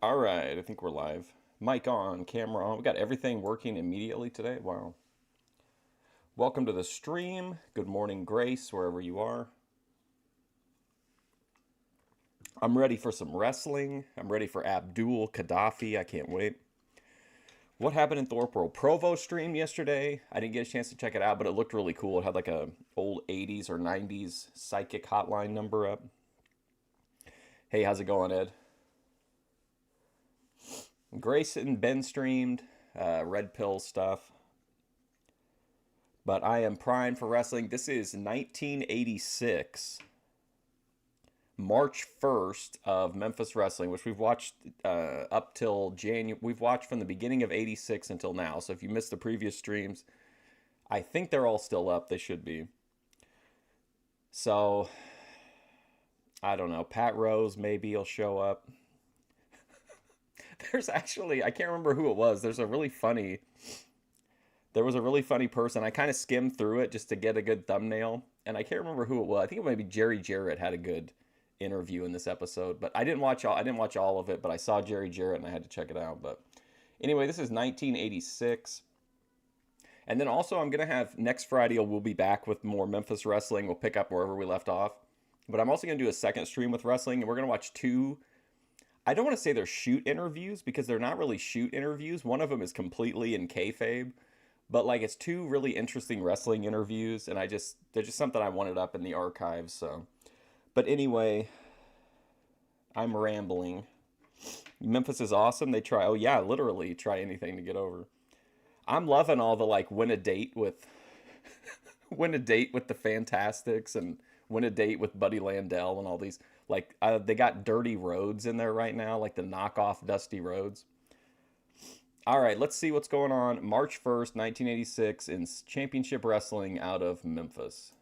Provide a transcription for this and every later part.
All right, I think we're live. Mic on, camera on. We got everything working immediately today. Wow. Welcome to the stream. Good morning, Grace, wherever you are. I'm ready for some wrestling. I'm ready for Abdul Gaddafi. I can't wait. What happened in Thorpe World? Provo streamed yesterday. I didn't get a chance to check it out, but it looked really cool. It had like a old 80s or 90s psychic hotline number up. Hey, how's it going, Ed? Grace and Ben streamed Red Pill stuff. But I am primed for wrestling. This is 1986. March 1st of Memphis Wrestling, which we've watched up till January. We've watched from the beginning of 86 until now. So if you missed the previous streams, I think they're all still up. They should be. So, I don't know. Pat Rose maybe will show up. There's actually, I can't remember who it was. There was a really funny person. I kind of skimmed through it just to get a good thumbnail. And I can't remember who it was. I think it might be Jarrett had a good interview in this episode. But I didn't watch all of it, but I saw Jarrett and I had to check it out. But anyway, this is 1986. And then also I'm going to have next Friday, we'll be back with more Memphis wrestling. We'll pick up wherever we left off. But I'm also going to do a second stream with wrestling. And we're going to watch two, I don't want to say they're shoot interviews because they're not really shoot interviews. One of them is completely in kayfabe. But like it's two really interesting wrestling interviews. And they're just something I wanted up in the archives. So, but anyway, I'm rambling. Memphis is awesome. They try, oh yeah, literally try anything to get over. I'm loving all the like win a date with the Fantastics and win a date with Buddy Landell and all these like they got Dirty Rhodes in there right now, like the knockoff Dusty Rhodes. All right, let's see what's going on. March 1st, 1986 in Championship Wrestling out of Memphis.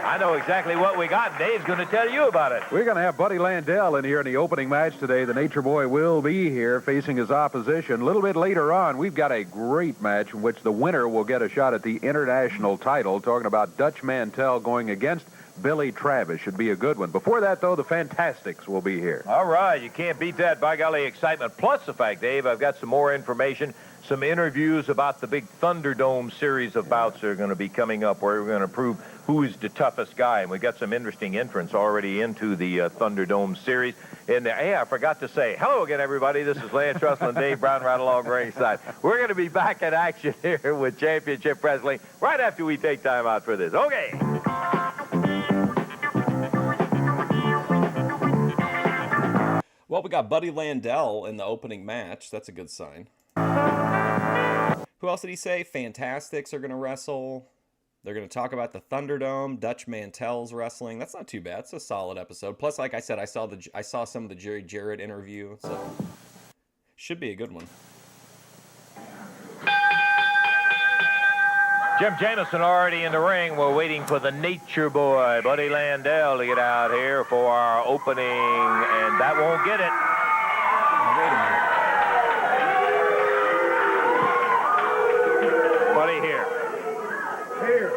I know exactly what we got. Dave's going to tell you about it. We're going to have Buddy Landell in here in the opening match today. The Nature Boy will be here facing his opposition. A little bit later on, we've got a great match in which the winner will get a shot at the international title. Talking about Dutch Mantel going against Billy Travis. Should be a good one. Before that, though, the Fantastics will be here. All right. You can't beat that, by golly, excitement. Plus the fact, Dave, I've got some more information, some interviews about the big Thunderdome series of bouts that are going to be coming up where we're going to prove who's the toughest guy. And we've got some interesting entrants already into the Thunderdome series. And hey, I forgot to say, hello again, everybody. This is Lance Russell and Dave Brown right along ringside. We're going to be back in action here with Championship Wrestling right after we take time out for this. Okay. Well, we got Buddy Landell in the opening match. That's a good sign. Who else did he say? Fantastics are going to wrestle. They're going to talk about the Thunderdome. Dutch Mantel's wrestling. That's not too bad. It's a solid episode. Plus, like I said, I saw some of the Jarrett interview, so should be a good one. Jim Jamison already in the ring. We're waiting for the Nature Boy, Buddy Landell, to get out here for our opening, and that won't get it. Wait a minute.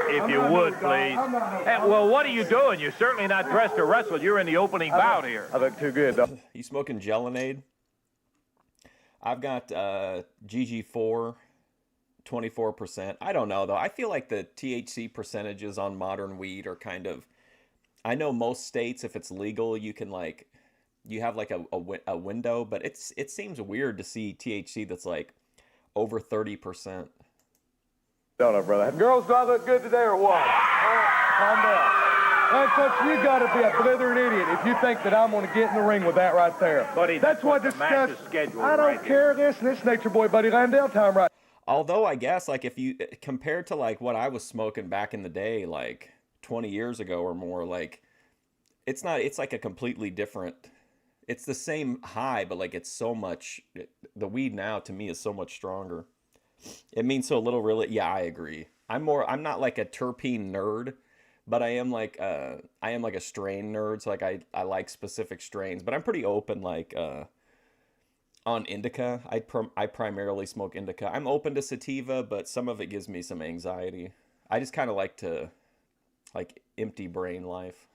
If you would, please. Hey, well, what are you doing? You're certainly not dressed to wrestle. You're in the opening bout here. I look too good, though. You smoking Gelinade? I've got GG4, 24%. I don't know, though. I feel like the THC percentages on modern weed are kind of... I know most states, if it's legal, you can, like... You have, like, a window, but it seems weird to see THC that's, like, over 30%. Don't know, brother. Girls, do I look good today or what? Calm down. You got to be a blithering idiot if you think that I'm going to get in the ring with that right there. Buddy, that's what this match is scheduled. I don't care. This Nature Boy Buddy Landell time right. Although I guess like if you compared to like what I was smoking back in the day, like 20 years ago or more, like it's like a completely different. It's the same high, but like it's so much. The weed now to me is so much stronger. It means so little, really. Yeah, I agree. I'm not like a terpene nerd, but I am like a strain nerd. So like I like specific strains, but I'm pretty open. Like on indica, I primarily smoke indica. I'm open to sativa, but some of it gives me some anxiety. I just kind of like to like empty brain life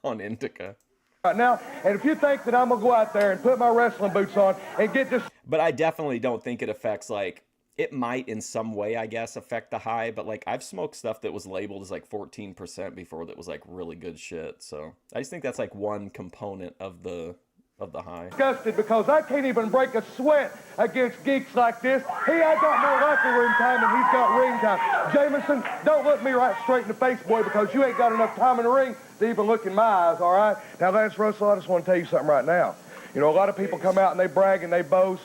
on indica. Right now, and if you think that I'm gonna go out there and put my wrestling boots on and get this, but I definitely don't think it affects like it might in some way, I guess, affect the high. But like I've smoked stuff that was labeled as like 14% before that was like really good shit. So I just think that's like one component of the high. Disgusted because I can't even break a sweat against geeks like this. I got more locker room time than he's got ring time. Jameson, don't look me right straight in the face, boy, because you ain't got enough time in the ring to even look in my eyes, all right? Now, Lance Russell, I just want to tell you something right now. You know, a lot of people come out and they brag and they boast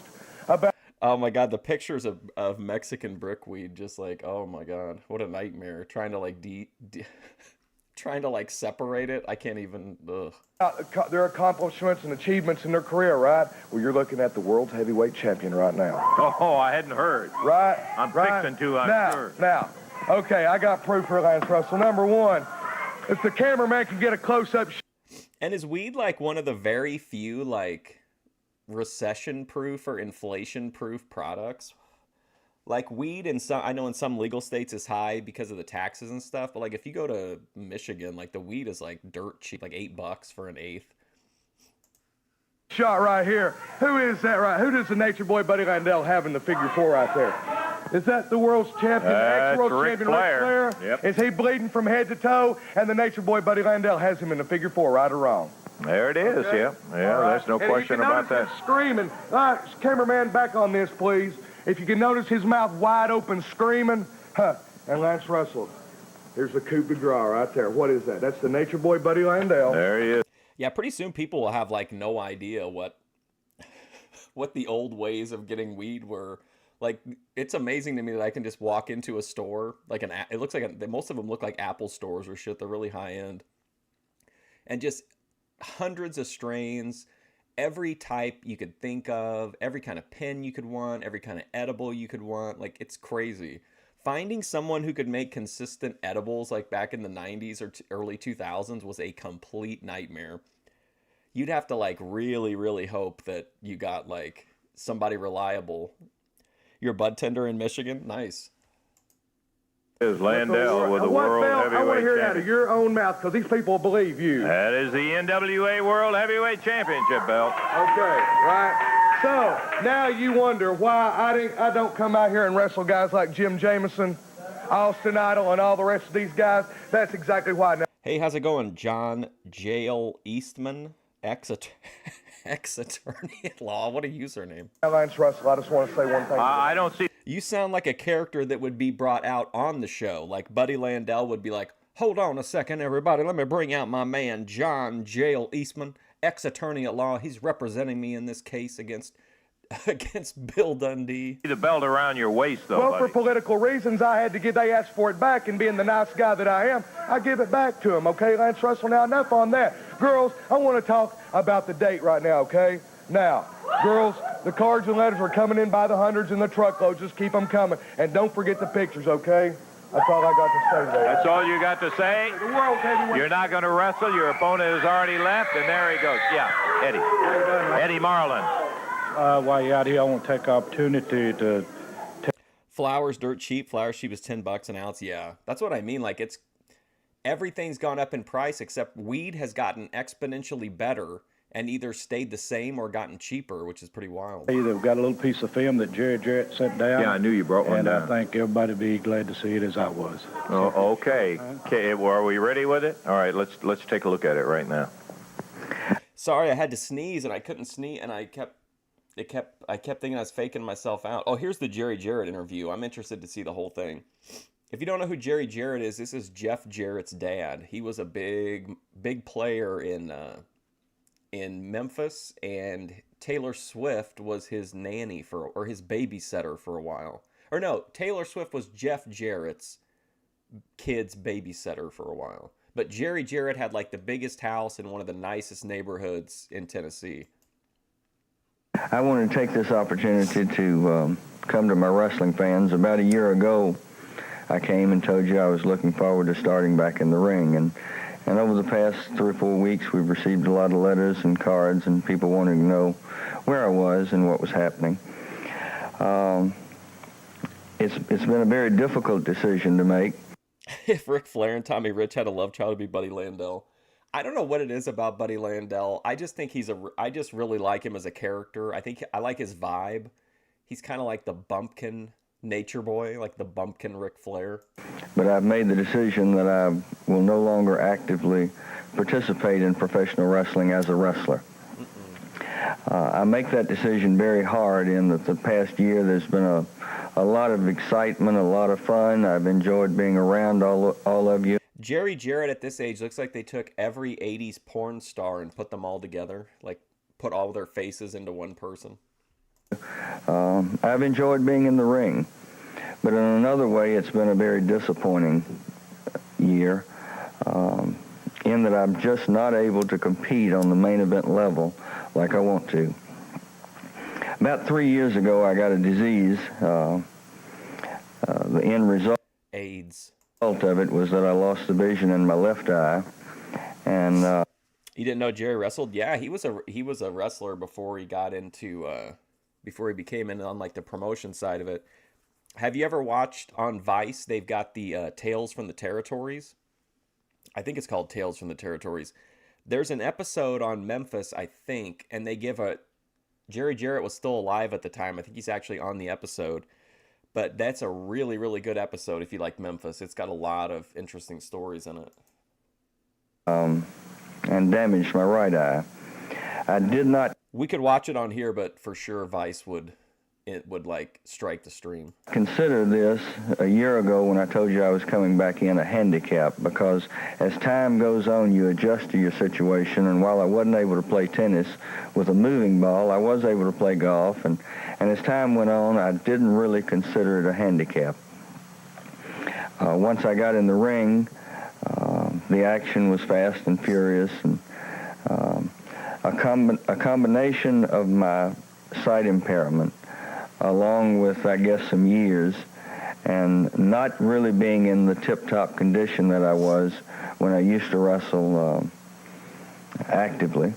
about... Oh, my God, the pictures of Mexican brickweed, just like, oh, my God, what a nightmare. Trying to, like, trying to, like, separate it. I can't even... Ugh. Their accomplishments and achievements in their career, right? Well, you're looking at the world's heavyweight champion right now. Oh, I hadn't heard. Right? I'm right. fixing to, I'm sure. Now, okay, I got proof for Lance Russell. Number one, if the cameraman can get a close-up... And is weed, like, one of the very few, like, recession-proof or inflation-proof products? Like weed I know in some legal states is high because of the taxes and stuff, but like if you go to Michigan, like the weed is like dirt cheap, like $8 for an eighth. Shot right here. Who is that right? Who does the Nature Boy Buddy Landell have in the figure 4 right there? Is that the world's champion, ex-world champion Ric Flair? Yep. Is he bleeding from head to toe? And the Nature Boy Buddy Landell has him in the figure 4, right or wrong? There it is, okay. Yeah, right. There's no question about that. Screaming. Cameraman, back on this, please. If you can notice his mouth wide open screaming, and Lance Russell, here's the coup de grace right there. What is that? That's the Nature Boy Buddy Landell. There he is. Yeah, pretty soon people will have like no idea what the old ways of getting weed were. Like, it's amazing to me that I can just walk into a store, like it looks like most of them look like Apple stores or shit. They're really high end, and just hundreds of strains. Every type you could think of, every kind of pen you could want, every kind of edible you could want. Like, it's crazy. Finding someone who could make consistent edibles like back in the 90s or early 2000s was a complete nightmare. You'd have to like really, really hope that you got like somebody reliable. You're a bud tender in Michigan? Nice. Is Landell with the world heavyweight champion. I want to hear it out of your own mouth because these people believe you. That is the NWA World Heavyweight Championship belt. Okay, right. So now you wonder why I don't come out here and wrestle guys like Jim Jameson, Austin Idol, and all the rest of these guys. That's exactly why. Now. Hey, how's it going, John Jail Eastman, ex-attorney at law? What a username. Lance Russell, I just want to say one thing. I don't see... You sound like a character that would be brought out on the show. Like Buddy Landell would be like, hold on a second, everybody. Let me bring out my man, John Jail Eastman, ex-attorney at law. He's representing me in this case against Bill Dundee. The belt around your waist, though, well, buddy. For political reasons, they asked for it back, and being the nice guy that I am, I give it back to him, okay, Lance Russell? Now, enough on that. Girls, I want to talk about the date right now, okay? Now, girls, the cards and letters are coming in by the hundreds and the truckloads. Just keep them coming. And don't forget the pictures, okay? That's all I got to say today. That's all you got to say? The world heavyweight. You're not going to wrestle. Your opponent has already left, and there he goes. Yeah, Eddie Marlin. While you're out here, I want to take the opportunity to... Flowers dirt cheap. Flowers cheap is $10 an ounce. Yeah, that's what I mean. Like, everything's gone up in price except weed has gotten exponentially better and either stayed the same or gotten cheaper, which is pretty wild. Hey, they've got a little piece of film that Jarrett sent down. Yeah, I knew you brought one down. And I think everybody would be glad to see it as I was. Oh, okay. Okay, well, are we ready with it? All right, let's take a look at it right now. Sorry, I had to sneeze and I couldn't sneeze, and I kept thinking I was faking myself out. Oh, here's the Jerry Jarrett interview. I'm interested to see the whole thing. If you don't know who Jerry Jarrett is, this is Jeff Jarrett's dad. He was a big player in Memphis, and Taylor Swift was his nanny or his babysitter for a while. Or no, Taylor Swift was Jeff Jarrett's kid's babysitter for a while. But Jerry Jarrett had like the biggest house in one of the nicest neighborhoods in Tennessee. I want to take this opportunity to come to my wrestling fans. About a year ago, I came and told you I was looking forward to starting back in the ring. And over the past 3 or 4 weeks, we've received a lot of letters and cards and people wanting to know where I was and what was happening. It's been a very difficult decision to make. If Ric Flair and Tommy Rich had a love child, it'd be Buddy Landell. I don't know what it is about Buddy Landell. I just think I just really like him as a character. I like his vibe. He's kind of like the bumpkin nature boy, like the bumpkin Ric Flair. But I've made the decision that I will no longer actively participate in professional wrestling as a wrestler. I make that decision very hard in that the past year there's been a lot of excitement, a lot of fun. I've enjoyed being around all of you. Jerry Jarrett at this age looks like they took every 80s porn star and put them all together, like put all their faces into one person. I've enjoyed being in the ring, but in another way it's been a very disappointing year in that I'm just not able to compete on the main event level like I want to. About 3 years ago I got a disease. The end result AIDS of it was that I lost the vision in my left eye, and you didn't know Jerry wrestled? Yeah, he was a wrestler before he got into before he became in on like the promotion side of it. Have you ever watched on Vice? They've got the Tales from the Territories. I think it's called Tales from the Territories. There's an episode on Memphis, I think, and they give Jerry Jarrett was still alive at the time. I think he's actually on the episode. But that's a really, really good episode if you like Memphis. It's got a lot of interesting stories in it. And damaged my right eye. I did not... We could watch it on here, but for sure Vice would like strike the stream. Consider this a year ago when I told you I was coming back in a handicap, because as time goes on you adjust to your situation, and while I wasn't able to play tennis with a moving ball, I was able to play golf, and as time went on I didn't really consider it a handicap. Once I got in the ring, the action was fast and furious, and a combination of my sight impairment along with, I guess, some years, and not really being in the tip-top condition that I was when I used to wrestle actively.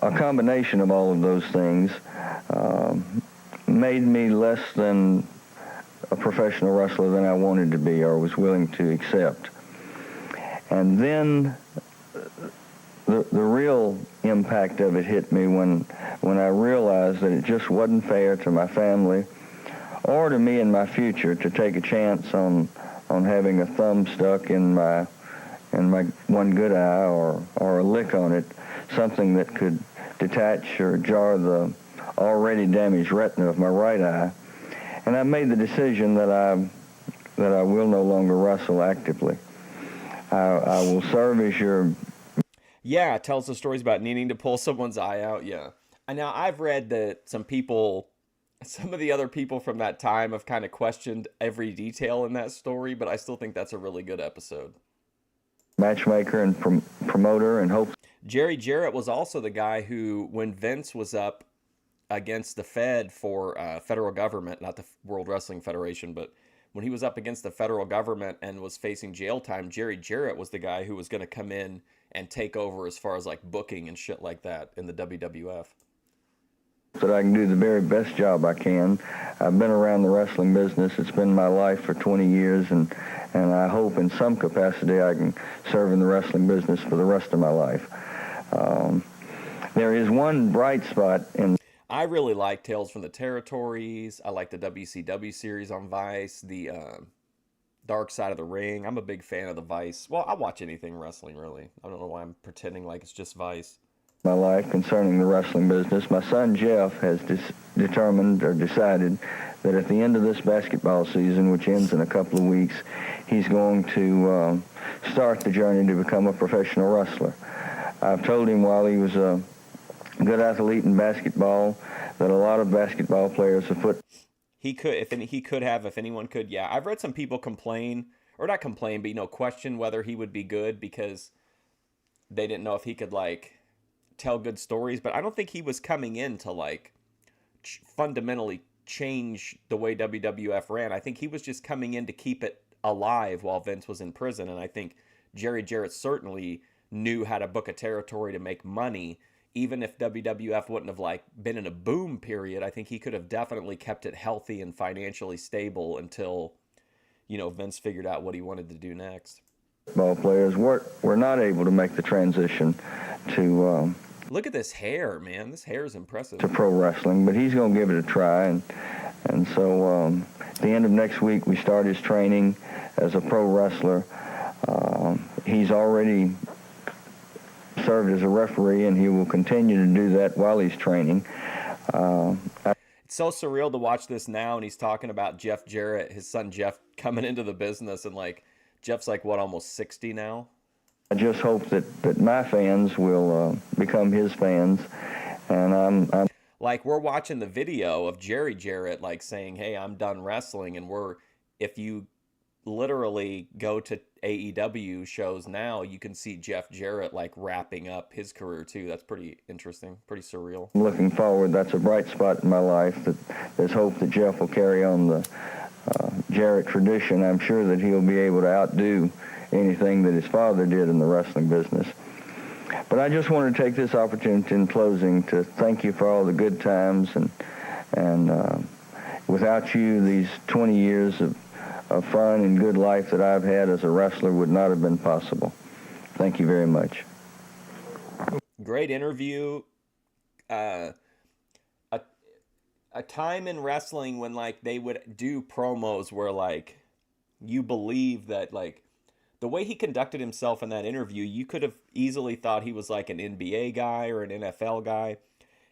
A combination of all of those things made me less than a professional wrestler than I wanted to be or was willing to accept. And then the real impact of it hit me when I realized that it just wasn't fair to my family or to me in my future to take a chance on having a thumb stuck in my one good eye or a lick on it, something that could detach or jar the already damaged retina of my right eye. And I made the decision that I will no longer wrestle actively. I will serve as your... Yeah, it tells the stories about needing to pull someone's eye out, yeah. And now I've read that some of the other people from that time have kind of questioned every detail in that story, but I still think that's a really good episode. Matchmaker and promoter and hope. Jerry Jarrett was also the guy who, when Vince was up against the Fed for federal government, not the World Wrestling Federation, but when he was up against the federal government and was facing jail time, Jerry Jarrett was the guy who was going to come in and take over as far as like booking and shit like that in the WWF. That I can do the very best job I can. I've been around the wrestling business. It's been my life for 20 years, and I hope in some capacity I can serve in the wrestling business for the rest of my life. There is one bright spot in... I really like Tales from the Territories. I like the WCW series on Vice, the Dark Side of the Ring. I'm a big fan of the Vice. Well, I watch anything wrestling, really. I don't know why I'm pretending like it's just Vice. my life concerning the wrestling business. My son Jeff has determined or decided that at the end of this basketball season, which ends in a couple of weeks, he's going to start the journey to become a professional wrestler. I've told him while he was a good athlete in basketball that a lot of basketball players have put. He could, if anyone could, yeah. I've read some people complain, or not complain, but, question whether he would be good because they didn't know if he could, tell good stories. But I don't think he was coming in to, fundamentally change the way WWF ran. I think he was just coming in to keep it alive while Vince was in prison. And I think Jerry Jarrett certainly knew how to book a territory to make money. Even if WWF wouldn't have been in a boom period, I think he could have definitely kept it healthy and financially stable until, Vince figured out what he wanted to do next. Ball players were not able to make the transition to. Look at this hair, man. This hair is impressive. To pro wrestling, but he's going to give it a try, and so at the end of next week we start his training as a pro wrestler. He's already served as a referee, and he will continue to do that while he's training. It's so surreal to watch this now, and he's talking about Jeff Jarrett, his son Jeff, coming into the business, and Jeff's almost 60 now. I just hope that my fans will become his fans, and I'm we're watching the video of Jerry Jarrett saying, "Hey, I'm done wrestling," and if you literally go to AEW shows now, you can see Jeff Jarrett wrapping up his career too. That's pretty interesting, pretty surreal. Looking forward, that's a bright spot in my life. That there's hope that Jeff will carry on the Jarrett tradition. I'm sure that he'll be able to outdo anything that his father did in the wrestling business. But I just want to take this opportunity in closing to thank you for all the good times, and without you, these 20 years of fun and good life that I've had as a wrestler would not have been possible. Thank you very much. Great interview. A time in wrestling when they would do promos where you believe that the way he conducted himself in that interview, you could have easily thought he was an NBA guy or an NFL guy.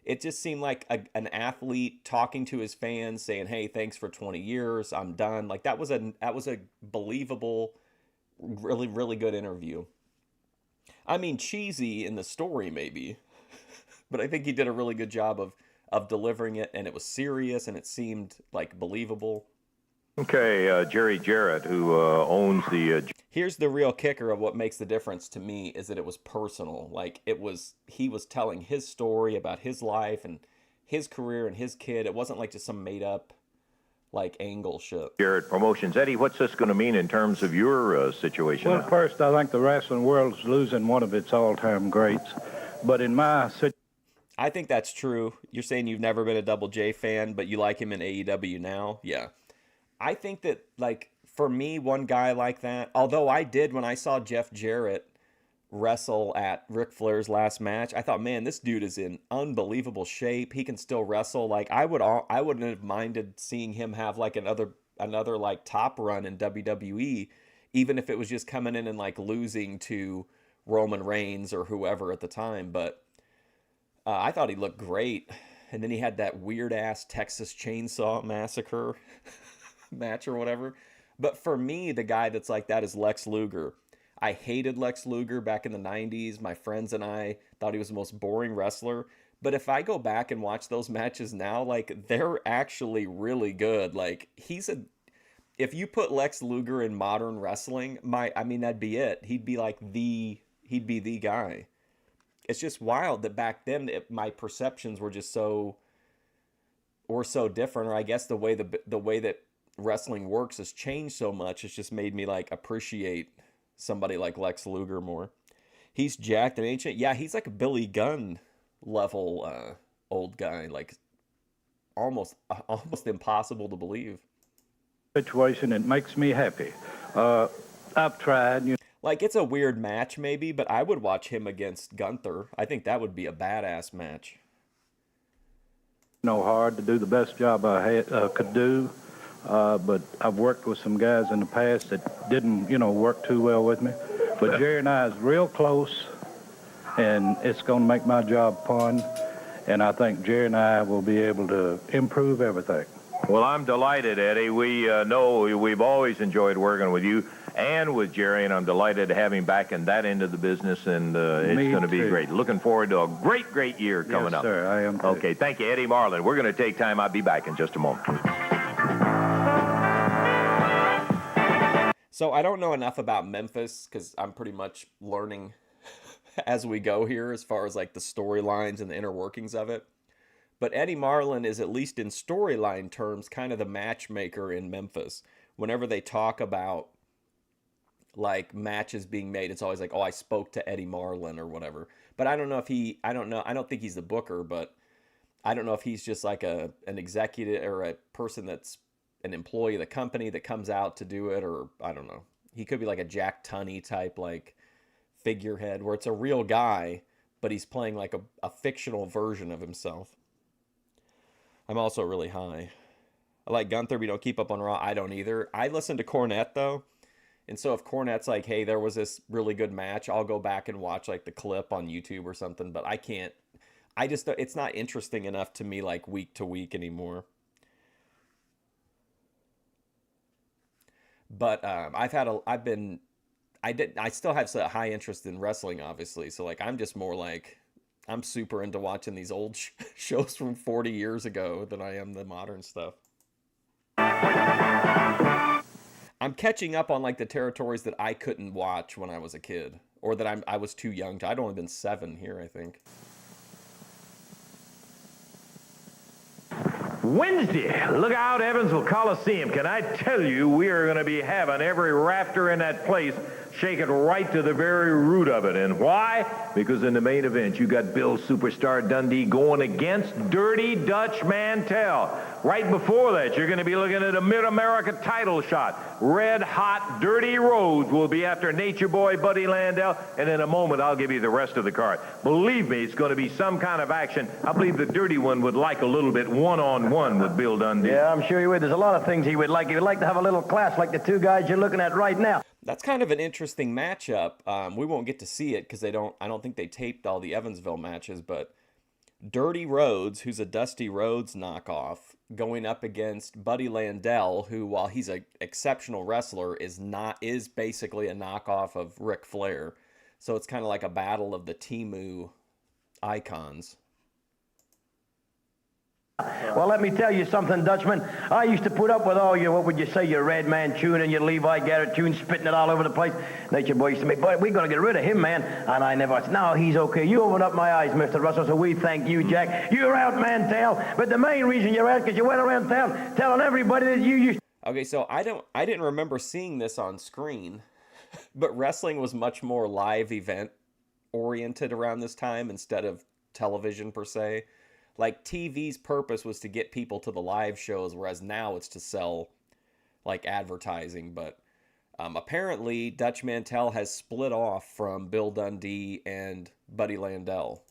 It just seemed like an athlete talking to his fans, saying, "Hey, thanks for 20 years. I'm done." That was a believable, really, really good interview. I mean, cheesy in the story maybe, but I think he did a really good job of delivering it, and it was serious, and it seemed believable. Okay, Jerry Jarrett, who owns the... Here's the real kicker of what makes the difference to me is that it was personal. He was telling his story about his life and his career and his kid. It wasn't just some made up angle shit. Jarrett Promotions. Eddie, what's this going to mean in terms of your situation Well, now? first, I think the wrestling world's losing one of its all-time greats. But in my situation... I think that's true. You're saying you've never been a Double J fan, but you like him in AEW now? Yeah. I think that, for me, one guy like that, although I did when I saw Jeff Jarrett wrestle at Ric Flair's last match, I thought, man, this dude is in unbelievable shape. He can still wrestle. I wouldn't have minded seeing him have another top run in WWE, even if it was just coming in and losing to Roman Reigns or whoever at the time. But I thought he looked great. And then he had that weird ass Texas Chainsaw Massacre match or whatever. But for me, the guy that's like that is Lex Luger. I hated Lex Luger back in the 90s. My friends and I thought he was the most boring wrestler. But if I go back and watch those matches now, they're actually really good. If you put Lex Luger in modern wrestling, that'd be it. He'd be the guy. It's just wild that back then my perceptions were just so different, or I guess the way that wrestling works has changed so much. It's just made me appreciate somebody like Lex Luger more. He's jacked and ancient. Yeah, he's like a Billy Gunn level old guy, almost impossible to believe. Situation, it makes me happy. I've tried, it's a weird match maybe, but I would watch him against Gunther. I think that would be a badass match. Hard to do the best job I could do. But I've worked with some guys in the past that didn't, work too well with me. But Jerry and I is real close, and it's going to make my job fun. And I think Jerry and I will be able to improve everything. Well, I'm delighted, Eddie. We know we've always enjoyed working with you and with Jerry, and I'm delighted to have him back in that end of the business, and it's going to be great. Looking forward to a great, great year coming up. Yes, sir, I am too. Okay, thank you, Eddie Marlin. We're going to take time. I'll be back in just a moment. So I don't know enough about Memphis because I'm pretty much learning as we go here as far as like the storylines and the inner workings of it. But Eddie Marlin is, at least in storyline terms, kind of the matchmaker in Memphis. Whenever they talk about like matches being made, it's always like, oh, I spoke to Eddie Marlin or whatever. But I don't know if I don't think he's the booker, but I don't know if he's just like an executive or a person that's an employee of the company that comes out to do it, or I don't know. He could be like a Jack Tunney type like figurehead where it's a real guy, but he's playing like a fictional version of himself. I'm also really high. I like Gunther, but you don't keep up on Raw. I don't either. I listen to Cornette, though. And so if Cornette's like, hey, there was this really good match, I'll go back and watch like the clip on YouTube or something. But I can't. It's not interesting enough to me like week to week anymore. But I still have a high interest in wrestling, obviously. So like, I'm just more like, I'm super into watching these old shows from 40 years ago than I am the modern stuff. I'm catching up on like the territories that I couldn't watch when I was a kid, or that I was too young to. I'd only been 7 here, I think. Wednesday, look out, Evansville Coliseum. Can I tell you, we are going to be having every rafter in that place shaking right to the very root of it. And why? Because in the main event, you got Bill Superstar Dundee going against Dirty Dutch Mantel. Right before that, you're going to be looking at a Mid-America title shot. Red Hot Dirty Rhodes will be after Nature Boy Buddy Landell. And in a moment, I'll give you the rest of the card. Believe me, it's going to be some kind of action. I believe the Dirty one would like a little bit one-on-one with Bill Dundee. Yeah, I'm sure he would. There's a lot of things he would like. He would like to have a little class like the two guys you're looking at right now. That's kind of an interesting matchup. We won't get to see it because I don't think they taped all the Evansville matches, but Dirty Rhodes, who's a Dusty Rhodes knockoff, going up against Buddy Landell, who, while he's an exceptional wrestler, is basically a knockoff of Ric Flair. So it's kind of like a battle of the Temu icons. Well, let me tell you something, Dutchman. I used to put up with all your, what would you say, your Red Man tune and your Levi Garrett tune, spitting it all over the place. Nature Boy used to make, boy, we're going to get rid of him, man. And I never said, no, he's okay. You opened up my eyes, Mr. Russell, so we thank you, Jack. You're out, Mantel. But the main reason you're out, because you went around town telling everybody that you used... Okay, so I didn't remember seeing this on screen, but wrestling was much more live event oriented around this time instead of television per se. Like, TV's purpose was to get people to the live shows, whereas now it's to sell, like, advertising. But apparently, Dutch Mantel has split off from Bill Dundee and Buddy Landell.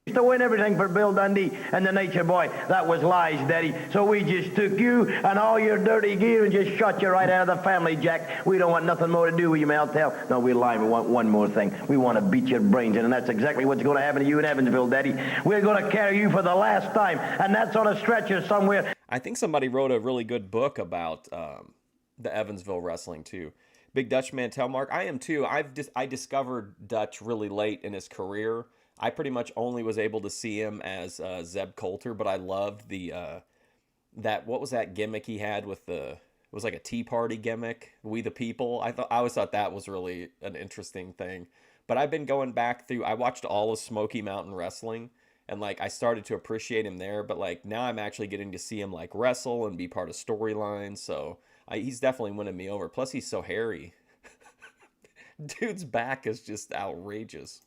To win everything for Bill Dundee and the Nature Boy. That was lies, Daddy. So we just took you and all your dirty gear and just shot you right out of the family, Jack. We don't want nothing more to do with you, Mantel. No, we lie. We want one more thing. We want to beat your brains in, and that's exactly what's going to happen to you in Evansville, Daddy. We're going to carry you for the last time, and that's on a stretcher somewhere. I think somebody wrote a really good book about the Evansville wrestling, too. Big Dutch Mantel, Mark. I am, too. I discovered Dutch really late in his career. I pretty much only was able to see him as Zeb Coulter, but I loved what was that gimmick he had with it was like a Tea Party gimmick, We the People. I always thought that was really an interesting thing. But I've been going back through, I watched all of Smoky Mountain Wrestling, and like I started to appreciate him there, but like now I'm actually getting to see him like wrestle and be part of storylines, so he's definitely winning me over. Plus he's so hairy. Dude's back is just outrageous.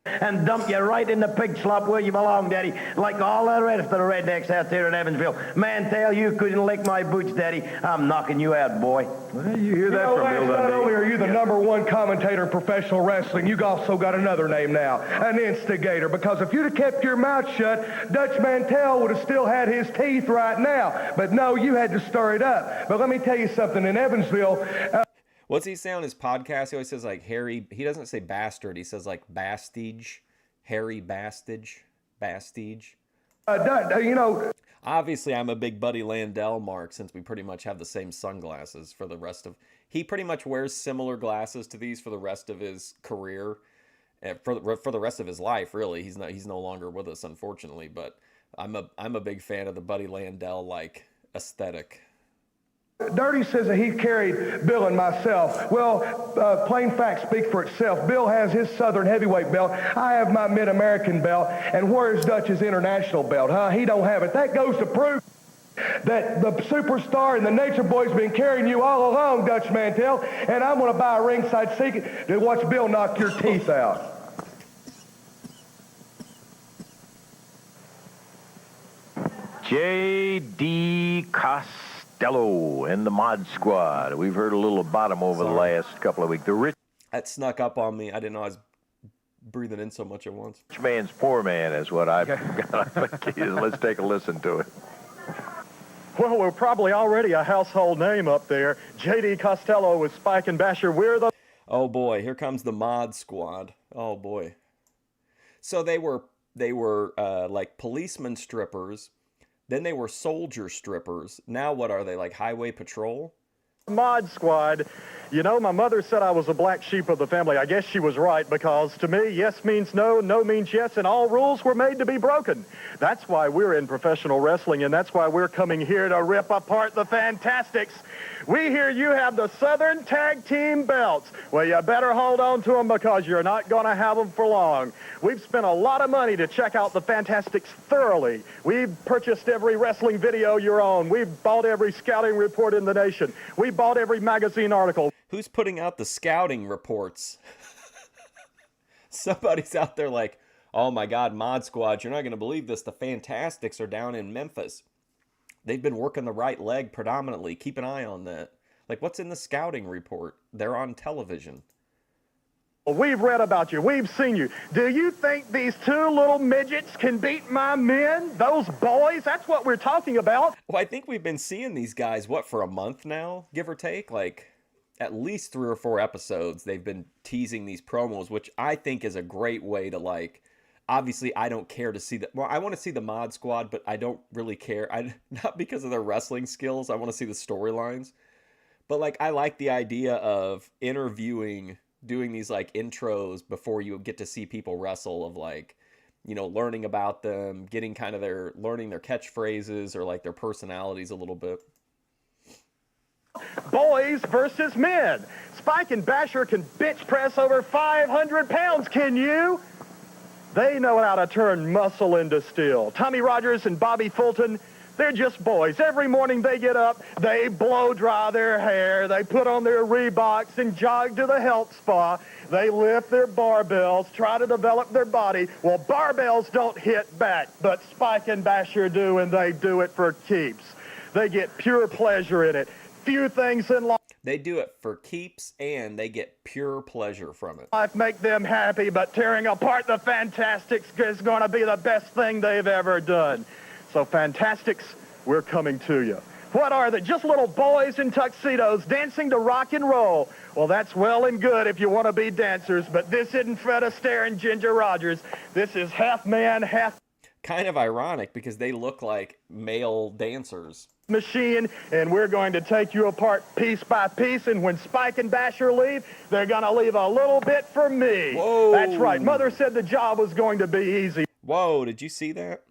And dump you right in the pig slop where you belong, Daddy, like all the rest of the rednecks out there in Evansville. Mantel, you couldn't lick my boots, Daddy. I'm knocking you out, boy. Well, you hear that from Bill Dundee. Not only are you the #1 commentator in professional wrestling, you also got another name now, an instigator, because if you'd have kept your mouth shut, Dutch Mantel would have still had his teeth right now. But no, you had to stir it up. But let me tell you something, in Evansville... What's he say on his podcast? He always says like Harry. He doesn't say bastard. He says like bastage, Harry bastage, bastage. You know, Obviously, I'm a big Buddy Landell mark since we pretty much have the same sunglasses for the rest of. He pretty much wears similar glasses to these for the rest of his career, for the rest of his life. Really, he's no longer with us, unfortunately. But I'm a big fan of the Buddy Landell like aesthetic. Dirty says that he carried Bill and myself. Well, plain facts speak for itself. Bill has his Southern heavyweight belt. I have my Mid-American belt. And where's Dutch's international belt, huh? He don't have it. That goes to prove that the superstar and the Nature Boy's been carrying you all along, Dutch Mantel. And I'm going to buy a ringside ticket to watch Bill knock your teeth out. J.D. Costello and the Mod Squad. We've heard a little about him over the last couple of weeks. The rich That snuck up on me. I didn't know I was breathing in so much at once. man's poor man is what I've got. Let's take a listen to it. Well, we're probably already a household name up there. J.D. Costello with Spike and Basher. We're the... Oh boy, here comes the Mod Squad. Oh boy. So they were like policeman strippers. Then they were soldier strippers. Now what are they, like highway patrol? Mod Squad. You know, my mother said I was a black sheep of the family. I guess she was right, because to me, yes means no, no means yes, and all rules were made to be broken. That's why we're in professional wrestling, and that's why we're coming here to rip apart the Fantastics. We hear you have the Southern Tag Team belts. Well, you better hold on to them, because you're not going to have them for long. We've spent a lot of money to check out the Fantastics thoroughly. We've purchased every wrestling video you're on. We've bought every scouting report in the nation. We bought every magazine article. Who's putting out the scouting reports? Somebody's out there like, oh my God, Mod Squad, you're not going to believe this. The Fantastics are down in Memphis. They've been working the right leg predominantly. Keep an eye on that. Like, what's in the scouting report? They're on television. We've read about you. We've seen you. Do you think these two little midgets can beat my men? Those boys? That's what we're talking about. Well, I think we've been seeing these guys, what, for a month now, give or take? Like, at least 3 or 4 episodes, they've been teasing these promos, which I think is a great way to, like, obviously I don't care to see the, well, I want to see the Mod Squad, but I don't really care. Not because of their wrestling skills. I want to see the storylines. But, like, I like the idea of interviewing, doing these, like, intros before you get to see people wrestle, of, like, you know, learning about them, getting kind of learning their catchphrases or, like, their personalities a little bit. Boys versus men. Spike and Basher can bench press over 500 pounds, can you? They know how to turn muscle into steel. Tommy Rogers and Bobby Fulton, they're just boys. Every morning they get up, they blow dry their hair, they put on their Reeboks and jog to the health spa. They lift their barbells, try to develop their body. Well, barbells don't hit back, but Spike and Basher do, and they do it for keeps. They get pure pleasure in it. Few things in life. They do it for keeps, and they get pure pleasure from it. Life make them happy, but tearing apart the Fantastics is going to be the best thing they've ever done. So Fantastics, we're coming to you. What are they? Just little boys in tuxedos dancing to rock and roll. Well, that's well and good if you want to be dancers, but this isn't Fred Astaire and Ginger Rogers. This is half man, half kind of ironic because they look like male dancers. Machine, and we're going to take you apart piece by piece, and when Spike and Basher leave, they're going to leave a little bit for me. Whoa. That's right. Mother said the job was going to be easy. Whoa, did you see that?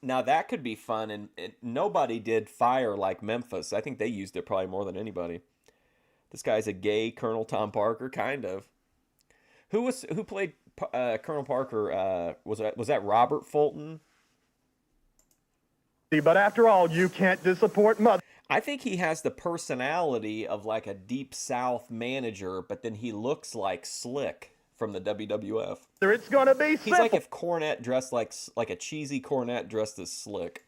Now that could be fun, and nobody did fire like Memphis. I think they used it probably more than anybody. This guy's a gay Colonel Tom Parker, kind of. Who played Colonel Parker? Was that Robert Fulton? But after all, you can't disappoint Mother. I think he has the personality of like a Deep South manager, but then he looks like Slick from the WWF. It's going to be simple. He's like if Cornette dressed like a cheesy Cornette dressed as Slick.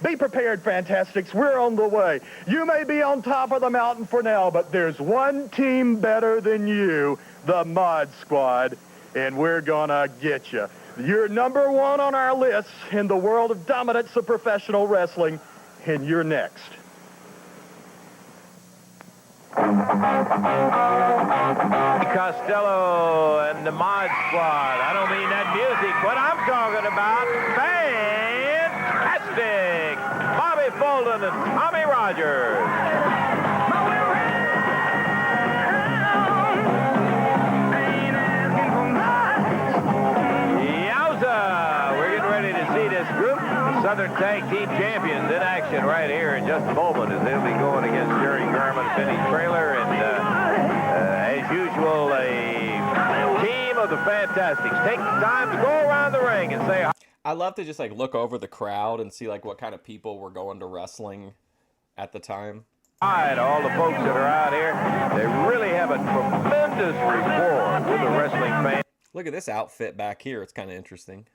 Be prepared, Fantastics. We're on the way. You may be on top of the mountain for now, but there's one team better than you, the Mod Squad, and we're going to get you. You're number one on our list in the world of dominance of professional wrestling, and you're next. Costello and the Mod Squad. I don't mean that music. What I'm talking about, fantastic. Bobby Fulton and Tommy Rogers. Yowza! We're getting ready to see this group, the Southern Tag Team Champions, in action right here in just a moment as they'll be going against Jerry Garman and Benny Trailer and as usual, a team of the Fantastics. Take the time to go around the ring and say hi. I love to just like look over the crowd and see like what kind of people were going to wrestling at the time. Hi to all the folks that are out here. They really have a tremendous rapport with the wrestling fans. Look at this outfit back here. It's kind of interesting.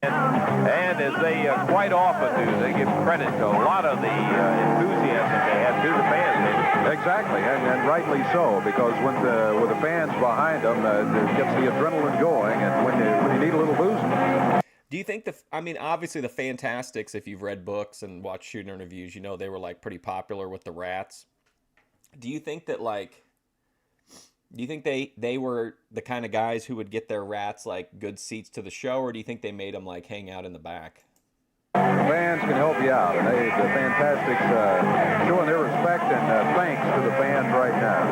And as they quite often do, they give credit to a lot of the enthusiasm they have to the fans. Exactly, and rightly so, because with the fans behind them, it gets the adrenaline going, and when you need a little boost. Do you think obviously the Fantastics, if you've read books and watched shooting interviews, you know they were like pretty popular with the Rats. Do you think that they were the kind of guys who would get their Rats like good seats to the show, or do you think they made them like hang out in the back? The fans can help you out, and the Fantastics showing their respect and thanks to the fans right now.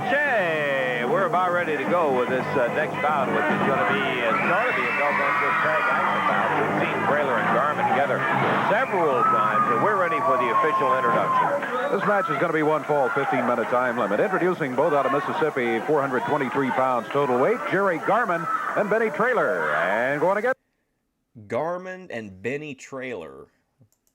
Okay, we're about ready to go with this next bout, which is going to be a doggone good tag action bout. We've seen Trailer and Garmin together several times, and we're ready for the official introduction. This match is going to be one fall, 15-minute time limit. Introducing both out of Mississippi, 423 pounds total weight, Jerry Garman and Benny Trailer. And going again, Garman and Benny Trailer.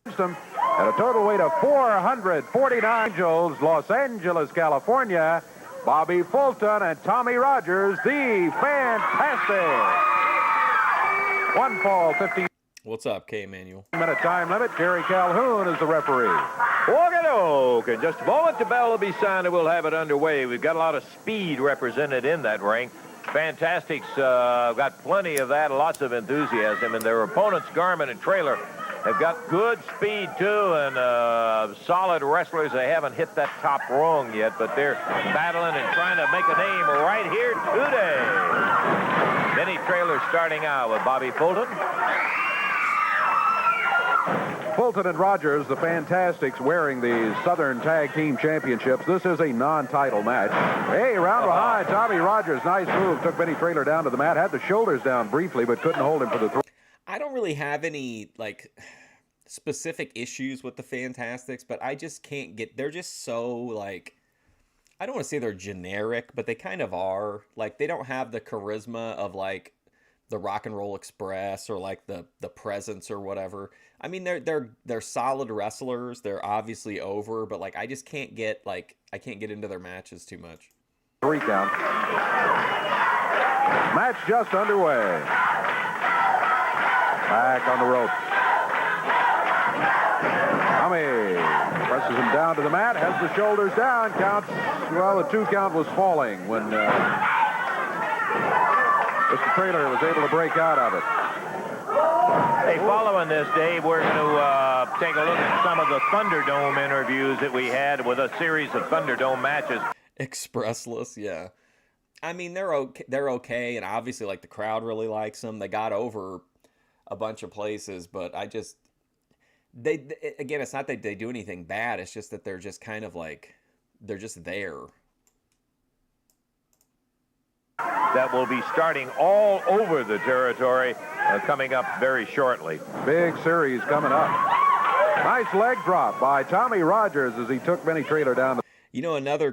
At a total weight of 449 Angels, Los Angeles, California, Bobby Fulton and Tommy Rogers, the Fantastic. One fall, 15. What's up, K. Emanuel? Minute time limit. Jerry Calhoun is the referee. Walk-a-doke. In just a moment, the bell will be signed and we'll have it underway. We've got a lot of speed represented in that ring. Fantastics got plenty of that, lots of enthusiasm, and their opponents, Garmin and Trailer, have got good speed, too, and solid wrestlers. They haven't hit that top rung yet, but they're battling and trying to make a name right here today. Benny Trailer starting out with Bobby Fulton. Fulton and Rogers, the Fantastics, wearing the Southern Tag Team Championships. This is a non-title match. Hey, round behind, Tommy Rogers, nice move. Took Benny Trailer down to the mat, had the shoulders down briefly, but couldn't hold him for the throw. I don't really have any, like, specific issues with the Fantastics, but I just can't get... They're just so, like... I don't want to say they're generic, but they kind of are. Like, they don't have the charisma of, like, the Rock and Roll Express or, like, the Presence or whatever. I mean, they're solid wrestlers. They're obviously over, but, like, I just can't get, like... I can't get into their matches too much. 3 count. Match just underway. Back on the rope. Tommy presses him down to the mat, has the shoulders down, counts. Well, the 2 count was falling when Mr. Trailer was able to break out of it. Hey, following this, Dave, we're going to take a look at some of the Thunderdome interviews that we had with a series of Thunderdome matches. Expressless, yeah. I mean, they're okay, and obviously, like, the crowd really likes them. They got over a bunch of places, but I just... Again, it's not that they do anything bad. It's just that they're just kind of like... They're just there. That will be starting all over the territory coming up very shortly. Big series coming up. Nice leg drop by Tommy Rogers as he took Benny Trailer down. You know, another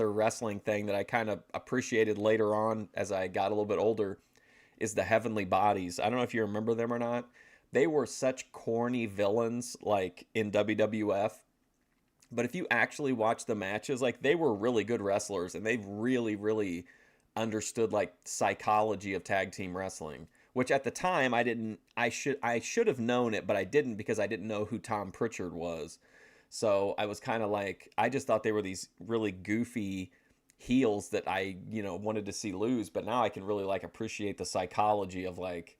wrestling thing that I kind of appreciated later on as I got a little bit older is the Heavenly Bodies. I don't know if you remember them or not. They were such corny villains, like, in WWF. But if you actually watch the matches, like, they were really good wrestlers, and they've really, really understood, like, psychology of tag team wrestling, which at the time I should have known it, but I didn't, because I didn't know who Tom Pritchard was. So I was kind of like, I just thought they were these really goofy heels that I, wanted to see lose, but now I can really, like, appreciate the psychology of, like,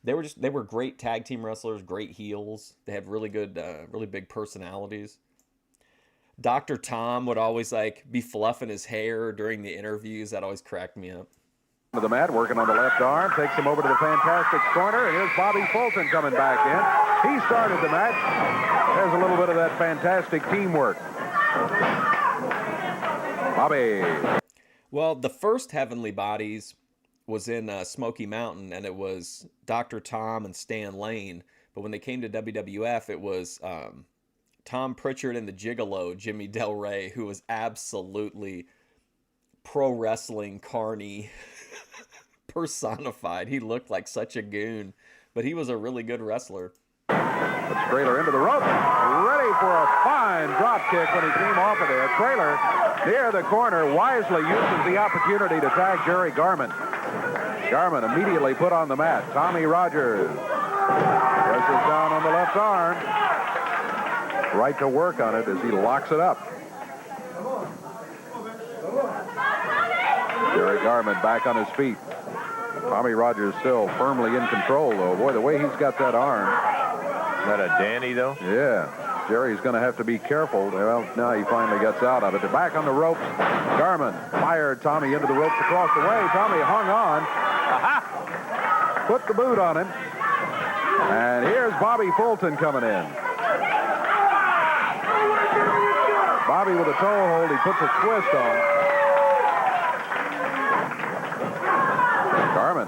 they were great tag team wrestlers, great heels. They had really good, really big personalities. Dr. Tom would always like be fluffing his hair during the interviews. That always cracked me up. To the mat, working on the left arm, takes him over to the Fantastics corner, and here's Bobby Fulton coming back in. He started the match. There's a little bit of that fantastic teamwork. Bobby. Well, the first Heavenly Bodies was in Smoky Mountain, and it was Dr. Tom and Stan Lane. But when they came to WWF, it was Tom Pritchard and the Gigolo, Jimmy Del Rey, who was absolutely pro wrestling carny personified. He looked like such a goon, but he was a really good wrestler. Puts Trailer into the rope, ready for a fine drop kick when he came off of there. Trailer near the corner wisely uses the opportunity to tag Jerry Garman. Garman immediately put on the mat. Tommy Rogers presses down on the left arm. Right to work on it as he locks it up. Jerry Garman back on his feet. Tommy Rogers still firmly in control, though. Boy, the way he's got that arm. Is that a Danny, though? Yeah. Jerry's going to have to be careful. Well, now he finally gets out of it. They're back on the ropes. Garman fired Tommy into the ropes across the way. Tommy hung on. Aha! Put the boot on him. And here's Bobby Fulton coming in. Bobby with a toe hold. He puts a twist on. Garman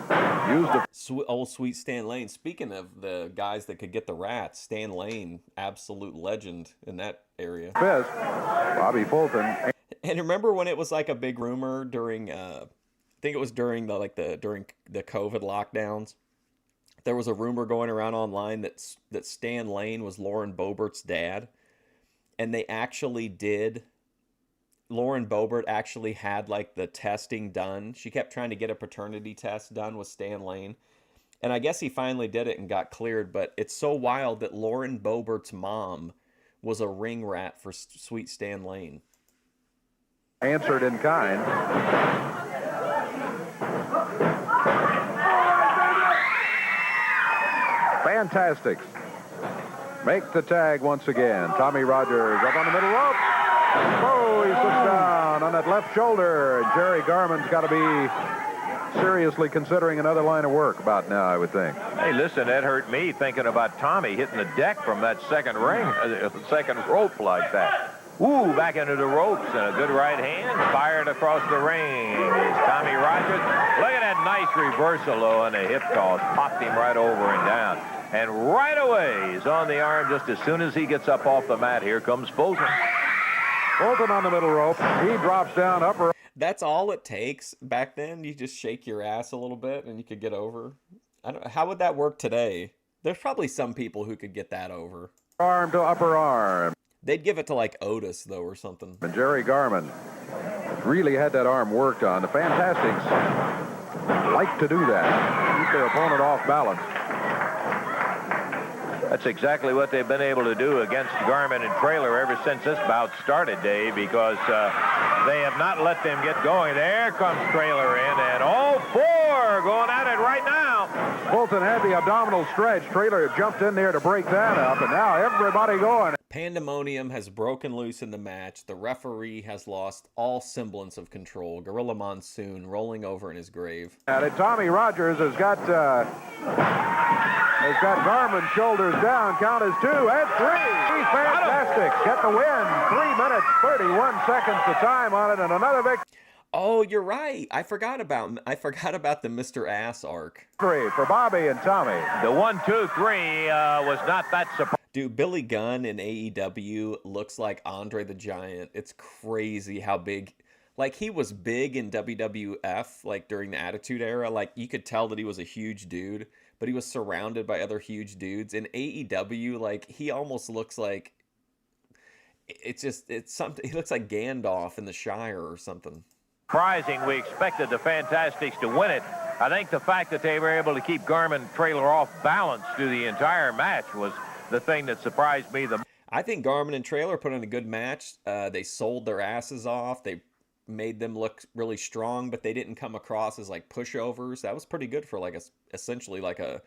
used the old sweet Stan Lane. Speaking of the guys that could get the rats, Stan Lane, absolute legend in that area. Fist. Bobby Fulton. And remember when it was like a big rumor during, I think it was during during the COVID lockdowns. There was a rumor going around online that Stan Lane was Lauren Boebert's dad, and they actually did. Lauren Boebert actually had like the testing done. She kept trying to get a paternity test done with Stan Lane. And I guess he finally did it and got cleared. But it's so wild that Lauren Boebert's mom was a ring rat for sweet Stan Lane. Answered in kind. Fantastics. Make the tag once again. Tommy Rogers up on the middle rope. Oh, he slips down on that left shoulder. And Jerry Garman's got to be seriously considering another line of work about now, I would think. Hey, listen, that hurt me thinking about Tommy hitting the deck from that second ring, second rope like that. Ooh, back into the ropes, and a good right hand fired across the ring. Is Tommy Rogers. Look at that nice reversal, though, on the hip toss. Popped him right over and down. And right away, he's on the arm just as soon as he gets up off the mat. Here comes Fulton. Fulton on the middle rope. He drops down upper. That's all it takes. Back then, you just shake your ass a little bit and you could get over. How would that work today? There's probably some people who could get that over. Arm to upper arm. They'd give it to like Otis, though, or something. And Jerry Garman really had that arm worked on. The Fantastics like to do that. Keep their opponent off balance. That's exactly what they've been able to do against Garman and Trailer ever since this bout started, Dave, because they have not let them get going. There comes Trailer in, and all four going at it right now. Fulton had the abdominal stretch. Trailer jumped in there to break that up, and now everybody going. Pandemonium has broken loose in the match. The referee has lost all semblance of control. Gorilla Monsoon rolling over in his grave. And Tommy Rogers has got Garman's shoulders down. Count is 2 and 3. He's fantastic. Get the win. 3 minutes, 31 seconds the time on it, and another victory. Oh, you're right. I forgot about the Mr. Ass arc. For Bobby and Tommy. The 1, 2, 3 was not that surprising. Dude, Billy Gunn in AEW looks like Andre the Giant. It's crazy how big. Like, he was big in WWF, like, during the Attitude Era. Like, you could tell that he was a huge dude, but he was surrounded by other huge dudes. In AEW, like, he almost looks like... It's something... He looks like Gandalf in the Shire or something. Surprising. We expected the Fantastics to win it. I think the fact that they were able to keep Garman Trailer off balance through the entire match was the thing that surprised me the most. I think Garman and Trailer put in a good match. They sold their asses off. They made them look really strong, but they didn't come across as like pushovers. That was pretty good for like essentially like a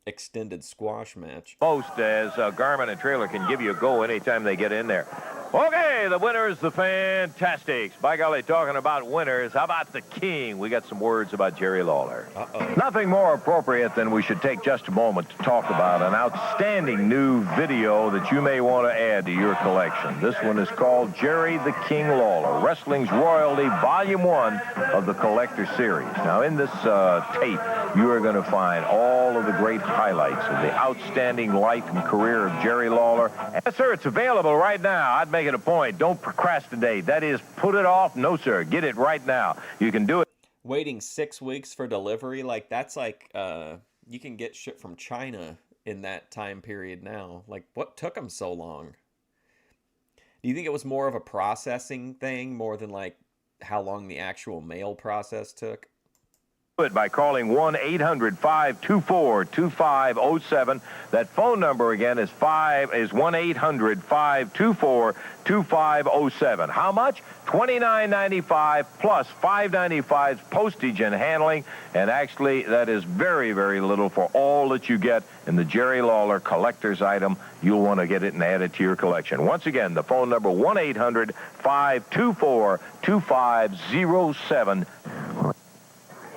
extended squash match. Most, as Garmin and Trailer can give you a go anytime they get in there. Okay, the winners, the Fantastics. By golly, talking about winners, how about the King? We got some words about Jerry Lawler. Nothing more appropriate than we should take just a moment to talk about an outstanding new video that you may want to add to your collection. This one is called Jerry the King Lawler, Wrestling's Royalty, Volume 1 of the Collector Series. Now, in this tape, you are going to find all of the great highlights of the outstanding life and career of Jerry Lawler. Yes, sir, it's available right now. I'd make it a point. Don't procrastinate. That is, put it off. No, sir. Get it right now. You can do it. Waiting 6 weeks for delivery, like that's like you can get shit from China in that time period now. Like, what took them so long? Do you think it was more of a processing thing more than like how long the actual mail process took? It by calling 1-800-524-2507. That phone number again is 1-800-524-2507. How much? $29.95 plus $5.95 postage and handling. And actually, that is very, very little for all that you get in the Jerry Lawler collector's item. You'll want to get it and add it to your collection. Once again, the phone number 1-800-524-2507.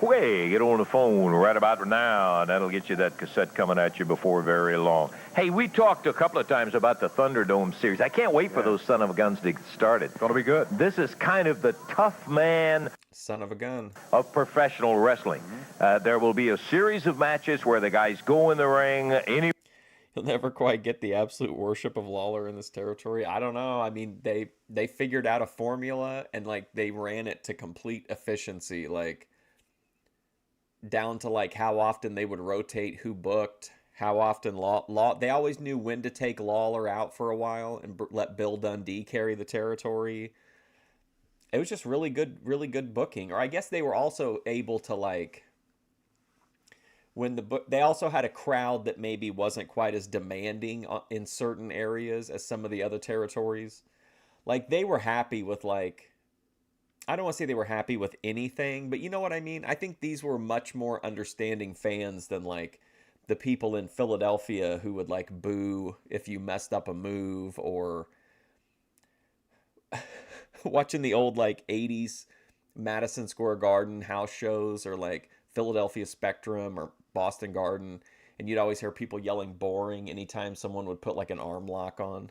Hey, get on the phone right about now, and that'll get you that cassette coming at you before very long. Hey, we talked a couple of times about the Thunderdome series. I can't wait for those son of a guns to get started. It's going to be good. This is kind of the tough man son of a gun of professional wrestling. There will be a series of matches where the guys go in the ring. He'll never quite get the absolute worship of Lawler in this territory. I don't know. I mean, they figured out a formula, and like they ran it to complete efficiency, like down to like how often they would rotate who booked, how often they always knew when to take Lawler out for a while and let Bill Dundee carry the territory. It was just really good booking. Or I guess they were also able to like they also had a crowd that maybe wasn't quite as demanding in certain areas as some of the other territories. Like they were happy with like, I don't want to say they were happy with anything, but you know what I mean? I think these were much more understanding fans than like the people in Philadelphia who would like boo if you messed up a move, or watching the old like 80s Madison Square Garden house shows, or like Philadelphia Spectrum or Boston Garden, and you'd always hear people yelling boring anytime someone would put like an arm lock on.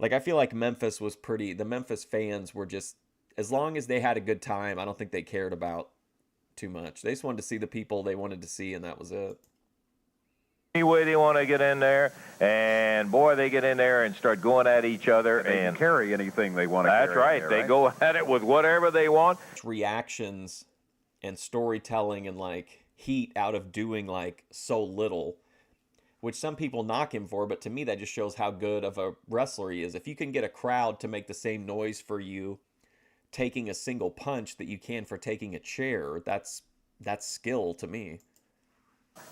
Like I feel like Memphis was the Memphis fans were just, as long as they had a good time, I don't think they cared about too much. They just wanted to see the people they wanted to see, and that was it. Any way they want to get in there, and boy, they get in there and start going at each other. And they can carry anything they want to carry. That's right. They go at it with whatever they want. Reactions and storytelling and like heat out of doing like so little, which some people knock him for, but to me that just shows how good of a wrestler he is. If you can get a crowd to make the same noise for you taking a single punch that you can for taking a chair, that's skill to me.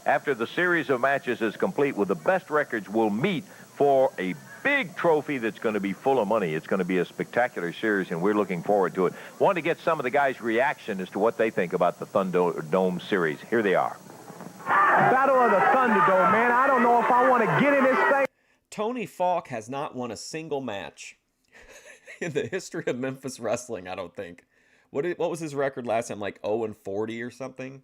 After the series of matches is complete, with the best records will meet for a big trophy that's going to be full of money. It's going to be a spectacular series, and we're looking forward to it. Want to get some of the guys' reaction as to what they think about the Thunderdome series. Here they are. Battle of the Thunderdome, man. I don't know if I want to get in this thing. Tony Falk has not won a single match in the history of Memphis wrestling, I don't think. What was his record last time? Like 0-40 or something?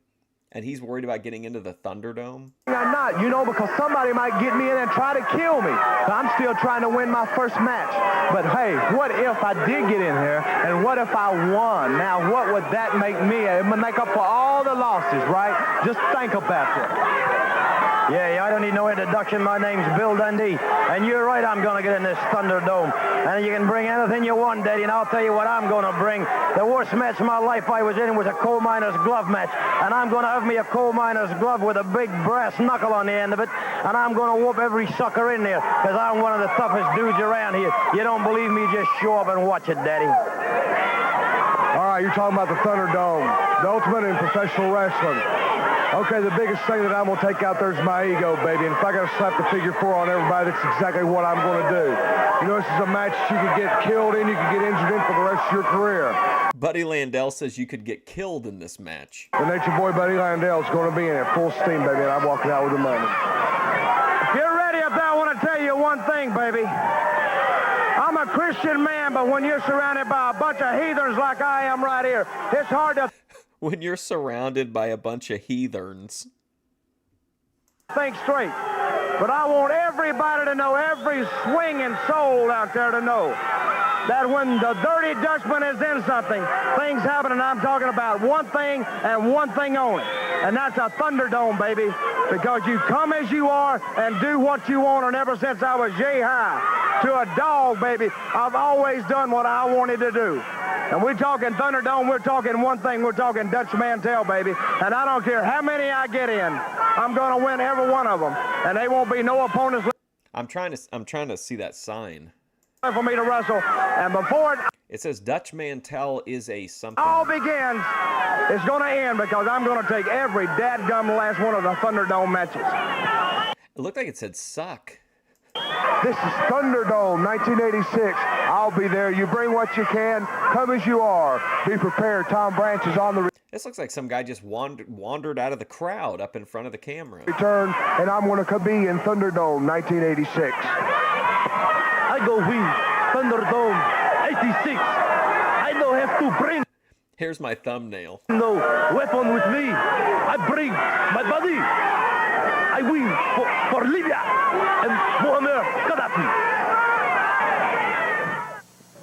And he's worried about getting into the Thunderdome? I'm not, because somebody might get me in and try to kill me. I'm still trying to win my first match. But hey, what if I did get in here, and what if I won? Now, what would that make me? It would make up for all the losses, right? Just think about that. Yeah, I don't need no introduction. My name's Bill Dundee. And you're right, I'm going to get in this Thunderdome. And you can bring anything you want, Daddy, and I'll tell you what I'm going to bring. The worst match of my life I was in was a coal miner's glove match. And I'm going to have me a coal miner's glove with a big brass knuckle on the end of it. And I'm going to whoop every sucker in there, because I'm one of the toughest dudes around here. You don't believe me, just show up and watch it, Daddy. All right, you're talking about the Thunderdome, the ultimate in professional wrestling. Okay, the biggest thing that I'm going to take out there is my ego, baby. And if I got to slap the figure 4 on everybody, that's exactly what I'm going to do. You know, this is a match you could get killed in, you could get injured in for the rest of your career. Buddy Landell says you could get killed in this match. The Nature Boy Buddy Landell is going to be in it full steam, baby, and I'm walking out with the money. Get ready up there. I want to tell you one thing, baby. I'm a Christian man, but when you're surrounded by a bunch of heathens like I am right here, it's hard to When you're surrounded by a bunch of heathens. think straight. But I want everybody to know, every swinging soul out there to know, that when the Dirty Dutchman is in something, things happen, and I'm talking about one thing and one thing only, and that's a Thunderdome, baby, because you come as you are and do what you want, and ever since I was yay high to a dog, baby, I've always done what I wanted to do. And we're talking Thunderdome, we're talking one thing, we're talking Dutch Mantel, baby, and I don't care how many I get in, I'm going to win every one of them, and they won't be no opponents. I'm trying to see that sign. For me to wrestle, and before It says Dutch Mantel is a something. all begins, it's going to end, because I'm going to take every dadgum last one of the Thunderdome matches. It looked like it said suck. This is Thunderdome 1986. I'll be there. You bring what you can. Come as you are. Be prepared. Tom Branch is on the This looks like some guy just wandered out of the crowd up in front of the camera. return, and I'm going to be in Thunderdome 1986. I go win Thunderdome 86. I don't have to bring Here's my thumbnail. no weapon with me. I bring my body. I win for Libya and Muammar Gaddafi.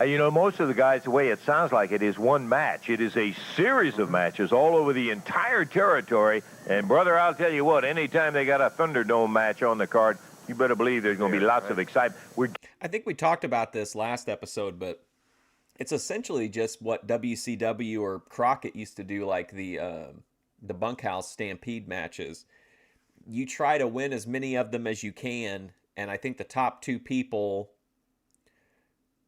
You know, most of the guys, the way it sounds like it is one match. It is a series of matches all over the entire territory. And, brother, I'll tell you what, anytime they got a Thunderdome match on the card, you better believe there's going to be lots of excitement. I think we talked about this last episode, but it's essentially just what WCW or Crockett used to do, like the bunkhouse stampede matches. You try to win as many of them as you can, and I think the top 2 people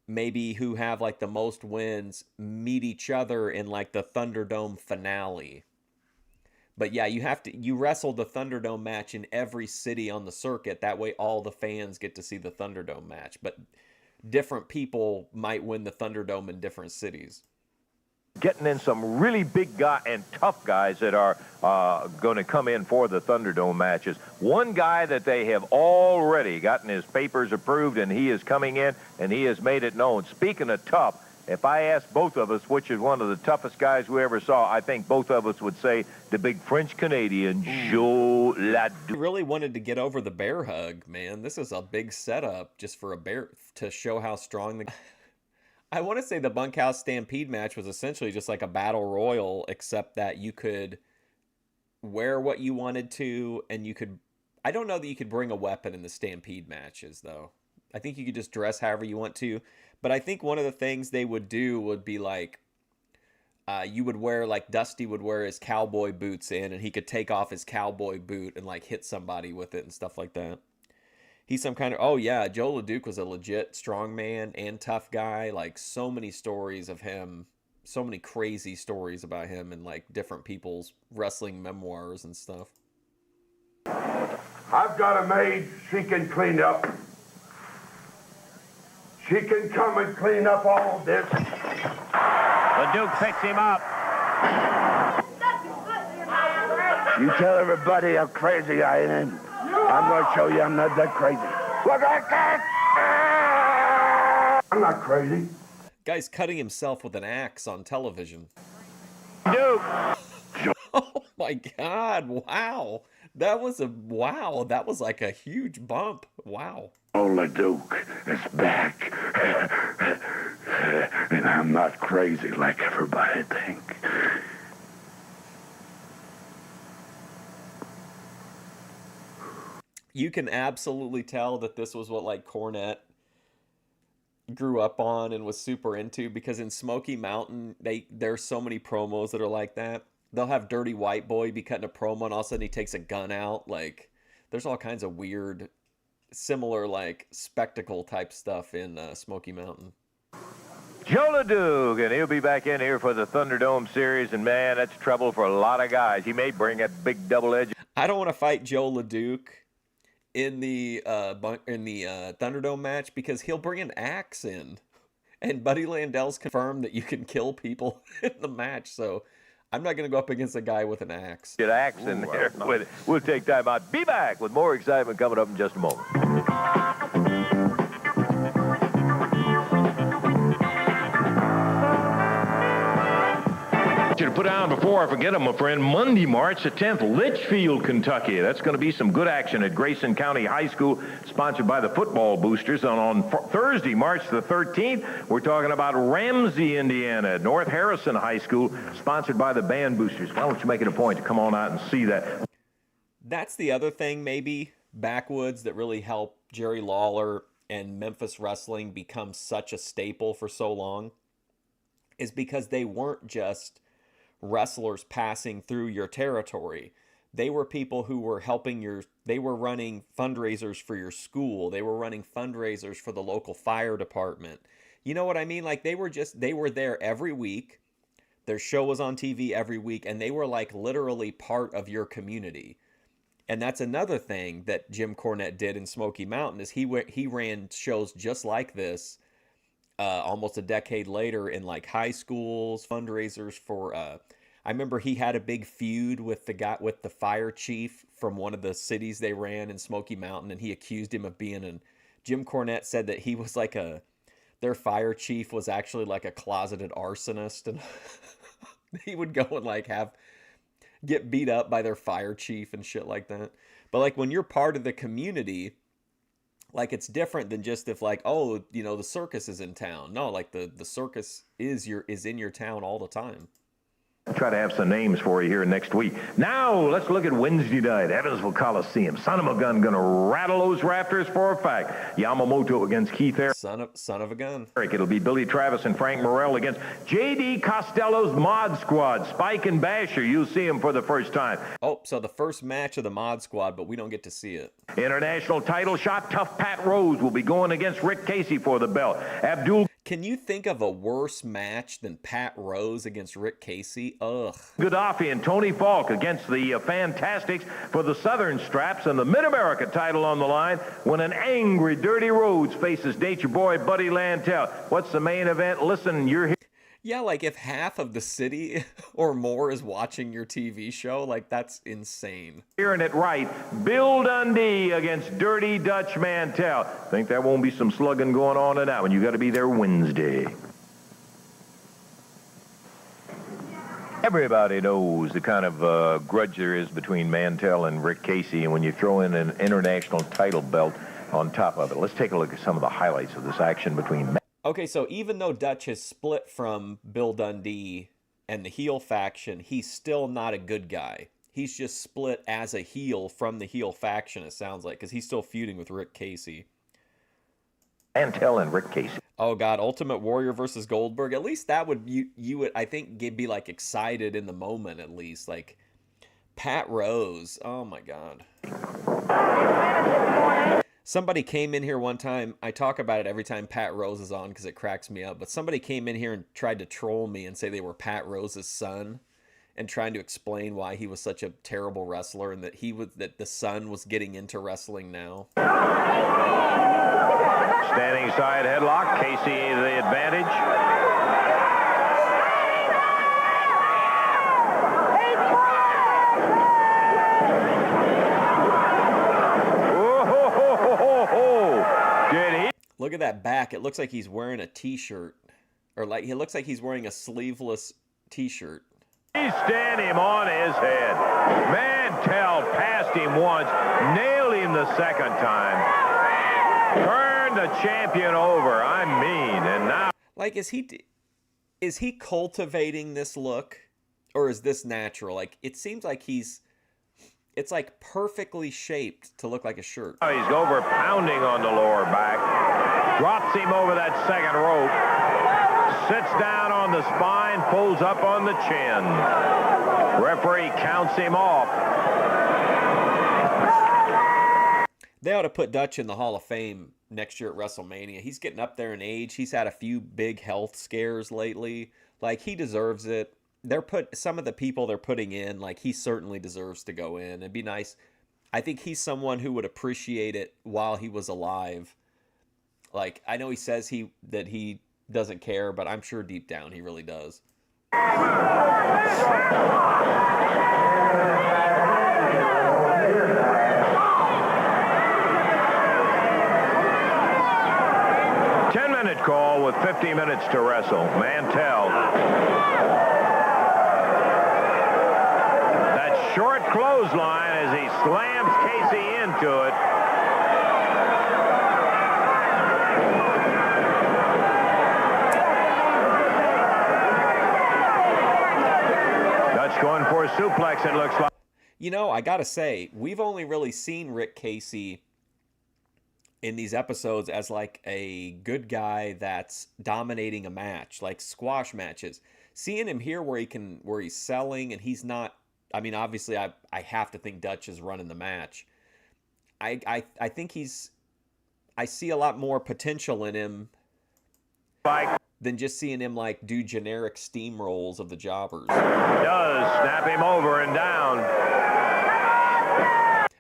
maybe who have like the most wins meet each other in like the Thunderdome finale. But yeah, you wrestle the Thunderdome match in every city on the circuit. That way all the fans get to see the Thunderdome match. But different people might win the Thunderdome in different cities. Getting in some really big guy and tough guys that are going to come in for the Thunderdome matches. One guy that they have already gotten his papers approved, and he is coming in, and he has made it known. Speaking of tough, if I asked both of us which is one of the toughest guys we ever saw, I think both of us would say the big French-Canadian Joe Ladou. I really wanted to get over the bear hug, man. This is a big setup just for a bear to show how strong the... I want to say the bunkhouse stampede match was essentially just like a battle royal, except that you could wear what you wanted to, and you could... I don't know that you could bring a weapon in the stampede matches, though. I think you could just dress however you want to. But I think one of the things they would do would be like, you would wear, like Dusty would wear his cowboy boots in, and he could take off his cowboy boot and like hit somebody with it and stuff like that. He's some kind of, oh yeah, Joe LeDuc was a legit strong man and tough guy. Like so many stories of him, so many crazy stories about him and like different people's wrestling memoirs and stuff. I've got a maid, she can clean up. She can come and clean up all this. The Duke picks him up. You tell everybody how crazy I am. I'm going to show you I'm not that crazy. Look at that! I'm not crazy. Guy's cutting himself with an axe on television. Duke! Oh my God, wow. That was like a huge bump. Wow. Oh, Duke is back. And I'm not crazy like everybody thinks. You can absolutely tell that this was what like Cornette grew up on and was super into, because in Smoky Mountain, there's so many promos that are like that. They'll have Dirty White Boy be cutting a promo and all of a sudden he takes a gun out. Like there's all kinds of weird, similar like spectacle type stuff in Smoky Mountain. Joe LeDuc, and he'll be back in here for the Thunderdome series, and man, that's trouble for a lot of guys. He may bring that big double-edged. I don't want to fight Joe LeDuc in the Thunderdome match because he'll bring an axe in, and Buddy Landell's confirmed that you can kill people in the match. So I'm not going to go up against a guy with an axe. Get axe in there. We'll take time out. Be back with more excitement coming up in just a moment. To put on before I forget it, my friend, Monday, March the 10th, Litchfield, Kentucky. That's going to be some good action at Grayson County High School, sponsored by the Football Boosters. And on Thursday, March the 13th, we're talking about Ramsey, Indiana, at North Harrison High School, sponsored by the Band Boosters. Why don't you make it a point to come on out and see that? That's the other thing, maybe, backwoods, that really helped Jerry Lawler and Memphis wrestling become such a staple for so long, is because they weren't just wrestlers passing through your territory. They were people who were they were running fundraisers for your school. They were running fundraisers for the local fire department. You know what I mean? Like, they were there every week. Their show was on TV every week, and they were like literally part of your community. And that's another thing that Jim Cornette did in Smoky Mountain, is he ran shows just like this almost a decade later in like high schools, fundraisers for I remember he had a big feud with the fire chief from one of the cities they ran in Smoky Mountain, and he accused him of being Jim Cornette said that he was like their fire chief was actually like a closeted arsonist, and he would go and like get beat up by their fire chief and shit like that. But like, when you're part of the community, like, it's different than just if like, oh, you know, the circus is in town. No, like the circus is in your town all the time. I'll try to have some names for you here next week. Now, let's look at Wednesday night, Evansville Coliseum. Son of a gun going to rattle those rafters for a fact. Yamamoto against Keith Eric. Son of a gun. It'll be Billy Travis and Frank Morrell against J.D. Costello's Mod Squad. Spike and Basher, you'll see him for the first time. Oh, so the first match of the Mod Squad, but we don't get to see it. International title shot, Tough Pat Rose will be going against Rick Casey for the belt. Can you think of a worse match than Pat Rose against Rick Casey? Ugh. Gaddafi and Tony Falk against the Fantastics for the Southern Straps and the Mid-America title on the line when an angry Dirty Rhodes faces Nature Boy Buddy Landell. What's the main event? Listen, you're here. Yeah, like if half of the city or more is watching your TV show, like that's insane. Hearing it right, Bill Dundee against Dirty Dutch Mantel. Think there won't be some slugging going on in that one. You got to be there Wednesday. Everybody knows the kind of grudge there is between Mantel and Rick Casey, and when you throw in an international title belt on top of it. Let's take a look at some of the highlights of this action between. Okay, so even though Dutch has split from Bill Dundee and the heel faction, he's still not a good guy. He's just split as a heel from the heel faction, it sounds like, because he's still feuding with Rick Casey. Mantel and Rick Casey. Oh, God, Ultimate Warrior versus Goldberg. At least that would, you would, I think, be, like, excited in the moment, at least. Like, Pat Rose. Oh, my God. Somebody came in here one time. I talk about it every time Pat Rose is on because it cracks me up. But somebody came in here and tried to troll me and say they were Pat Rose's son, and trying to explain why he was such a terrible wrestler and that the son was getting into wrestling now. Standing side headlock. Casey the advantage. Look at that back. It looks like he's wearing a t-shirt. Or like, it looks like he's wearing a sleeveless t-shirt. He stand him on his head. Mantel passed him once, nailed him the second time. Turned the champion over. I mean, and now. Like, is he cultivating this look? Or is this natural? Like, it seems like it's like perfectly shaped to look like a shirt. Oh, he's over pounding on the lower back. Drops him over that second rope. Sits down on the spine, pulls up on the chin. Referee counts him off. They ought to put Dutch in the Hall of Fame next year at WrestleMania. He's getting up there in age. He's had a few big health scares lately. Like, he deserves it. Some of the people they're putting in, like, he certainly deserves to go in. It'd be nice. I think he's someone who would appreciate it while he was alive. Like, I know he says that he doesn't care, but I'm sure deep down he really does. 10-minute call with 50 minutes to wrestle. Mantel. That short clothesline as he slams Casey into it. Dutch going for a suplex, it looks like. You know, I gotta say, we've only really seen Rick Casey in these episodes as like a good guy that's dominating a match, like squash matches. Seeing him here where he's selling and he's not, I mean, obviously I have to think Dutch is running the match. I think I see a lot more potential in him than just seeing him like do generic steamrolls of the jobbers. Does snap him over and down.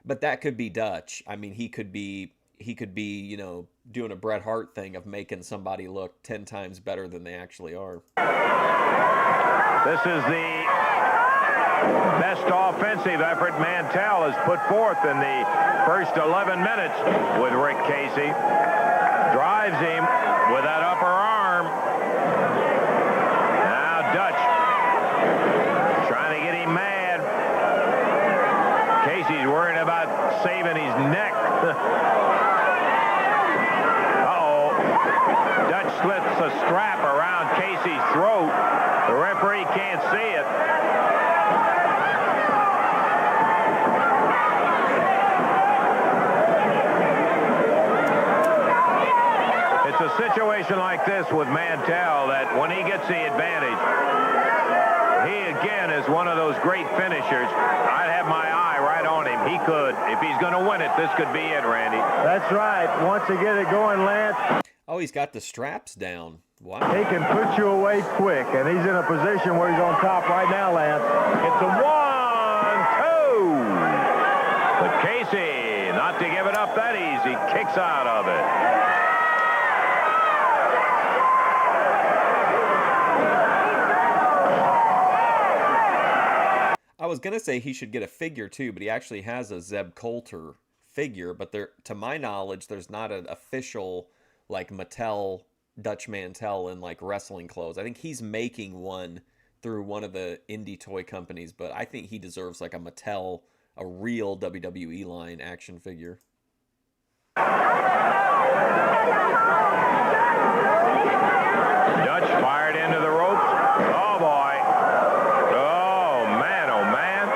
But that could be Dutch. I mean, he could be, you know, doing a Bret Hart thing of making somebody look 10 times better than they actually are. This is the best offensive effort Mantel has put forth in the first 11 minutes with Rick Casey. Drives him with that upper arm. Now Dutch trying to get him mad. Casey's worried about saving his neck. Uh-oh. Dutch slits a strap around Casey's throat. The referee can't see it. It's a situation like this with Mantel that when he gets the advantage, he again is one of those great finishers. I'd have my eye right on him. He could. If he's going to win it, this could be it, Randy. That's right. Once they get it going, Lance. Oh, he's got the straps down. Wow. He can put you away quick, and he's in a position where he's on top right now, Lance. It's a 1-2. But Casey, not to give it up that easy, kicks out of it. I was going to say he should get a figure too, but he actually has a Zeb Coulter figure, but there, to my knowledge, there's not an official like Mattel Dutch Mantel in like wrestling clothes. I think he's making one through one of the indie toy companies, but I think he deserves like a Mattel, a real WWE line action figure. Dutch fired into the ropes. Oh boy. Oh man, oh man.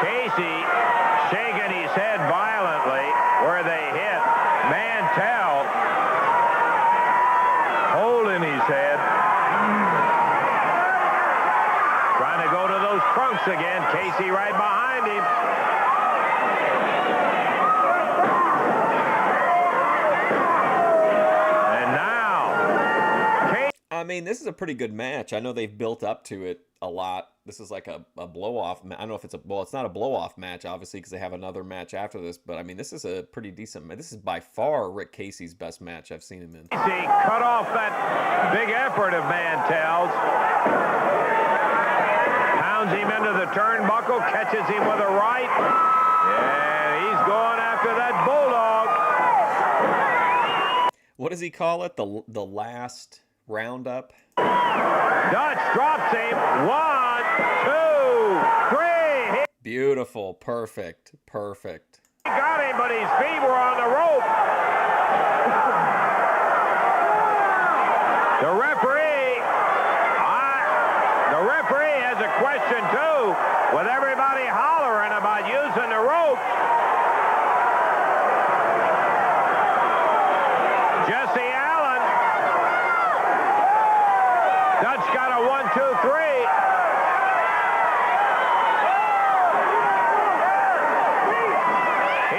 Casey shaking his head violently where they hit. Mantel holding his head. Trying to go to those trunks again. Casey right behind him. And now, Casey. I mean, this is a pretty good match. I know they've built up to it a lot. This is like a blow-off. I don't know if it's it's not a blow-off match, obviously, because they have another match after this. But, I mean, this is a pretty decent match. This is by far Rick Casey's best match I've seen him in. Casey cut off that big effort of Mantel's. Pounds him into the turnbuckle, catches him with a right. And he's going after that bulldog. What does he call it? The last roundup? Dutch drops him. 1, 2, 3. Beautiful. Perfect. Perfect. He got him, but his feet were on the rope. The referee has a question too, with everybody hollering about using the ropes. Jesse Allen. Dutch got a 1, 2, 3.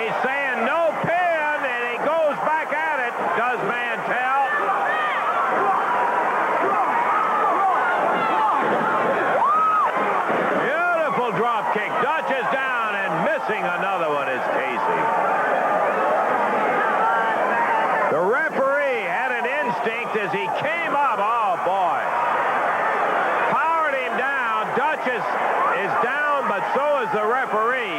He's saying no pin, and he goes Beautiful drop kick. Dutch is down, and missing another one is Casey. The referee had an instinct as he came up. Oh, boy. Powered him down. Dutch is down, but so is the referee.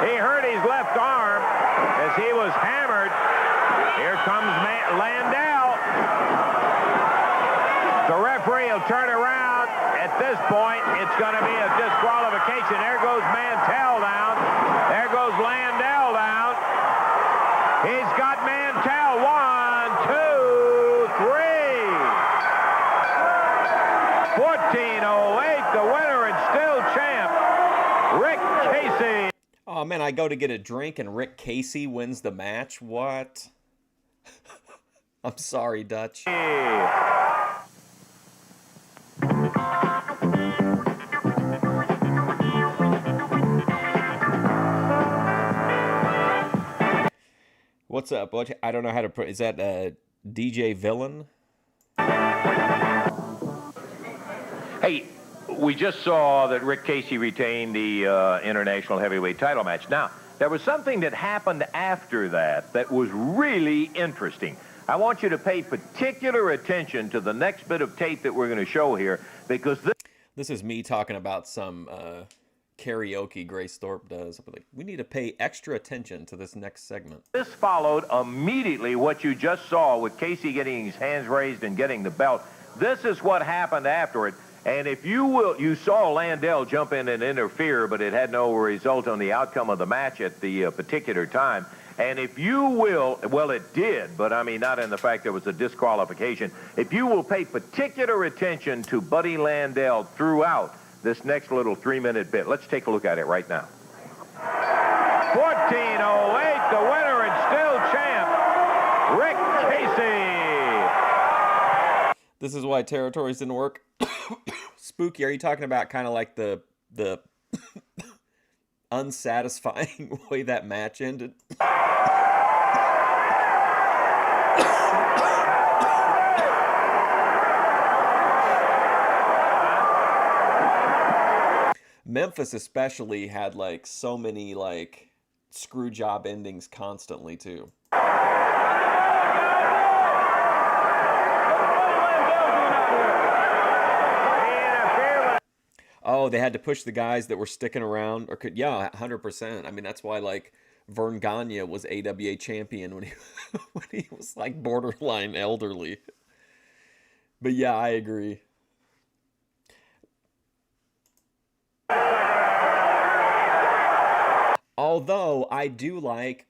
He hurt his left arm as he was hammered. Here comes Landell. The referee will turn around. At this point, it's going to be a disqualification. There goes Mantel down. There goes Landell down. He's got Mantel. 1, 2, 3. 14:08. The winner and still champ, Rick Casey. Oh, man, I go to get a drink and Rick Casey wins the match? What? I'm sorry, Dutch. What's up? I don't know how to... Is that DJ Villain? Hey, we just saw that Rick Casey retained the international heavyweight title match. Now, there was something that happened after that was really interesting. I want you to pay particular attention to the next bit of tape that we're going to show here, because this is me talking about some karaoke Grace Thorpe does. Like, we need to pay extra attention to this next segment. this followed immediately what you just saw with Casey getting his hands raised and getting the belt. This is what happened after it. And if you will, you saw Landell jump in and interfere, but it had no result on the outcome of the match at the particular time. And if you will, well, it did, but I mean, not in the fact there was a disqualification. If you will pay particular attention to Buddy Landell throughout this next little 3-minute bit, let's take a look at it right now. 14:08, the winner and still champ, Rick Casey. This is why territories didn't work. Spooky, are you talking about kind of like the unsatisfying way that match ended? Memphis especially had like so many like screw job endings constantly too. Oh, they had to push the guys that were sticking around, or could, yeah, 100%. I mean, that's why like Vern Gagne was AWA champion when he was like borderline elderly. But yeah, I agree. Although I do like,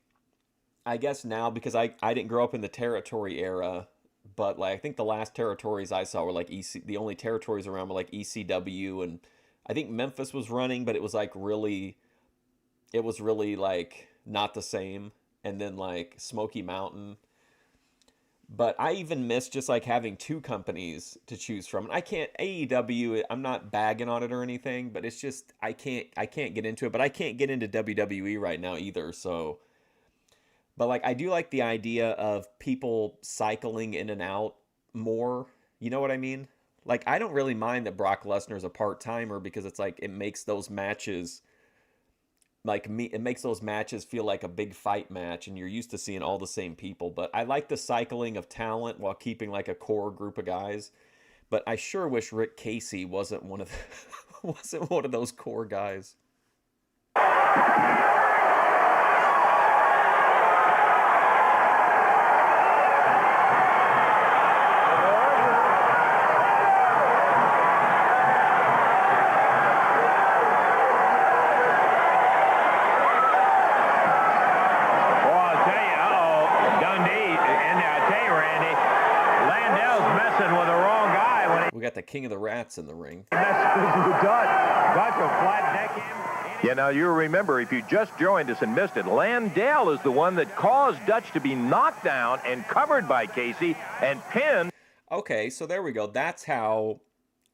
I guess now, because I didn't grow up in the territory era, but like I think the last territories I saw were like the only territories around were like ECW, and I think Memphis was running, but it was really like not the same. And then like Smoky Mountain. But I even miss just like having two companies to choose from. And I can't, AEW, I'm not bagging on it or anything, but it's just I can't get into it. But I can't get into WWE right now either. So, but like I do like the idea of people cycling in and out more. You know what I mean? Like, I don't really mind that Brock Lesnar's a part-timer, because it's like it makes those matches it makes those matches feel like a big fight match, and you're used to seeing all the same people. But I like the cycling of talent while keeping like a core group of guys. But I sure wish Rick Casey wasn't one of those core guys. We got the king of the rats in the ring. Yeah, now you remember, if you just joined us and missed it, Landell is the one that caused Dutch to be knocked down and covered by Casey and pinned. Okay, so there we go. That's how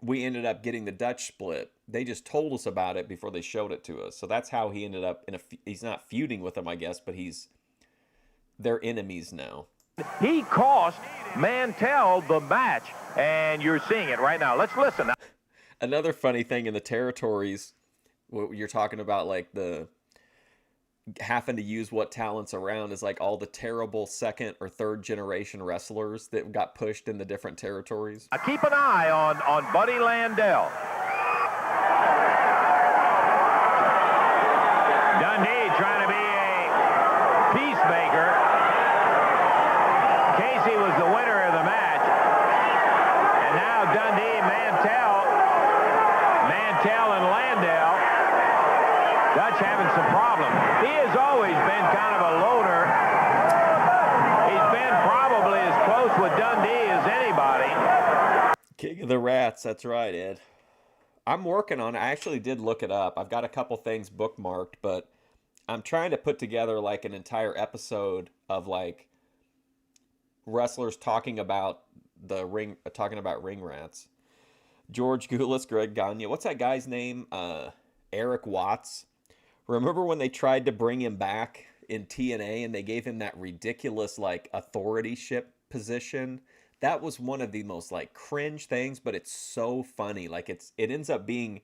we ended up getting the Dutch split. They just told us about it before they showed it to us. So that's how he ended up he's not feuding with them, I guess, but they're enemies now. He cost Mantel the match, and you're seeing it right now. Let's listen. Another funny thing in the territories, You're talking about like the having to use what talent's around is like all the terrible second or third generation wrestlers that got pushed in the different territories. Keep an eye on Buddy Landell. Dundee trying to be a peacemaker. Casey was the winner of the match. And now Dundee, Mantel and Landell. Dutch having some problems. He has always been kind of a loner. He's been probably as close with Dundee as anybody. King of the Rats, that's right, Ed. I'm working on it. I actually did look it up. I've got a couple things bookmarked, but I'm trying to put together like an entire episode of like wrestlers talking about ring rats. George Goulas, Greg Gagne. What's that guy's name? Eric Watts. Remember when they tried to bring him back in TNA and they gave him that ridiculous like authority-ship position? That was one of the most like cringe things, but it's so funny. Like it ends up being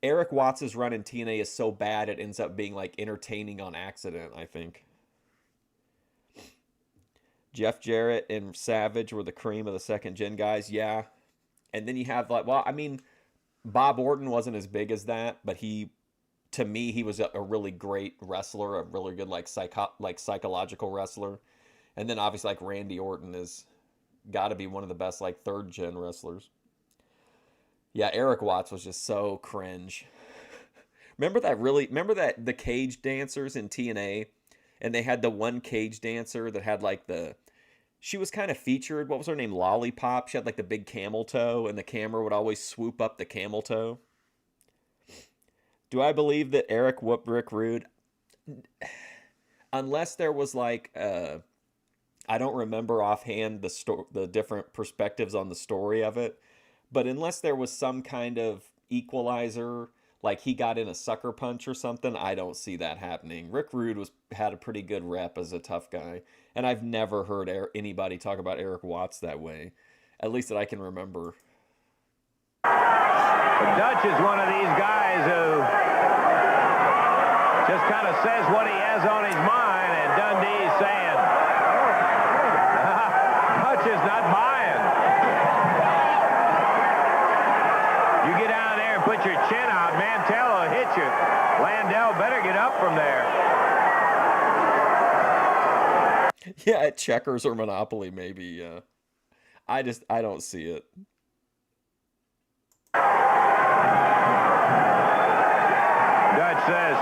Eric Watts' run in TNA is so bad it ends up being like entertaining on accident, I think. Jeff Jarrett and Savage were the cream of the second gen guys, yeah. And then you have like, well, I mean, Bob Orton wasn't as big as that, but to me, he was a really great wrestler, a really good like psychological wrestler. And then obviously like Randy Orton is got to be one of the best like third gen wrestlers. Yeah, Eric Watts was just so cringe. Remember that the cage dancers in TNA, and they had the one cage dancer that had like she was kind of featured. What was her name? Lollipop. She had like the big camel toe, and the camera would always swoop up the camel toe. Do I believe that Eric whooped Rick Rude? Unless there was like, I don't remember offhand the different perspectives on the story of it, but unless there was some kind of equalizer, like he got in a sucker punch or something, I don't see that happening. Rick Rude had a pretty good rep as a tough guy, and I've never heard anybody talk about Eric Watts that way, at least that I can remember. Dutch is one of these guys who just kind of says what he has on his mind, and Dundee's saying, Dutch is not buying. You get down there and put your chin out, Mantel will hit you. Landell better get up from there. Yeah, at checkers or Monopoly, maybe, yeah. I don't see it. Dutch says.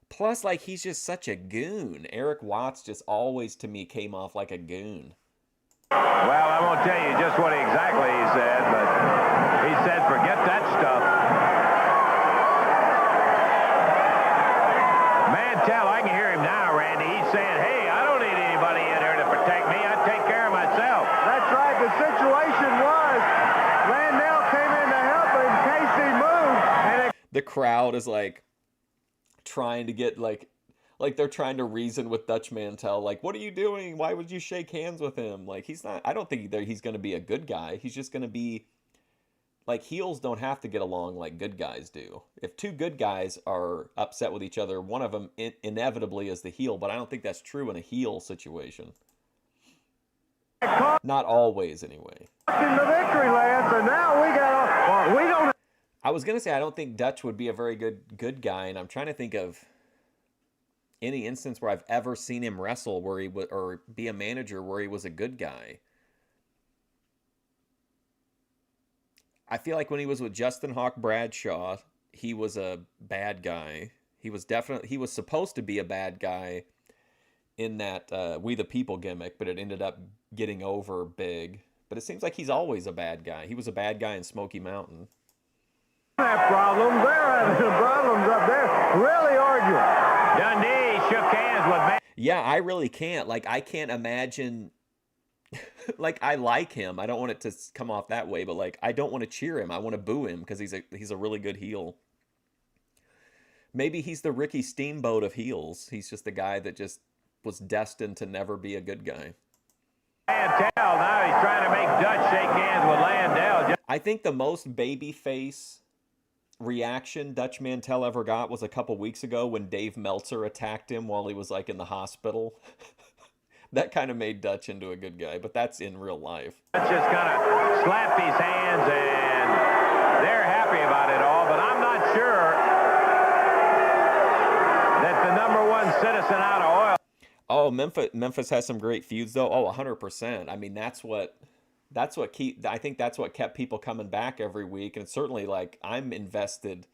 Plus, like, he's just such a goon. Eric Watts just always, to me, came off like a goon. Well, I won't tell you just what exactly he said, but he said, forget that stuff. Mantel, I can hear him now, Randy. He's saying, hey, I don't need anybody in here to protect me. I take care of myself. That's right. The situation was Landell came in to help him. Casey moved. And the crowd is like trying to get like they're trying to reason with Dutch Mantel. Like, what are you doing? Why would you shake hands with him? Like, he's not, I don't think he's going to be a good guy. He's just going to be like, heels don't have to get along like good guys do. If two good guys are upset with each other, one of them inevitably is the heel, but I don't think that's true in a heel situation. Not always, anyway. in the victory, Lance, and now we don't. I was going to say, I don't think Dutch would be a very good guy, and I'm trying to think of any instance where I've ever seen him wrestle where he would, or be a manager where he was a good guy. I feel like when he was with Justin Hawk Bradshaw, he was a bad guy. He was supposed to be a bad guy in that We the People gimmick, but it ended up getting over big. But it seems like he's always a bad guy. He was a bad guy in Smoky Mountain. Have problems. They're having problems up there. Really arguing. Dundee shook hands with me. Yeah, I really can't. Like, I can't imagine. Like, I like him. I don't want it to come off that way, but like, I don't want to cheer him. I want to boo him because he's a really good heel. Maybe he's the Ricky Steamboat of heels. He's just the guy that just was destined to never be a good guy. Mantel, now he's trying to make Dutch shake hands with Landell. I think the most babyface reaction Dutch Mantel ever got was a couple weeks ago when Dave Meltzer attacked him while he was like in the hospital. That kind of made Dutch into a good guy, but that's in real life. Dutch just kind of slapped his hands, and they're happy about it all, but I'm not sure that the #1 citizen out of oil. Oh, Memphis has some great feuds though. Oh, 100%. I mean, I think that's what kept people coming back every week, and it's certainly like I'm invested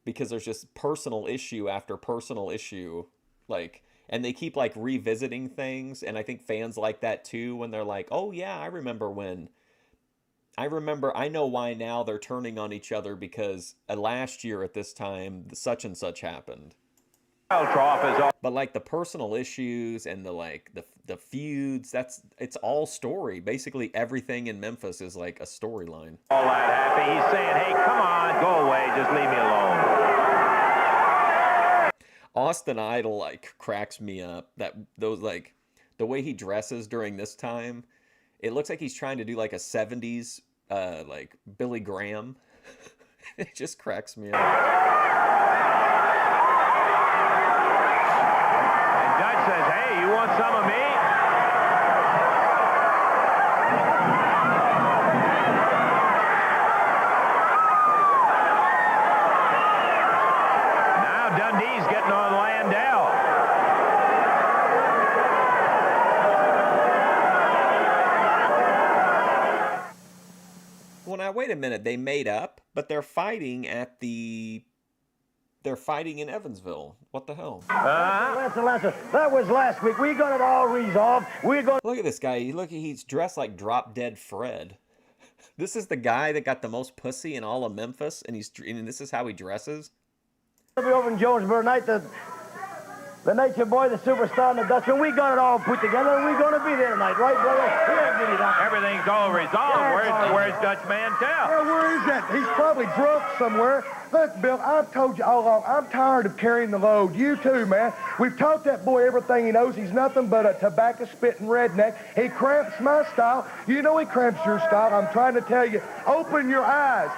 because there's just personal issue after personal issue, like, and they keep like revisiting things, and I think fans like that too when they're like, "Oh yeah, I know why now they're turning on each other because last year at this time such and such happened." But like the personal issues and the feuds, it's all story. Basically everything in Memphis is like a storyline. All that happy. He's saying, "Hey, come on, go away, just leave me alone." Austin Idol like cracks me up. Those like the way he dresses during this time, it looks like he's trying to do like a 70s like Billy Graham. It just cracks me up. Dutch says, "Hey, you want some of me?" Now Dundee's getting on Landell. Well, now wait a minute. They made up, but they're fighting in Evansville. What the hell? Listen, that was last week. We got it all resolved. We're going. Look at this guy. He's dressed like Drop Dead Fred. This is the guy that got the most pussy in all of Memphis, and this is how he dresses. We'll be over in Jonesboro tonight. The Nature Boy, the superstar, and the Dutchman. We got it all put together, and we're going to be there tonight, right, brother? Yeah, give me that. Everything's all resolved. Where's Dutch Mantel? Yeah, where is that? He's probably drunk somewhere. Look, Bill, I've told you all along, I'm tired of carrying the load. You too, man. We've taught that boy everything he knows. He's nothing but a tobacco-spitting redneck. He cramps my style. You know he cramps your style. I'm trying to tell you, open your eyes.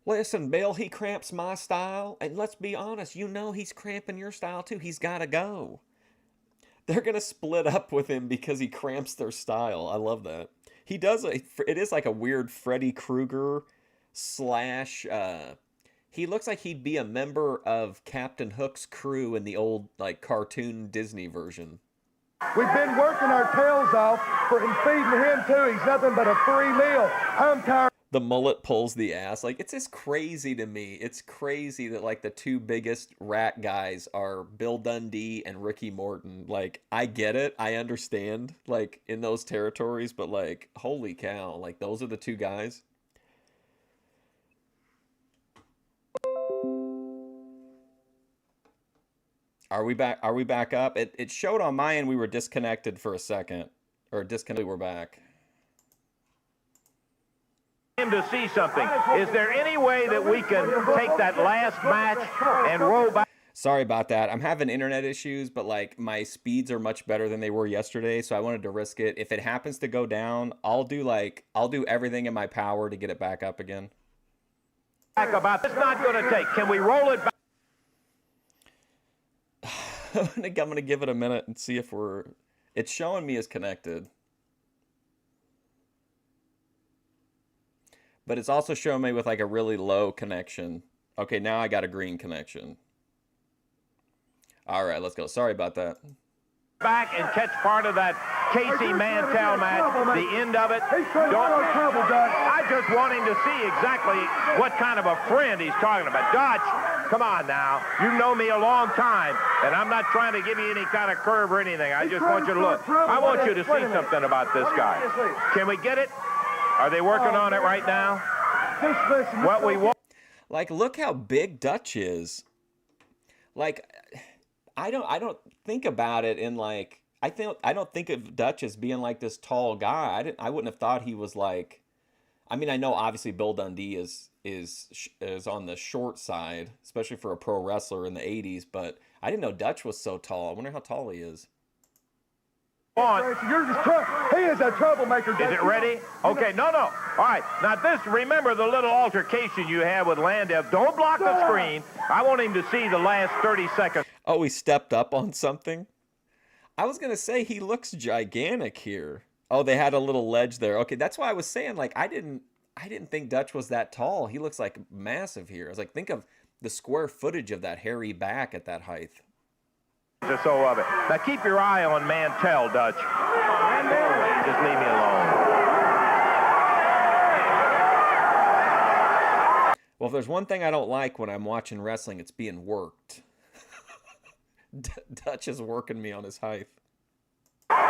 Listen, Bill, he cramps my style, and let's be honest, you know he's cramping your style too. He's got to go. They're going to split up with him because he cramps their style. I love that. It is like a weird Freddy Krueger slash, he looks like he'd be a member of Captain Hook's crew in the old like cartoon Disney version. We've been working our tails off and feeding him too. He's nothing but a free meal. I'm tired. The mullet pulls the ass. Like, it's just crazy to me. It's crazy that, like, the two biggest rat guys are Bill Dundee and Ricky Morton. Like, I get it. I understand, like, in those territories. But, like, holy cow. Like, those are the two guys. Are we back? Are we back up? It showed on my end we were disconnected for a second. Or disconnected, we're back. Him to see something. Is there any way that we can take that last match and roll back? Sorry about that. I'm having internet issues, but like my speeds are much better than they were yesterday, so I wanted to risk it. If it happens to go down, I'll do everything in my power to get it back up again. About it's not going to take. Can we roll it back? I'm going to give it a minute and see if it's showing me as connected. But it's also showing me with like a really low connection. Okay, now I got a green connection. All right, let's go. Sorry about that. Back and catch part of that Casey Mantel match, the end of it. I just want him to see exactly what kind of a friend he's talking about. Dutch, come on now. You know me a long time, and I'm not trying to give you any kind of curve or anything. I just want you to look. I want you to see something about this guy. Can we get it? Are they working on it right now? What we want. Like, look how big Dutch is. Like, I don't think about it in like I don't think of Dutch as being like this tall guy. I wouldn't have thought he was like. I mean, I know obviously Bill Dundee is on the short side, especially for a pro wrestler in the '80s. But I didn't know Dutch was so tall. I wonder how tall he is. You're just he is a troublemaker. Is it ready? Okay, no. All right, now this, remember the little altercation you had with Landell. Don't block the screen. I want him to see the last 30 seconds. Oh, he stepped up on something? I was going to say he looks gigantic here. Oh, they had a little ledge there. Okay, that's why I was saying, like, I didn't think Dutch was that tall. He looks like massive here. I was like, think of the square footage of that hairy back at that height. So of it. Now keep your eye on Mantel, Dutch. Just leave me alone. Well, if there's one thing I don't like when I'm watching wrestling, it's being worked. Dutch is working me on his height. Dutch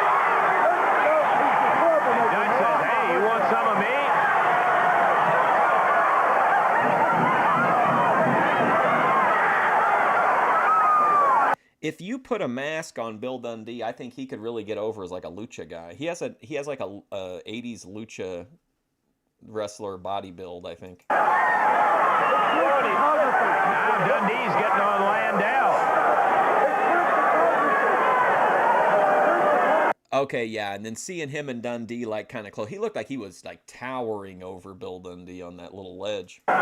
says, hey, you want some of me? If you put a mask on Bill Dundee, I think he could really get over as like a lucha guy. He has like a 80s lucha wrestler body build, I think. Now Dundee's getting on Landell. Okay, yeah, and then seeing him and Dundee like kind of close. He looked like he was like towering over Bill Dundee on that little ledge. Yeah,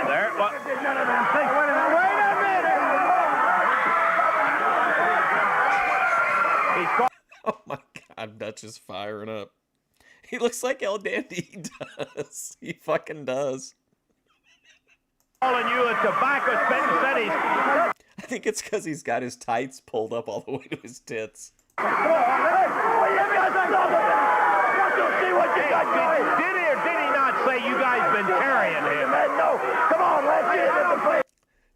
there. Well, Oh my God, Dutch is firing up. He looks like El Dandy. He does. He fucking does. Calling you a tobacco spit and said he's... I think it's because he's got his tights pulled up all the way to his tits. Did he or did he not say you guys been carrying him? No, come on, let's get it in the place.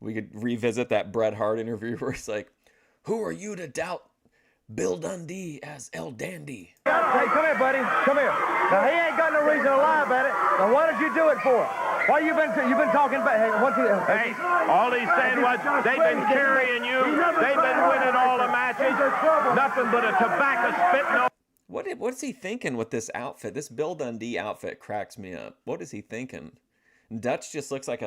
We could revisit that Bret Hart interview where he's like, "Who are you to doubt Bill Dundee as El Dandy?" Hey, come here, buddy. Come here. Now, he ain't got no reason to lie about it. Now, what did you do it for? Why you been talking about? Hey, Hey, all he's saying was they've been carrying you. They've been winning all the matches. Nothing but a tobacco spit. No. What's he thinking with this outfit? This Bill Dundee outfit cracks me up. What is he thinking? Dutch just looks like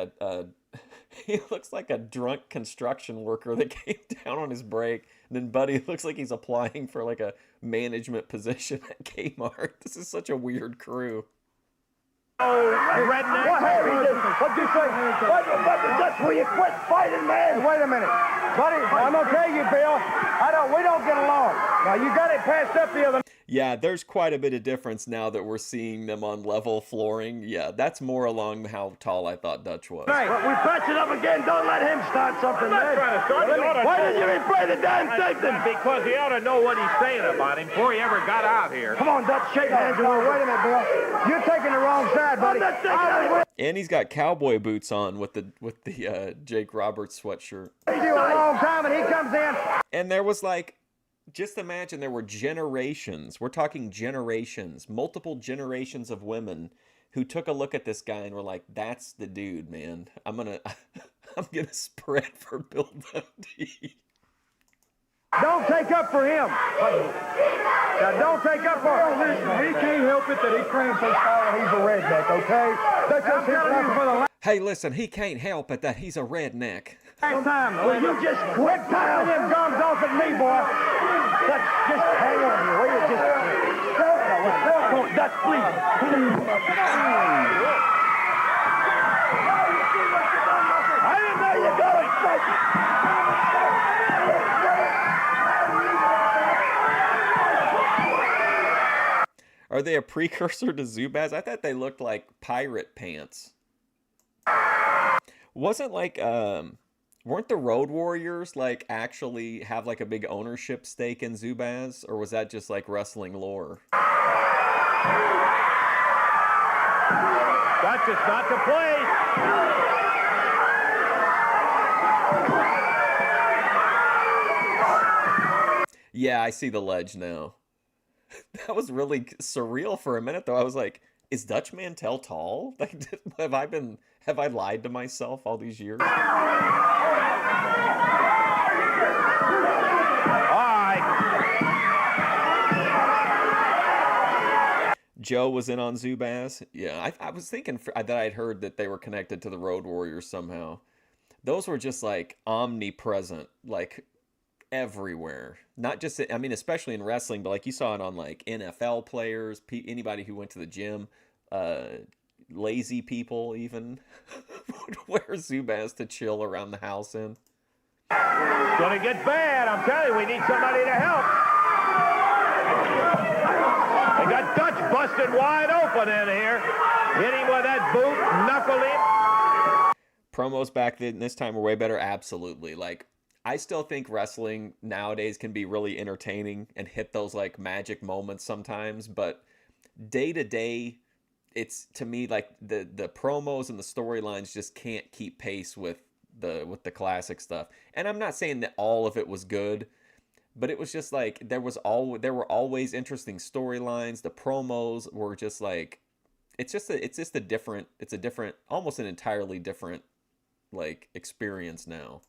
he looks like a drunk construction worker that came down on his break. And then Buddy looks like he's applying for like a management position at Kmart. This is such a weird crew. Redneck. What'd you say? Dutch, will you quit fighting, man? Hey, wait a minute. Buddy, I'm going to tell you, Bill, we don't get along. Now, you got it passed up the other night. Yeah, there's quite a bit of difference now that we're seeing them on level flooring. Yeah, that's more along how tall I thought Dutch was. Right. But we patch it up again. Don't let him start something, man. Why did you replay the damn thing then? Because he ought to know what he's saying about him before he ever got out here. Come on, Dutch, shake hands. Wait a minute, Bill. You're taking the wrong side, buddy. And he's got cowboy boots on with the Jake Roberts sweatshirt. He do a long time, and he comes in. And there was like, just imagine there were generations. We're talking generations, multiple generations of women who took a look at this guy and were like, "That's the dude, man. I'm gonna spread for Bill Dundee." Don't take up for him. Now, don't take up for him. Listen, he can't help it that he claims his father, he's a redneck, okay? That's just his for the Hey, listen, he can't help it that he's a redneck. last time. Will you just quit timing them guns off at me, boy? Dutch, just hang on here. Will you just... Come on, Dutch, please. I didn't know you got it. Are they a precursor to Zubaz? I thought they looked like pirate pants. Wasn't like, weren't the Road Warriors like actually have like a big ownership stake in Zubaz? Or was that just like wrestling lore? That's just not the place. Yeah, I see the ledge now. That was really surreal for a minute, though. I was like, "Is Dutch Mantel tall? Like, have I lied to myself all these years?" All right. Joe was in on Zubaz. Yeah, I was thinking that I'd heard that they were connected to the Road Warriors somehow. Those were just like omnipresent, like everywhere. Not just, I mean, especially in wrestling, but like you saw it on like NFL players, anybody who went to the gym, lazy people even would wear Zubaz to chill around the house in. It's gonna get bad. I'm telling you, we need somebody to help. They got Dutch busted wide open in here. Hit him with that boot, knuckled him. Promos back then, this time were way better. Absolutely. Like, I still think wrestling nowadays can be really entertaining and hit those like magic moments sometimes, but day to day, it's, to me, like the promos and the storylines just can't keep pace with the classic stuff. And I'm not saying that all of it was good, but it was just like there were always interesting storylines. The promos were just like it's a different, almost an entirely different like experience now.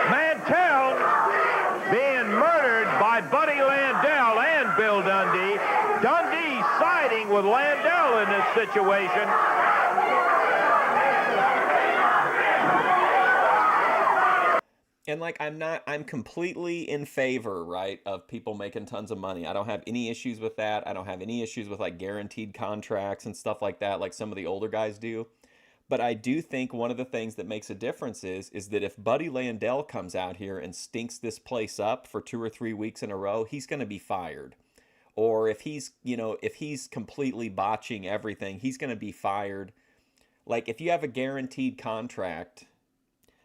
Mantel being murdered by Buddy Landell and Bill Dundee. Dundee siding with Landell in this situation. And like, I'm completely in favor, right, of people making tons of money. I don't have any issues with that. I don't have any issues with like guaranteed contracts and stuff like that, like some of the older guys do. But I do think one of the things that makes a difference is that if Buddy Landell comes out here and stinks this place up for 2 or 3 weeks in a row, he's going to be fired. Or if he's completely botching everything, he's going to be fired. Like, if you have a guaranteed contract,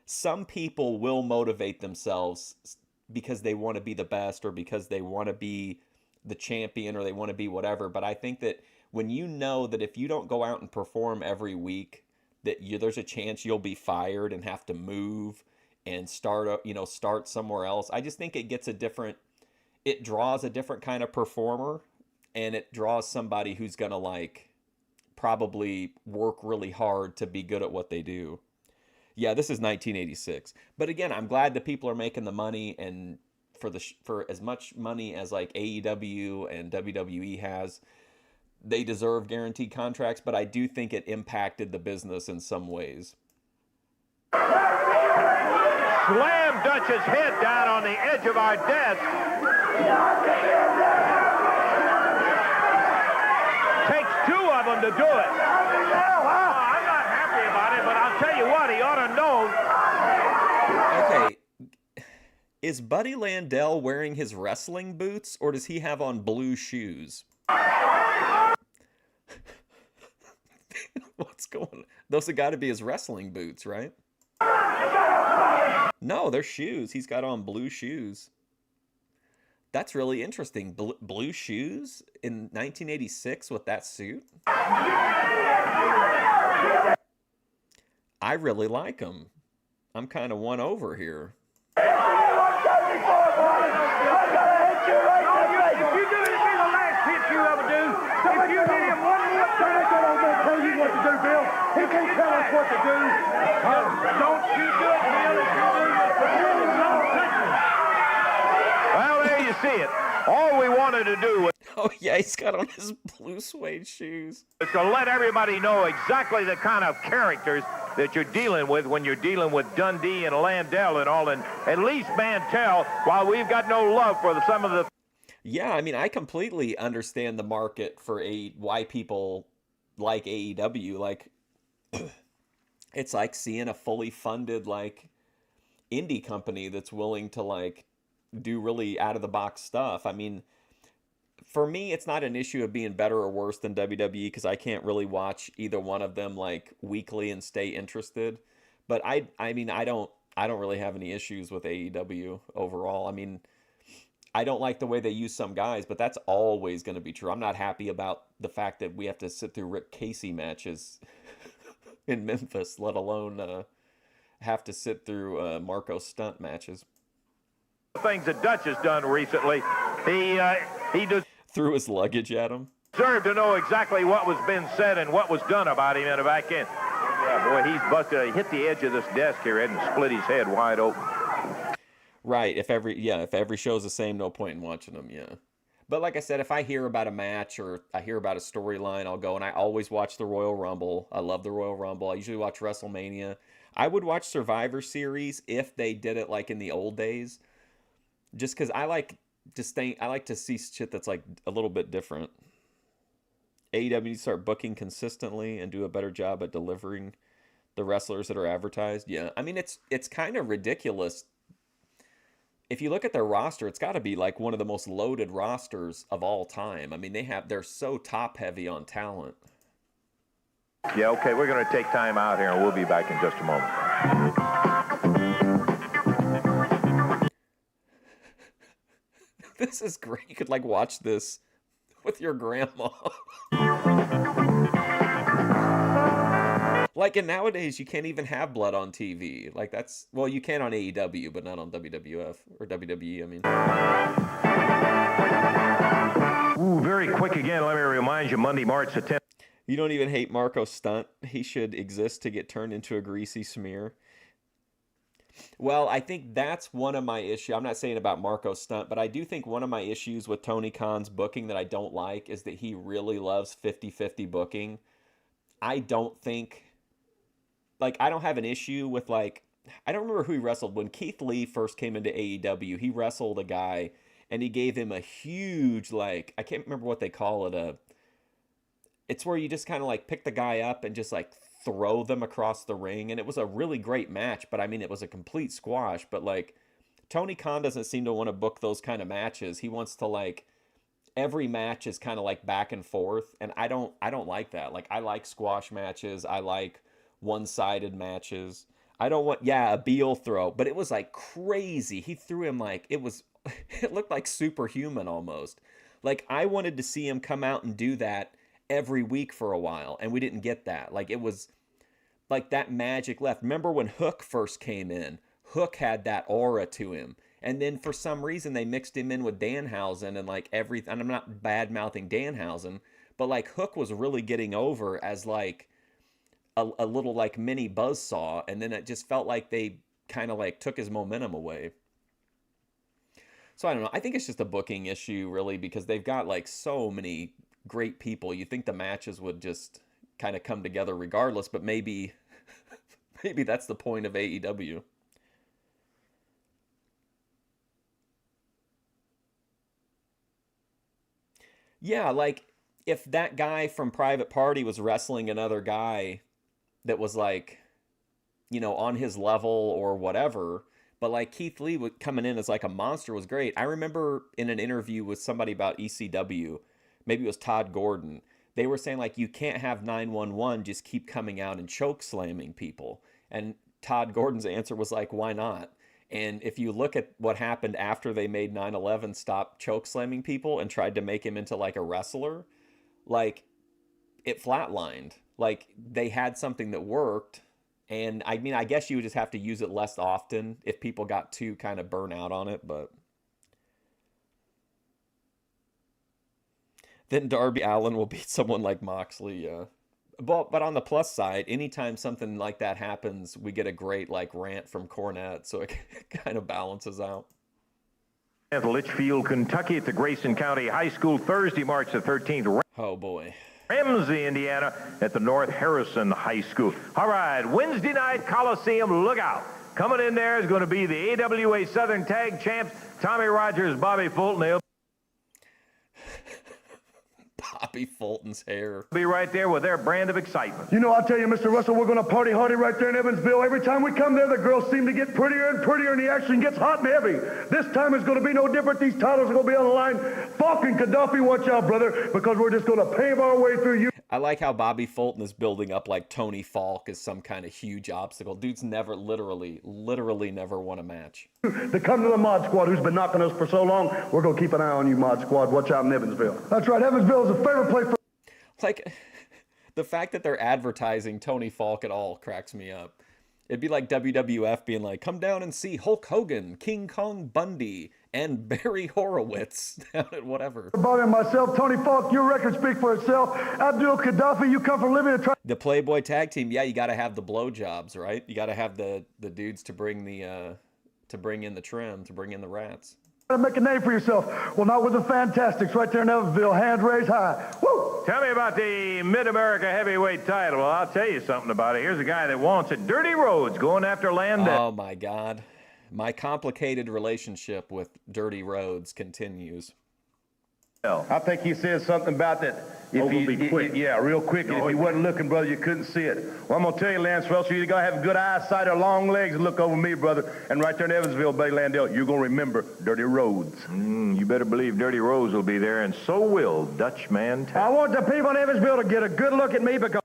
some people will motivate themselves because they want to be the best or because they want to be the champion or they want to be whatever. But I think that when you know that if you don't go out and perform every week, that there's a chance you'll be fired and have to move and start somewhere else. I just think it draws a different kind of performer, and it draws somebody who's going to like probably work really hard to be good at what they do. Yeah, this is 1986. But again, I'm glad that people are making the money, and for as much money as like AEW and WWE has, they deserve guaranteed contracts, but I do think it impacted the business in some ways. Slam Dutch's head down on the edge of our desk. Takes 2 of them to do it. I'm not happy about it, but I'll tell you what, he ought to know. Okay. Is Buddy Landell wearing his wrestling boots, or does he have on blue shoes? What's going on? Those have got to be his wrestling boots, right? No, they're shoes. He's got on blue shoes. That's really interesting. Blue shoes in 1986 with that suit? I really like them. I'm kind of won over here. If you do it, it'll be the last hit you ever do. If you did him one more time, I don't tell you what to do, Bill. He can't tell us what to do. Don't you do it, Bill. If you do, Well, there you see it. All we wanted to do was Oh, yeah, he's got on his blue suede shoes. to let everybody know exactly the kind of characters that you're dealing with when you're dealing with Dundee and Landell and all, and at least Mantel, while we've got no love for some of the... Yeah, I mean, I completely understand the market for why people like AEW. Like, it's like seeing a fully funded, like, indie company that's willing to, like, do really out-of-the-box stuff. I mean, for me, it's not an issue of being better or worse than WWE because I can't really watch either one of them, like, weekly and stay interested. But I mean, I don't really have any issues with AEW overall. I mean, I don't like the way they use some guys, but that's always going to be true. I'm not happy about the fact that we have to sit through Rick Casey matches in Memphis, let alone have to sit through Marco Stunt matches. things that Dutch has done recently, he threw his luggage at him. deserved to know exactly what was being said and what was done about him in the back end. Yeah, boy, he's busted. He hit the edge of this desk here, Ed, and split his head wide open. Right. If every show's the same, no point in watching them. Yeah. But like I said, if I hear about a match or I hear about a storyline, I'll go, and I always watch the Royal Rumble. I love the Royal Rumble. I usually watch WrestleMania. I would watch Survivor Series if they did it like in the old days, just because I like to see shit that's like a little bit different. AEW needs to start booking consistently and do a better job at delivering the wrestlers that are advertised. Yeah, I mean it's kind of ridiculous. If you look at their roster, it's got to be like one of the most loaded rosters of all time. I mean, they're so top heavy on talent. Yeah, okay, we're going to take time out here, and we'll be back in just a moment. This is great. You could like watch this with your grandma. Like, and nowadays you can't even have blood on TV. Like that's, well, you can on AEW, but not on WWF or WWE, I mean. Ooh, very quick again, let me remind you, Monday, March the 10th. You don't even hate Marco Stunt. He should exist to get turned into a greasy smear. Well, I think that's one of my issues. I'm not saying about Marco Stunt, but I do think one of my issues with Tony Khan's booking that I don't like is that he really loves 50-50 booking. I don't think, like, I don't have an issue with, like, I don't remember who he wrestled. When Keith Lee first came into AEW, he wrestled a guy, and he gave him a huge, like, I can't remember what they call it, it's where you just kind of, like, pick the guy up and just, like, throw them across the ring, and it was a really great match, but I mean, it was a complete squash. But like, Tony Khan doesn't seem to want to book those kind of matches. He wants to, like, every match is kind of like back and forth, and I don't like that. Like, I like squash matches, I like one-sided matches. I don't want, yeah, a Beal throw, but it was like crazy. He threw him like, it looked like superhuman almost. Like, I wanted to see him come out and do that every week for a while, and we didn't get that. Like, it was like that magic left. Remember when Hook first came in? Hook had that aura to him, and then for some reason they mixed him in with Danhausen and like everything. And I'm not bad mouthing Danhausen, but like Hook was really getting over as like a little like mini buzzsaw, and then it just felt like they kind of like took his momentum away. So I don't know. I think it's just a booking issue really, because they've got like so many great people. You think the matches would just kind of come together regardless, but maybe that's the point of AEW. Yeah, like if that guy from Private Party was wrestling another guy that was like, you know, on his level or whatever, but like Keith Lee coming in as like a monster was great. I remember in an interview with somebody about ECW, maybe it was Todd Gordon, they were saying like, you can't have 911 just keep coming out and choke slamming people. And Todd Gordon's answer was like, why not? And if you look at what happened after they made 9/11 stop choke slamming people and tried to make him into like a wrestler, like it flatlined. Like they had something that worked. And I mean, I guess you would just have to use it less often if people got too kind of burnt out on it, but then Darby Allin will beat someone like Moxley, yeah. But on the plus side, anytime something like that happens, we get a great like rant from Cornette, so it kind of balances out. At Litchfield, Kentucky at the Grayson County High School, Thursday, March the 13th. Oh, boy. Ramsey, Indiana at the North Harrison High School. All right, Wednesday night Coliseum, look out. Coming in there is going to be the AWA Southern Tag Champs, Tommy Rogers, Bobby Fulton. Bobby Fulton's hair. Be right there with their brand of excitement. You know, I'll tell you, Mr. Russell, we're going to party hardy right there in Evansville. Every time we come there, the girls seem to get prettier and prettier, and the action gets hot and heavy. This time it's going to be no different. These titles are going to be on the line. Falk and Gaddafi, watch out, brother, because we're just going to pave our way through you. I like how Bobby Fulton is building up like Tony Falk is some kind of huge obstacle. Dude's never, literally never won a match. To come to the Mod Squad, who's been knocking us for so long, we're going to keep an eye on you, Mod Squad. Watch out in Evansville. That's right, Evansville is a favorite place for... Like, the fact that they're advertising Tony Falk at all cracks me up. It'd be like WWF being like, come down and see Hulk Hogan, King Kong Bundy, and Barry Horowitz down at whatever. Bobby and myself, Tony Falk, your record speak for itself. Abdul Gaddafi, you come from living to try... The Playboy tag team, yeah, you got to have the blowjobs, right? You got to have the dudes to bring the to bring in the trim, to bring in the rats. to make a name for yourself. Well, not with the Fantastics right there in Evansville. Hands raised high. Woo! Tell me about the Mid-America Heavyweight title. Well, I'll tell you something about it. Here's a guy that wants it. Dirty Rhodes going after Landell. Oh, my God. My complicated relationship with Dirty Rhodes continues. I think he said something about that. Real quick. If you wasn't looking, brother, you couldn't see it. Well, I'm going to tell you, Lance Russell, you got to have good eyesight or long legs and look over me, brother. And right there in Evansville, Buddy Landell, you're going to remember Dirty Rhodes. You better believe Dirty Rhodes will be there, and so will Dutch Mantel. I want the people in Evansville to get a good look at me because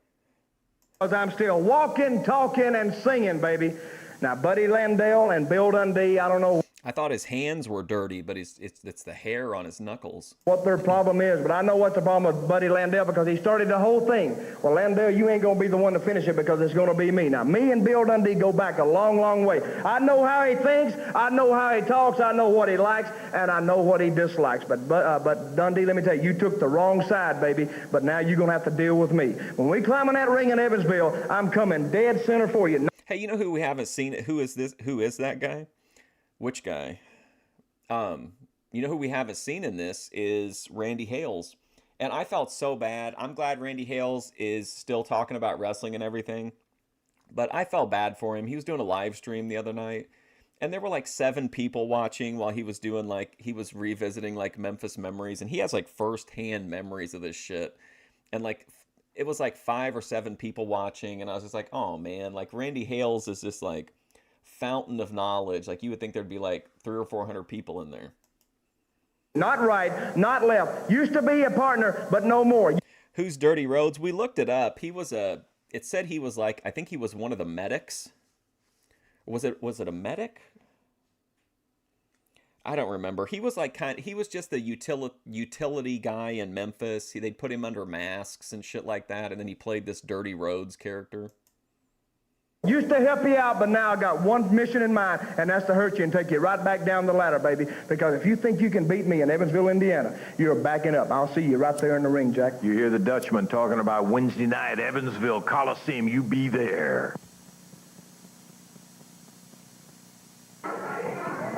I'm still walking, talking, and singing, baby. Now, Buddy Landell and Bill Dundee, I don't know I thought his hands were dirty, but it's the hair on his knuckles. what their problem is, but I know what the problem with Buddy Landell because he started the whole thing. Well, Landell, you ain't going to be the one to finish it because it's going to be me. Now, me and Bill Dundee go back a long, long way. I know how he thinks, I know how he talks, I know what he likes, and I know what he dislikes. But Dundee, let me tell you, you took the wrong side, baby, but now you're going to have to deal with me. When we climb in that ring in Evansville, I'm coming dead center for you. Hey, you know who we haven't seen? Who is this? Who is that guy? Which guy? You know who we haven't seen in this is Randy Hales. And I felt so bad. I'm glad Randy Hales is still talking about wrestling and everything. But I felt bad for him. He was doing a live stream the other night. And there were like 7 people watching while he was doing he was revisiting like Memphis memories. And he has like firsthand memories of this shit. And like, it was like 5 or 7 people watching. And I was just like, oh man, like Randy Hales is just like fountain of knowledge. Like you would think there'd be like 300 or 400 people in there. Not right, not left. Used to be a partner, but no more. Who's Dirty Rhodes? We looked it up. It said he was like, I think he was one of the medics. Was it a medic? I don't remember. He was like he was just the utility guy in Memphis. They'd put him under masks and shit like that, and then he played this Dirty Rhodes character. Used to help you out, but now I got one mission in mind, and that's to hurt you and take you right back down the ladder, baby. Because if you think you can beat me in Evansville, Indiana, you're backing up. I'll see you right there in the ring, Jack. You hear the Dutchman talking about Wednesday night, Evansville Coliseum. You be there.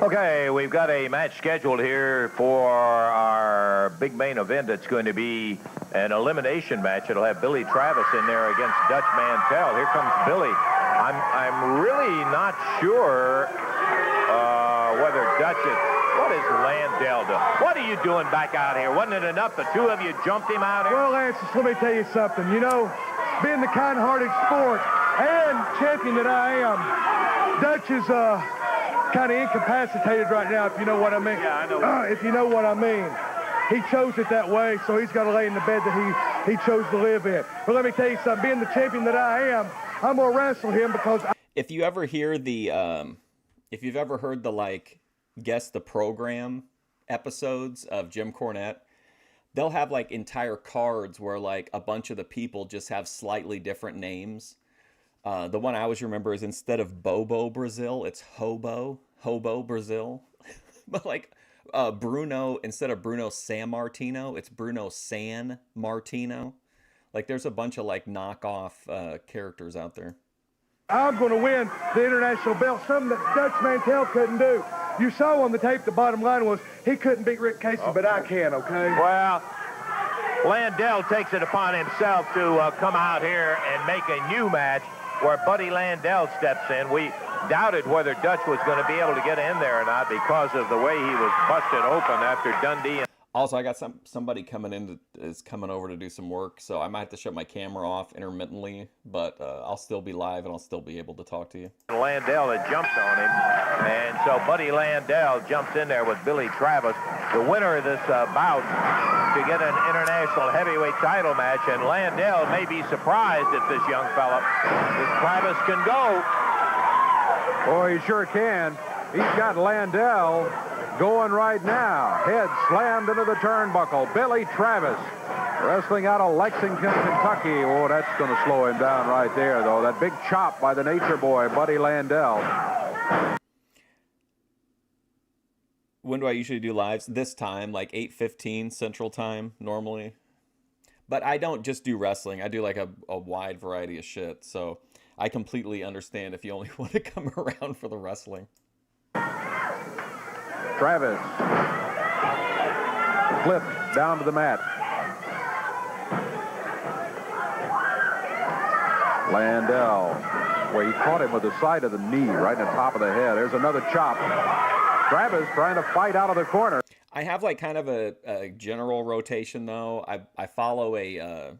Okay, we've got a match scheduled here for our big main event. It's going to be an elimination match. It'll have Billy Travis in there against Dutch Mantel. Here comes Billy. I'm really not sure whether Dutch is... What is Landell doing? What are you doing back out here? Wasn't it enough the two of you jumped him out here? Well, Lance, let me tell you something. You know, being the kind-hearted sport and champion that I am, Dutch is kind of incapacitated right now, if you know what I mean. Yeah, I know. If you know what I mean. He chose it that way, so he's got to lay in the bed that he chose to live in. But let me tell you something. Being the champion that I am, I'm going to wrestle him because... If you ever hear if you've ever heard the, like, Guess the Program episodes of Jim Cornette, they'll have, like, entire cards where, like, a bunch of the people just have slightly different names. The one I always remember is instead of Bobo Brazil, it's Hobo Brazil. But, like, Bruno, instead of Bruno San Martino, it's Bruno San Martino. Like, there's a bunch of, like, knockoff characters out there. I'm going to win the international belt, something that Dutch Mantel couldn't do. You saw on the tape the bottom line was he couldn't beat Rick Casey, but I can, okay? Well, Landell takes it upon himself to come out here and make a new match where Buddy Landell steps in. We doubted whether Dutch was going to be able to get in there or not because of the way he was busted open after Dundee. Also, I got somebody is coming over to do some work, so I might have to shut my camera off intermittently, but I'll still be live and I'll still be able to talk to you. Landell had jumped on him, and so Buddy Landell jumps in there with Billy Travis, the winner of this bout, to get an international heavyweight title match, and Landell may be surprised at this young fella. This Travis can go. Boy, he sure can. He's got Landell going right now. Head slammed into the turnbuckle. Billy Travis, wrestling out of Lexington, Kentucky. Oh, that's going to slow him down right there, though. That big chop by the Nature Boy, Buddy Landell. When do I usually do lives? This time, like 8:15 Central Time, normally. But I don't just do wrestling. I do like a wide variety of shit. So I completely understand if you only want to come around for the wrestling. Travis flipped down to the mat. Landell, well, he caught him with the side of the knee right in the top of the head. There's another chop. Travis trying to fight out of the corner. I have like kind of a general rotation though. I follow a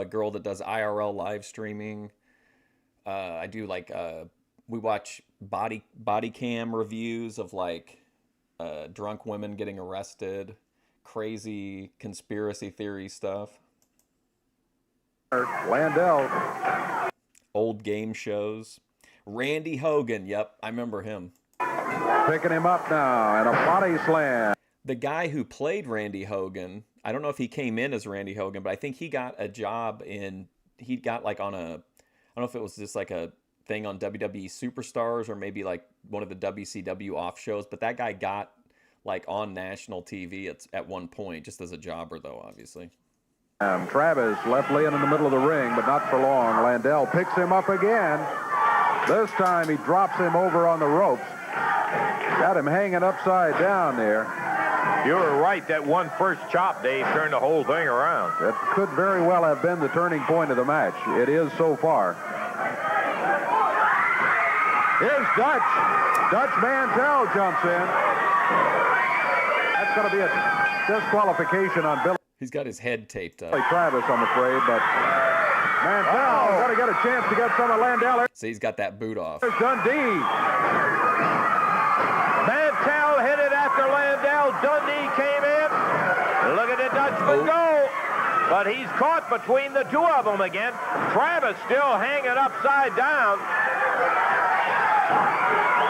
girl that does IRL live streaming. I do like we watch body cam reviews of like drunk women getting arrested, crazy conspiracy theory stuff. Landell. Old game shows. Randy Hogan, yep, I remember him. Picking him up now and a body slam. The guy who played Randy Hogan, I don't know if he came in as Randy Hogan, but I think he got a job he got like on a, I don't know if it was just like a thing on WWE Superstars or maybe like one of the WCW off shows, but that guy got like on national TV at one point, just as a jobber though, obviously. Travis left laying in the middle of the ring, but not for long. Landell picks him up again. This time he drops him over on the ropes. Got him hanging upside down there. You were right. That one first chop, Dave, turned the whole thing around. That could very well have been the turning point of the match. It is so far. Here's Dutch. Dutch Mantel jumps in. That's going to be a disqualification on Billy. He's got his head taped up. Travis, I'm afraid, but Mantel got to get a chance to get some of Landell. So he's got that boot off. There's Dundee. Mantel hit it after Landell. Dundee came in. Look at the Dutchman go. But he's caught between the two of them again. Travis still hanging upside down.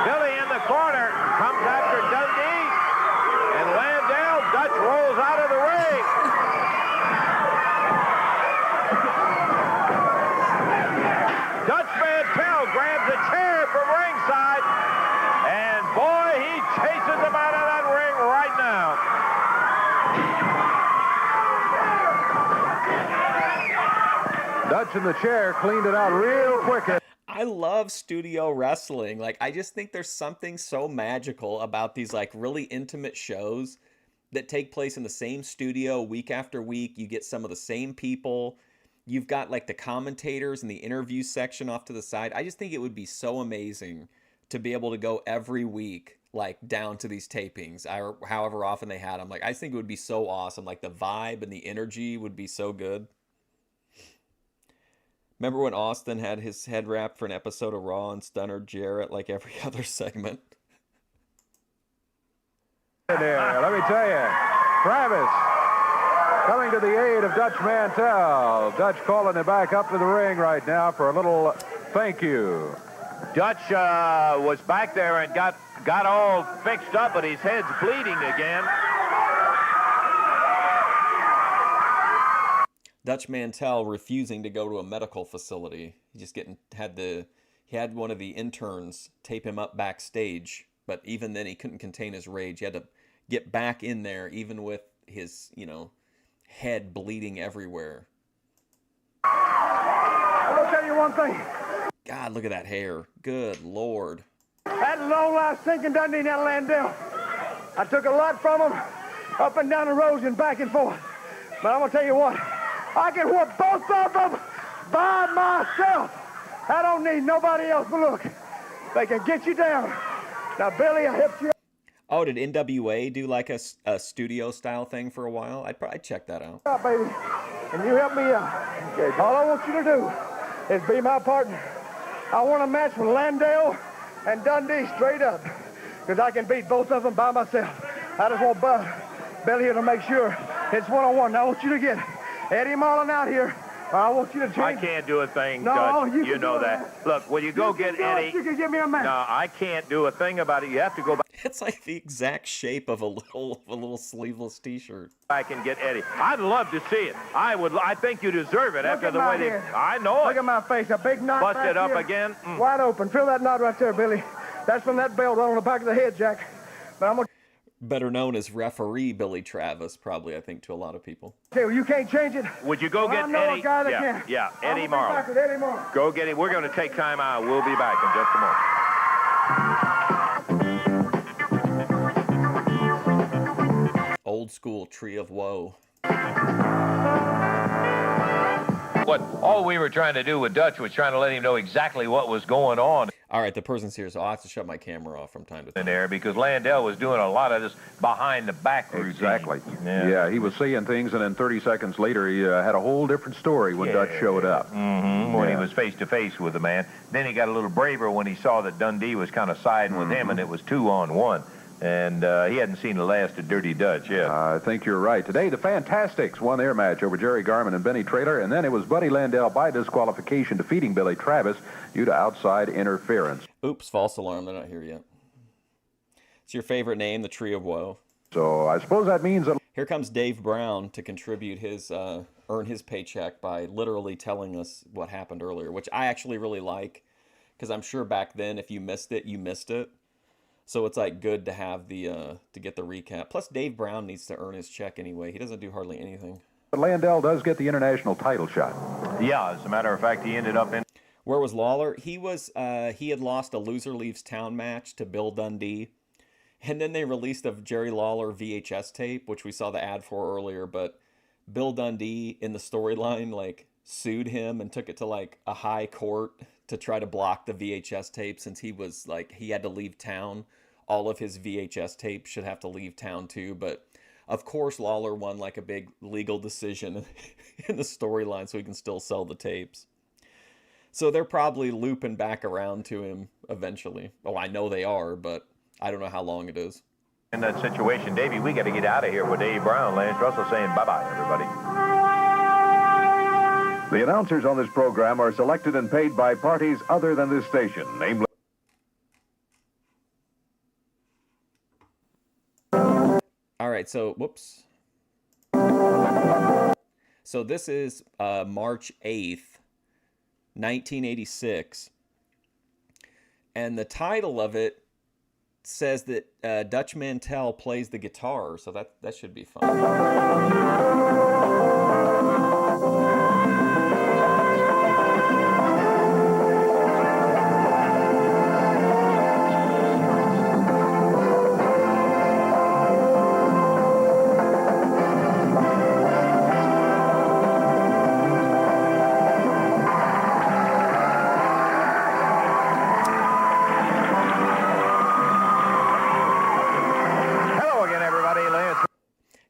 Billy in the corner comes after Dundee. And Landell, Dutch rolls out of the ring. Dutch Mantel grabs a chair from ringside. And boy, he chases him out of that ring right now. Dutch in the chair cleaned it out real quick. I love studio wrestling. Like, I just think there's something so magical about these like really intimate shows that take place in the same studio week after week. You get some of the same people. You've got like the commentators and the interview section off to the side. I just think it would be so amazing to be able to go every week, like down to these tapings, however often they had them. Like, I think it would be so awesome. Like the vibe and the energy would be so good. Remember when Austin had his head wrapped for an episode of Raw and Stunner Jarrett like every other segment? There, let me tell you, Travis coming to the aid of Dutch Mantel. Dutch calling him back up to the ring right now for a little thank you. Dutch was back there and got all fixed up, but his head's bleeding again. Dutch Mantel refusing to go to a medical facility. He just he had one of the interns tape him up backstage, but even then he couldn't contain his rage. He had to get back in there even with his, head bleeding everywhere. I'll tell you one thing. God, look at that hair. Good Lord. That low-life sinking Dundee and Landell. I took a lot from him, up and down the roads and back and forth. But I'm going to tell you what. I can whoop both of them by myself. I don't need nobody else but look. They can get you down. Now, Billy, I helped you. Oh, did NWA do like a studio-style thing for a while? I'd probably check that out. Baby, and you help me out. Okay, all I want you to do is be my partner. I want a match with Landell and Dundee straight up, because I can beat both of them by myself. I just want Billy here to make sure it's one-on-one. Now I want you to get Eddie Marlin out here. I want you to change. I can't do a thing, No, Dutch. you You can know do that. it. Look, when you go get Eddie... You can give me a match. No, I can't do a thing about it. You have to go It's like the exact shape of a little sleeveless T-shirt. back and get Eddie. I'd love to see it. I think you deserve it Look after at the my way they... hair. I know Look it. at my face, a big knot Bust back it up here. again. Wide open. Feel that knot right there, Billy. That's from that belt right on the back of the head, Jack. But I'm going to Better known as referee Billy Travis, probably, I think, to a lot of people. tell you, you can't change it. Would you go Well, get I know Eddie? a guy that yeah, can. yeah, I'm Eddie gonna be back Marlin. with Eddie Marlin. Go get him. We're going to take time out. We'll be back in just a moment. old school Tree of Woe. All we were trying to do with Dutch was trying to let him know exactly what was going on. All right, the person's here, so I'll have to shut my camera off from time to time. In there, because Landell was doing a lot of this behind the back routine. Exactly. Yeah, he was seeing things, and then 30 seconds later, he had a whole different story when Dutch showed up. When he was face-to-face with the man. Then he got a little braver when he saw that Dundee was kind of siding with him, and it was 2-on-1. And he hadn't seen the last of Dirty Dutch yet. I think you're right. Today, the Fantastics won their match over Jerry Garman and Benny Traylor, and then it was Buddy Landell by disqualification defeating Billy Travis due to outside interference. Oops, false alarm. They're not here yet. It's your favorite name, the Tree of Woe. So I suppose that means that... Here comes Dave Brown to contribute his, earn his paycheck by literally telling us what happened earlier, which I actually really like, because I'm sure back then if you missed it, you missed it. So it's like good to have the to get the recap. Plus, Dave Brown needs to earn his check anyway. He doesn't do hardly anything. But Landell does get the international title shot. Yeah, as a matter of fact, he ended up in... Where was Lawler? He was he had lost a loser leaves town match to Bill Dundee, and then they released a Jerry Lawler VHS tape, which we saw the ad for earlier. But Bill Dundee in the storyline like sued him and took it to like a high court to try to block the VHS tape since he was like he had to leave town. All of his VHS tapes should have to leave town too, but of course Lawler won like a big legal decision in the storyline so he can still sell the tapes. So they're probably looping back around to him eventually. Oh, I know they are, but I don't know how long it is. In that situation, Davey, we got to get out of here with Dave Brown. Lance Russell saying bye-bye, everybody. The announcers on this program are selected and paid by parties other than this station, namely... All right, so, whoops. So this is March 8th, 1986. And the title of it says that Dutch Mantel plays the guitar, so that should be fun.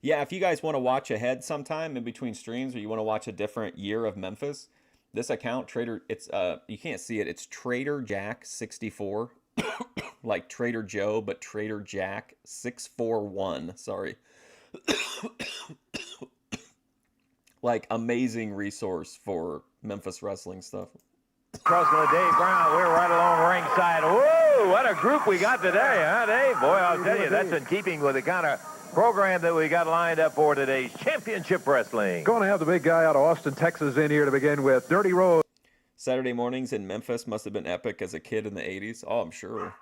Yeah, if you guys want to watch ahead sometime in between streams, or you want to watch a different year of Memphis, this account it's you can't see it. It's Trader Jack 64, like Trader Joe, but Trader Jack 641. Sorry, like amazing resource for Memphis wrestling stuff. Crossing with Dave Brown, we're right along ringside. Whoa, what a group we got today, huh, Dave? Boy, I'll tell you, that's in keeping with the kind of program that we got lined up for today's Championship Wrestling. Going to have the big guy out of Austin, Texas in here to begin with. Dirty Rhodes Saturday mornings in Memphis must have been epic as a kid in the 80s. Oh, I'm sure.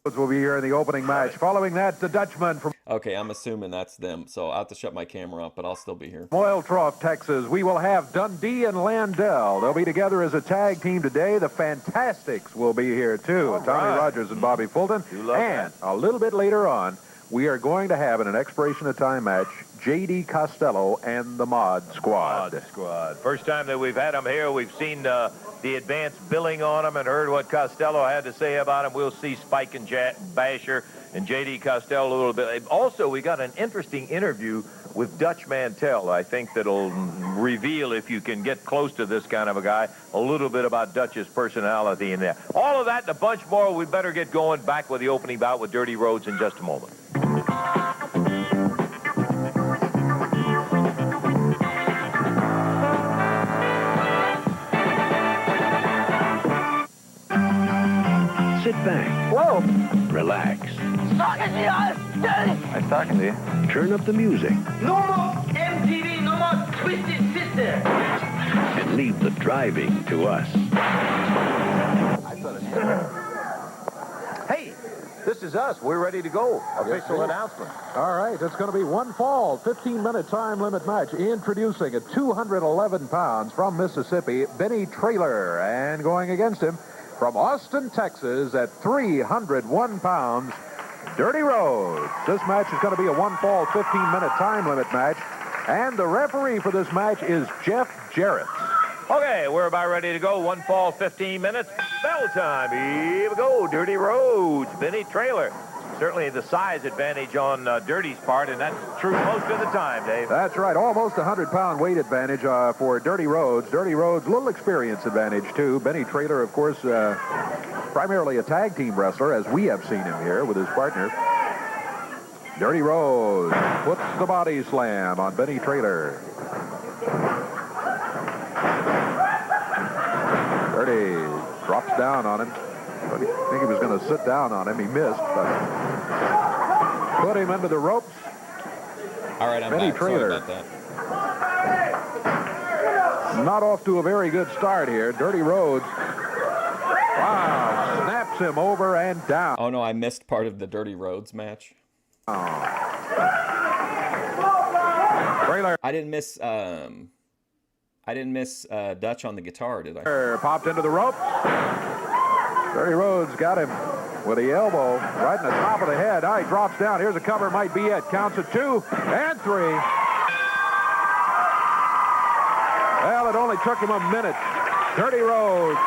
will be here in the opening match. Following that, the Dutchman from... Okay, I'm assuming that's them, so I'll have to shut my camera off, but I'll still be here. Oil Trough, Texas. We will have Dundee and Landell. They'll be together as a tag team today. The Fantastics will be here, too. Tommy Rogers and Bobby Fulton. And a little bit later on, we are going to have in an expiration of time match, J.D. Costello and the Mod Squad. First time that we've had them here, we've seen the advanced billing on them and heard what Costello had to say about him. We'll see Spike and Basher and J.D. Costello a little bit. Also, we got an interesting interview with Dutch Mantel. I think that'll reveal, if you can get close to this kind of a guy, a little bit about Dutch's personality in there. All of that and a bunch more. We better get going. Back with the opening bout with Dirty Rhodes in just a moment. Sit back. Whoa. Relax. Talking to you, Daddy. I'm talking to you. Turn up the music. No more MTV, no more Twisted Sister. And leave the driving to us. Hey, this is us. We're ready to go. Official announcement. All right, it's going to be one fall, 15-minute time limit match. Introducing at 211 pounds from Mississippi, Benny Traylor. And going against him from Austin, Texas at 301 pounds, Dirty Rhodes. This match is going to be a one-fall, 15-minute time limit match. And the referee for this match is Jeff Jarrett. Okay, we're about ready to go. One fall, 15 minutes. Bell time. Here we go. Dirty Rhodes. Benny Trailer. Certainly the size advantage on Dirty's part, and that's true most of the time, Dave. That's right. Almost a 100-pound weight advantage for Dirty Rhodes. Dirty Rhodes, little experience advantage, too. Benny Trailer, of course, primarily a tag team wrestler, as we have seen him here with his partner. Dirty Rhodes puts the body slam on Benny Trailer. Dirty drops down on him. I think he was going to sit down on him. He missed, but put him into the ropes. All right, I'm Benny back. Trailer. Sorry about that. Not off to a very good start here. Dirty Rhodes. Wow, snaps him over and down. Oh, no, I missed part of the Dirty Rhodes match. Trailer. I didn't miss Dutch on the guitar, did I? Popped into the ropes. Dirty Rhodes got him with the elbow right in the top of the head. Now he drops down. Here's a cover. Might be it. Counts at 2 and 3. Well, it only took him a minute. Dirty Rhodes.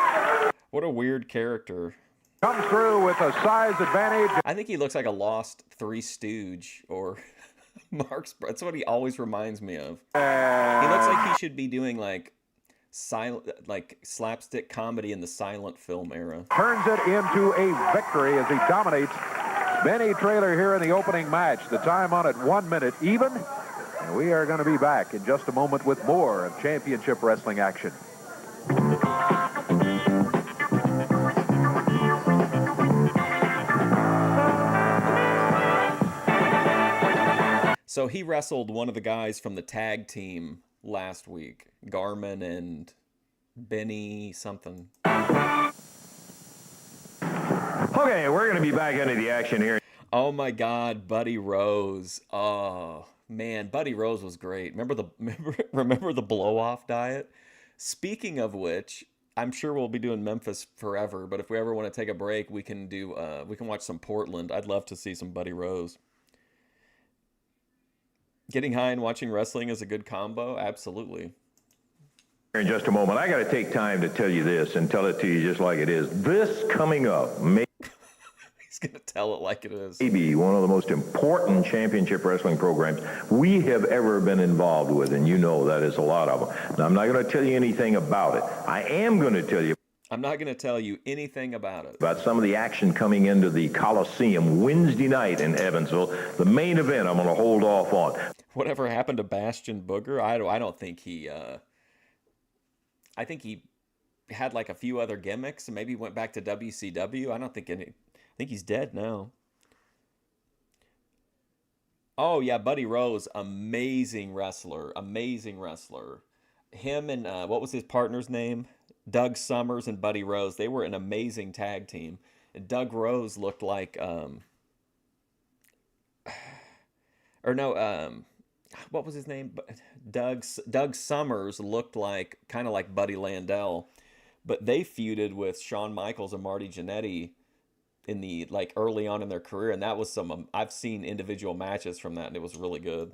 What a weird character. Comes through with a size advantage. I think he looks like a lost Three Stooge or Marx. That's what he always reminds me of. He looks like he should be doing like slapstick comedy in the silent film era. Turns it into a victory as he dominates Benny Trailer here in the opening match. The time on it 1 minute even. And we are going to be back in just a moment with more of championship wrestling action. So he wrestled one of the guys from the tag team last week, Garmin and Benny something. Okay, we're going to be back into the action here. Oh my God, Buddy Rose. Oh man, Buddy Rose was great. Remember the blow-off diet? Speaking of which, I'm sure we'll be doing Memphis forever, but if we ever want to take a break, we can watch some Portland. I'd love to see some Buddy Rose. Getting high and watching wrestling is a good combo? Absolutely. In just a moment, I got to take time to tell you this and tell it to you just like it is. This coming up may He's going to tell it like it is. be one of the most important championship wrestling programs we have ever been involved with, and you know that is a lot of them. Now, I'm not going to tell you anything about it. I am going to tell you I'm not going to tell you anything about it. about some of the action coming into the Coliseum Wednesday night in Evansville. The main event I'm going to hold off on. Whatever happened to Bastion Booger? I don't think he... I think he had like a few other gimmicks and maybe went back to WCW. I think he's dead now. Oh yeah, Buddy Rose, amazing wrestler. Him and what was his partner's name? Doug Summers and Buddy Rose. They were an amazing tag team. And Doug Rose looked like what was his name? Doug Summers looked like kind of like Buddy Landell, but they feuded with Shawn Michaels and Marty Jannetty in the early on in their career, and that was I've seen individual matches from that, and it was really good.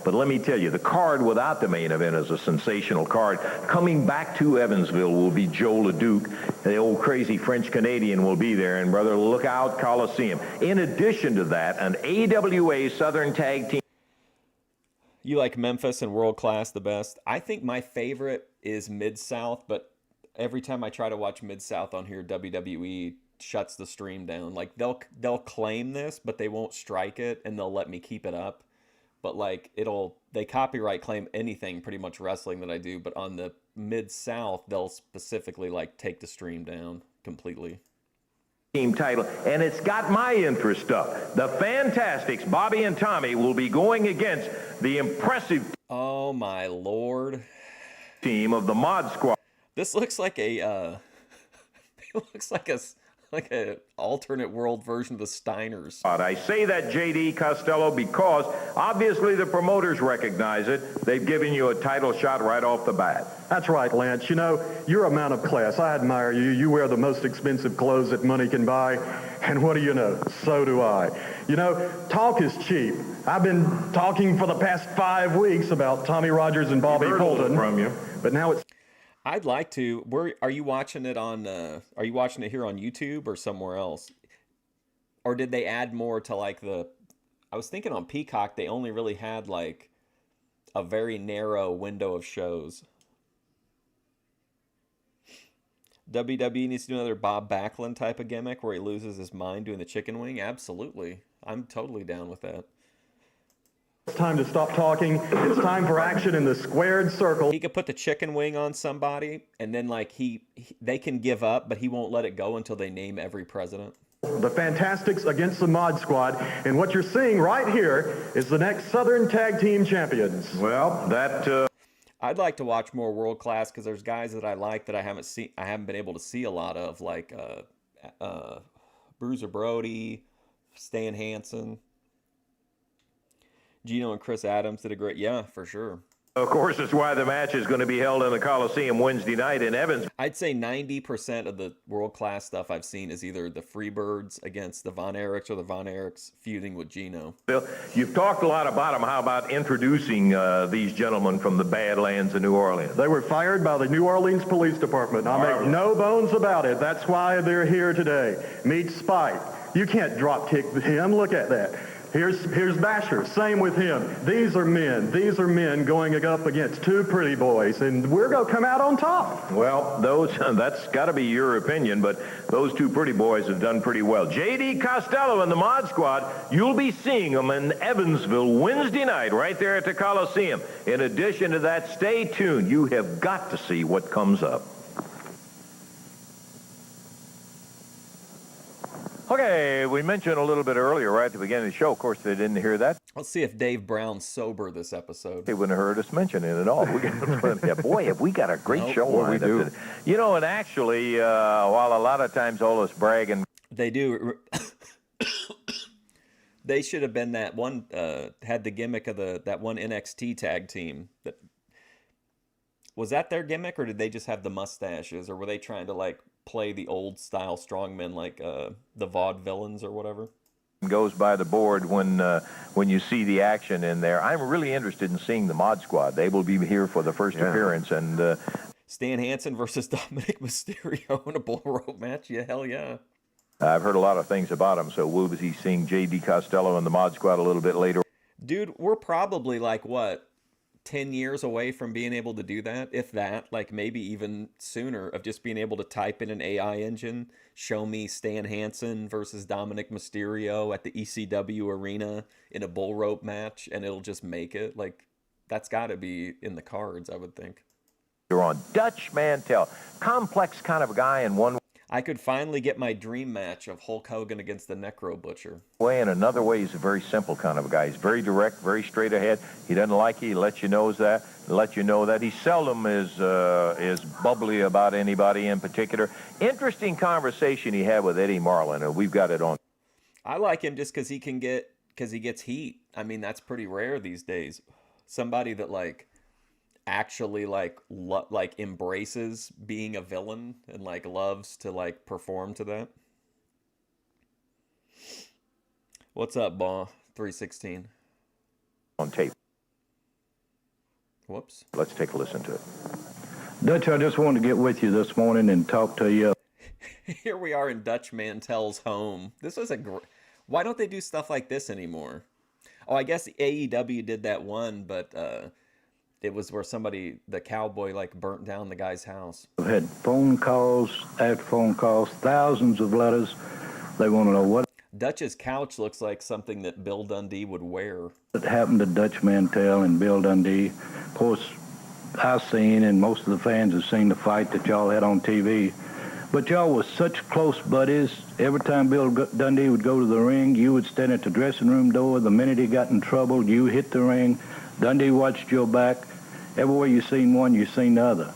But let me tell you, the card without the main event is a sensational card. Coming back to Evansville will be Joe LeDuc. The old crazy French-Canadian will be there. And, brother, look out, Coliseum. In addition to that, an AWA Southern Tag Team. You like Memphis and World Class the best? I think my favorite is Mid-South, but every time I try to watch Mid-South on here, WWE shuts the stream down. Like, they'll claim this, but they won't strike it, and they'll let me keep it up. But they copyright claim anything pretty much wrestling that I do, but on the Mid-South, they'll specifically take the stream down completely. Team title, and it's got my interest up. The Fantastics, Bobby and Tommy, will be going against the impressive oh my lord team of the Mod Squad. This looks like it looks like an alternate world version of the Steiners. I say that, J.D. Costello, because obviously the promoters recognize it. They've given you a title shot right off the bat. That's right, Lance. You know, you're a man of class. I admire you. You wear the most expensive clothes that money can buy. And what do you know? So do I. You know, talk is cheap. I've been talking for the past 5 weeks about Tommy Rogers and Bobby Colton. From you. But now it's... I'd like to. Are you watching it on? Are you watching it here on YouTube or somewhere else? Or did they add more to like the? I was thinking on Peacock they only really had like a very narrow window of shows. WWE needs to do another Bob Backlund type of gimmick where he loses his mind doing the chicken wing. Absolutely, I'm totally down with that. It's time to stop talking. It's time for action in the squared circle. He could put the chicken wing on somebody, and then like they can give up, but he won't let it go until they name every president. The Fantastics against the Mod Squad, and what you're seeing right here is the next Southern Tag Team Champions. Well, that... I'd like to watch more World Class because there's guys that I like that I haven't been able to see a lot of, like Bruiser Brody, Stan Hansen. Gino and Chris Adams did a great, yeah, for sure. Of course, it's why the match is going to be held in the Coliseum Wednesday night in Evans. I'd say 90% of the world-class stuff I've seen is either the Freebirds against the Von Erichs or the Von Erichs feuding with Gino. Bill, you've talked a lot about them. How about introducing these gentlemen from the Badlands of New Orleans? They were fired by the New Orleans Police Department. I make no bones about it. That's why they're here today. Meet Spike. You can't drop kick him. Look at that. Here's Basher. Same with him. These are men. These are men going up against two pretty boys, and we're going to come out on top. Well, that's got to be your opinion, but those two pretty boys have done pretty well. J.D. Costello and the Mod Squad, you'll be seeing them in Evansville Wednesday night right there at the Coliseum. In addition to that, stay tuned. You have got to see what comes up. Okay, we mentioned a little bit earlier, right at the beginning of the show. Of course, they didn't hear that. Let's see if Dave Brown's sober this episode. They wouldn't have heard us mention it at all. Boy, have we got a great show on. We do. You know, and actually, while a lot of times all this bragging... They do. They should have been that one, had the gimmick of that one NXT tag team. Was that their gimmick, or did they just have the mustaches, or were they trying to, like, play the old style strongmen like the Vaudevillains or whatever? Goes by the board when you see the action in there. I'm really interested in seeing the Mod Squad. They will be here for the first appearance. And Stan Hansen versus Dominic Mysterio in a bull rope match. Yeah, hell yeah. I've heard a lot of things about him, so we'll be seeing J.D. Costello and the Mod Squad a little bit later. Dude, we're probably like, what, 10 years away from being able to do that, if that, like maybe even sooner, of just being able to type in an AI engine, show me Stan Hansen versus Dominic Mysterio at the ECW arena in a bull rope match, and it'll just make it. Like, that's got to be in the cards, I would think. You're on Dutch Mantel, complex kind of a guy in one I could finally get my dream match of Hulk Hogan against the Necro Butcher. way. In another way, he's a very simple kind of a guy. He's very direct, very straight ahead. He doesn't like you. He lets you know that. He seldom is bubbly about anybody in particular. Interesting conversation he had with Eddie Marlin, and we've got it on. I like him just because he gets heat. I mean, that's pretty rare these days. Somebody that like actually like embraces being a villain and like loves to like perform to that. What's up, Baw? 316 on tape. Whoops. Let's take a listen to it. Dutch, I just wanted to get with you this morning and talk to you. Here we are in Dutch Mantel's home. This was why don't they do stuff like this anymore? Oh, I guess AEW did that one, but it was where the cowboy, like burnt down the guy's house. I've had phone calls after phone calls, thousands of letters. They want to know what Dutch's couch looks like something that Bill Dundee would wear. It happened to Dutch Mantel and Bill Dundee. Of course, I've seen, and most of the fans have seen the fight that y'all had on TV. But y'all was such close buddies. Every time Bill Dundee would go to the ring, you would stand at the dressing room door. The minute he got in trouble, you hit the ring. Dundee watched your back. Everywhere you seen one, you seen the other.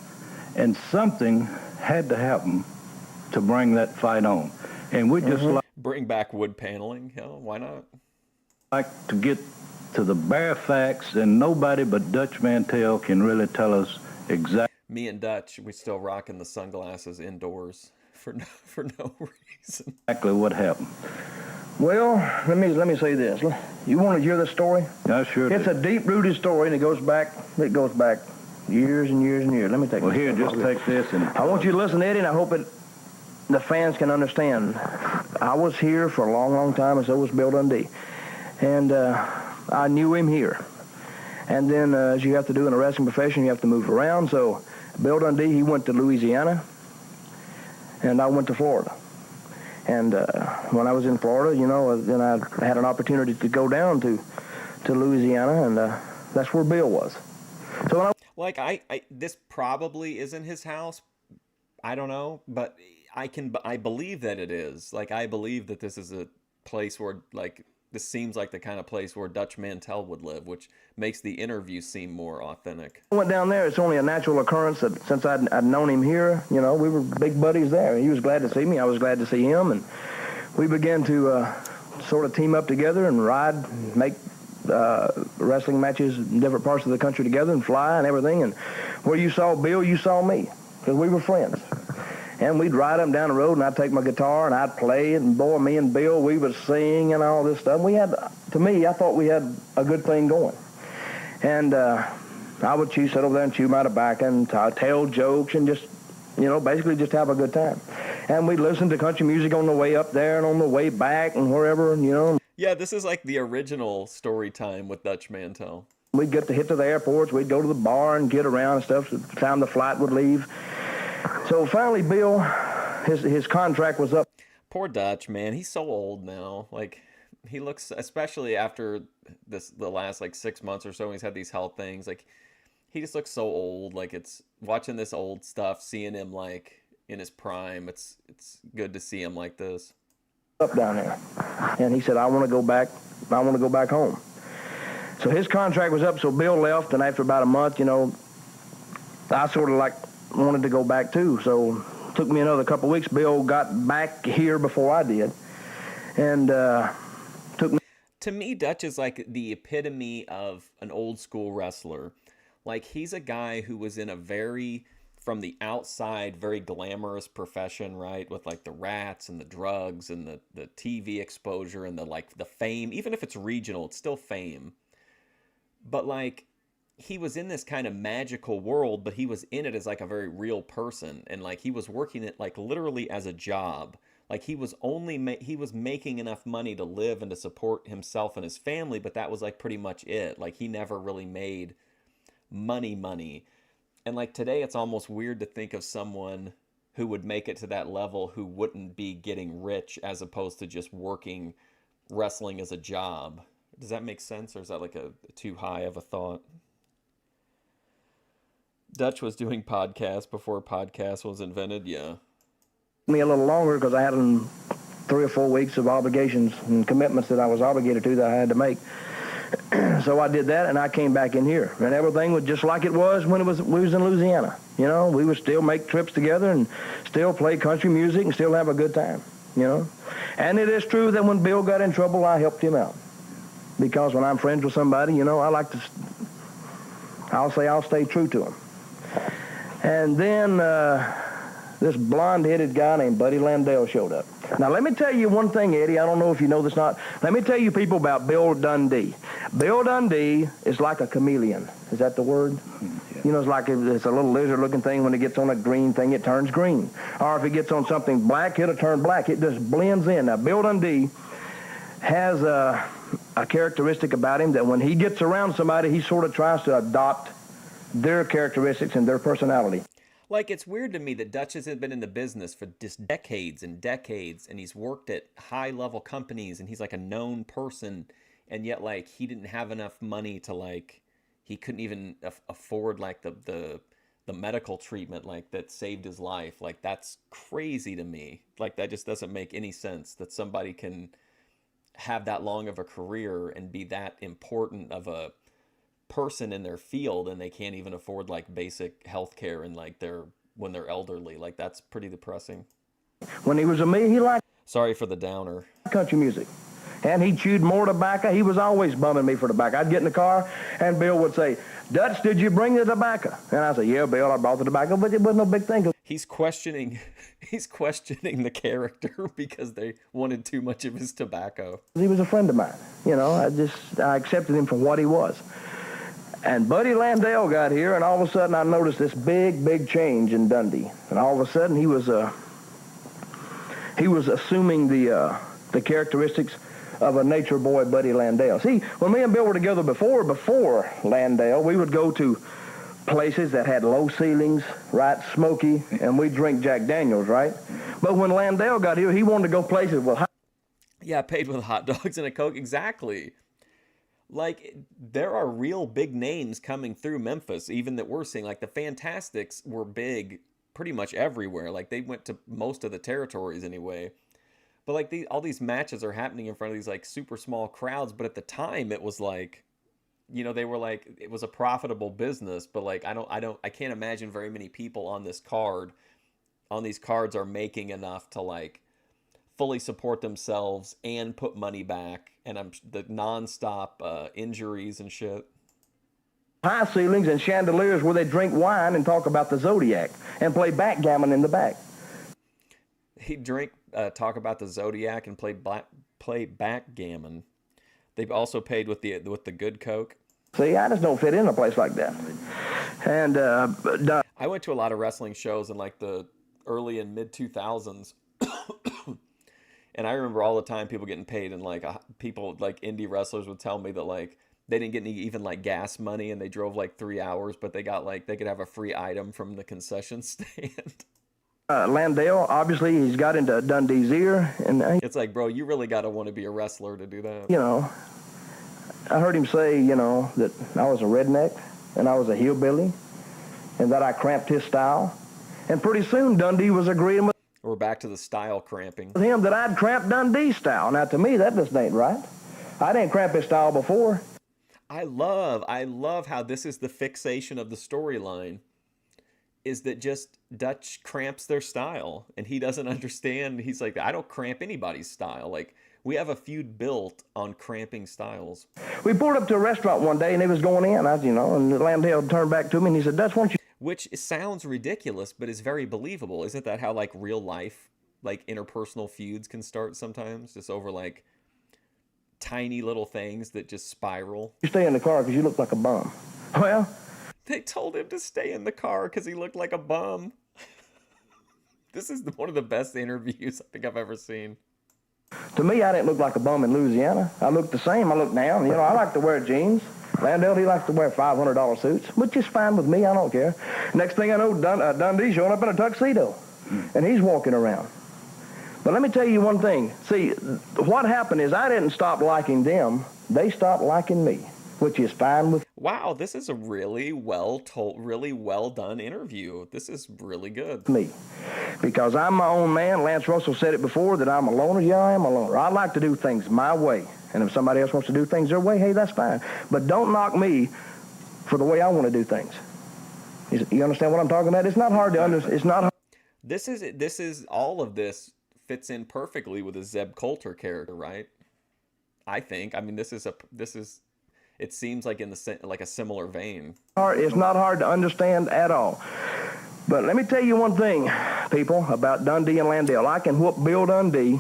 And something had to happen to bring that fight on. And we just bring back wood paneling. Hell, why not? Like to get to the bare facts, and nobody but Dutch Mantel can really tell us exactly. Me and Dutch, we still rocking the sunglasses indoors for no reason. Exactly what happened. Well, let me say this. You want to hear the story? I sure do. It's a deep-rooted story, and it goes back years and years and years. Let me take Well, this. here, just take this and... I want you to listen, Eddie, and I hope the fans can understand. I was here for a long, long time, and so was Bill Dundee. And I knew him here. And then, as you have to do in a wrestling profession, you have to move around. So Bill Dundee, he went to Louisiana, and I went to Florida. And when I was in Florida, you know, then I had an opportunity to go down to Louisiana, and that's where Bill was. So when Like, this probably isn't his house. I don't know, but I believe that it is. Like, I believe that this is a place where, like, this seems like the kind of place where Dutch Mantel would live, which makes the interview seem more authentic. I went down there. It's only a natural occurrence that since I'd known him here, you know, we were big buddies there. He was glad to see me. I was glad to see him. And we began to sort of team up together and ride, make wrestling matches in different parts of the country together and fly and everything. And where you saw Bill, you saw me, because we were friends. And we'd ride up and down the road, and I'd take my guitar, and I'd play it, and boy, me and Bill, we would sing and all this stuff. We had, to me, I thought we had a good thing going. And I would sit over there and chew my tobacco and tell jokes and just, you know, basically just have a good time. And we'd listen to country music on the way up there and on the way back and wherever, you know. Yeah, this is like the original story time with Dutch Mantel. We'd get to hit to the airports, we'd go to the bar and get around and stuff, so the time the flight would leave. So finally, Bill, his contract was up. Poor Dutch, man. He's so old now. Like, he looks, especially after the last, like, 6 months or so, he's had these health things. Like, he just looks so old. Like, it's watching this old stuff, seeing him, like, in his prime. It's good to see him like this. Up down there. And he said, I want to go back home. So his contract was up, so Bill left, and after about a month, you know, I sort of like wanted to go back too. So it took me another couple of weeks. Bill got back here before I did. And took me. To me, Dutch is like the epitome of an old school wrestler. Like, he's a guy who was in a very, from the outside, very glamorous profession, right? With like the rats and the drugs and the TV exposure and the fame. Even if it's regional, it's still fame. But like, he was in this kind of magical world, but he was in it as like a very real person. And like, he was working it like literally as a job. Like, he was he was making enough money to live and to support himself and his family, but that was like pretty much it. Like, he never really made money. And like, today it's almost weird to think of someone who would make it to that level who wouldn't be getting rich as opposed to just working wrestling as a job. Does that make sense, or is that like a too high of a thought? Dutch was doing podcasts before podcast was invented, yeah. Me a little longer because I had 3 or 4 weeks of obligations and commitments that I was obligated to that I had to make. So I did that, and I came back in here, and everything was just like it was when we was in Louisiana. You know, we would still make trips together and still play country music and still have a good time, you know. And it is true that when Bill got in trouble, I helped him out. Because when I'm friends with somebody, you know, I'll stay true to him. And then this blonde-headed guy named Buddy Landell showed up. Now, let me tell you one thing, Eddie. I don't know if you know this or not. Let me tell you people about Bill Dundee. Bill Dundee is like a chameleon. Is that the word? Yeah. You know, it's a little lizard-looking thing. When it gets on a green thing, it turns green. Or if it gets on something black, it'll turn black. It just blends in. Now, Bill Dundee has a characteristic about him that when he gets around somebody, he sort of tries to adopt their characteristics and their personality. Like, it's weird to me that Dutch hasn't been in the business for just decades and decades, and he's worked at high-level companies, and he's, like, a known person, and yet, like, he didn't have enough money to, like, he couldn't even afford, like, the medical treatment, like, that saved his life. Like, that's crazy to me. Like, that just doesn't make any sense that somebody can have that long of a career and be that important of a person in their field, and they can't even afford like basic health care and like when they're elderly. Like, that's pretty depressing. When he was a me, he liked Sorry for the downer. country music. And he chewed more tobacco. He was always bumming me for tobacco. I'd get in the car, and Bill would say, Dutch, did you bring the tobacco? And I said, yeah, Bill, I brought the tobacco, but it wasn't no big thing. he's questioning the character because they wanted too much of his tobacco. He was a friend of mine. You know, I accepted him for what he was. And Buddy Landell got here, and all of a sudden I noticed this big change in Dundee. And all of a sudden he was assuming the characteristics of a nature boy, Buddy Landell. See, when me and Bill were together before Landell, we would go to places that had low ceilings, right, smoky, and we'd drink Jack Daniels, right? But when Landell got here, he wanted to go places with paid with hot dogs and a Coke, exactly. Like, there are real big names coming through Memphis, even that we're seeing. Like, the Fantastics were big pretty much everywhere. Like, they went to most of the territories anyway. But, like, all these matches are happening in front of these, like, super small crowds. But at the time, it was like, you know, they were like, it was a profitable business. But, like, I can't imagine very many people on these cards are making enough to, like, fully support themselves and put money back, and the nonstop injuries and shit. High ceilings and chandeliers where they drink wine and talk about the Zodiac and play backgammon in the back. He'd talk about the Zodiac and play backgammon. They've also paid with the good Coke. See, I just don't fit in a place like that. And I went to a lot of wrestling shows in like the early and mid 2000s. And I remember all the time people getting paid, and like people like indie wrestlers would tell me that like they didn't get any even like gas money, and they drove like 3 hours, but they got like they could have a free item from the concession stand. Landell, obviously, he's got into Dundee's ear, and it's like, bro, you really gotta want to be a wrestler to do that. You know, I heard him say, you know, that I was a redneck and I was a hillbilly, and that I cramped his style, and pretty soon Dundee was agreeing with. We're back to the style cramping. Him that I'd cramp Dundee's style. Now, to me, that just ain't right. I didn't cramp his style before. I love how this is the fixation of the storyline, is that just Dutch cramps their style, and he doesn't understand. He's like, I don't cramp anybody's style. Like, we have a feud built on cramping styles. We pulled up to a restaurant one day, and he was going in, and Landell turned back to me, and he said, Dutch, won't you... Which sounds ridiculous, but is very believable. Isn't that how, like, real life, like, interpersonal feuds can start sometimes? Just over, like, tiny little things that just spiral. You stay in the car because you look like a bum. Well... They told him to stay in the car because he looked like a bum. This is one of the best interviews I think I've ever seen. To me, I didn't look like a bum in Louisiana. I looked the same. I looked now. You know, I like to wear jeans. Landell, he likes to wear $500 suits, which is fine with me. I don't care. Next thing I know, Dundee showing up in a tuxedo, and he's walking around. But let me tell you one thing. See, what happened is I didn't stop liking them. They stopped liking me, which is fine with... Wow, this is a really well told, really well done interview. This is really good. Me. Because I'm my own man. Lance Russell said it before, that I'm a loner. Yeah, I am a loner. I like to do things my way. And if somebody else wants to do things their way, hey, that's fine. But don't knock me for the way I want to do things. You understand what I'm talking about? It's not hard to understand. It's not hard. This is all of this fits in perfectly with a Zeb Coulter character, right? I think. I mean, this is it seems like in like a similar vein. It's not hard to understand at all. But let me tell you one thing, people, about Dundee and Landell. I can whoop Bill Dundee,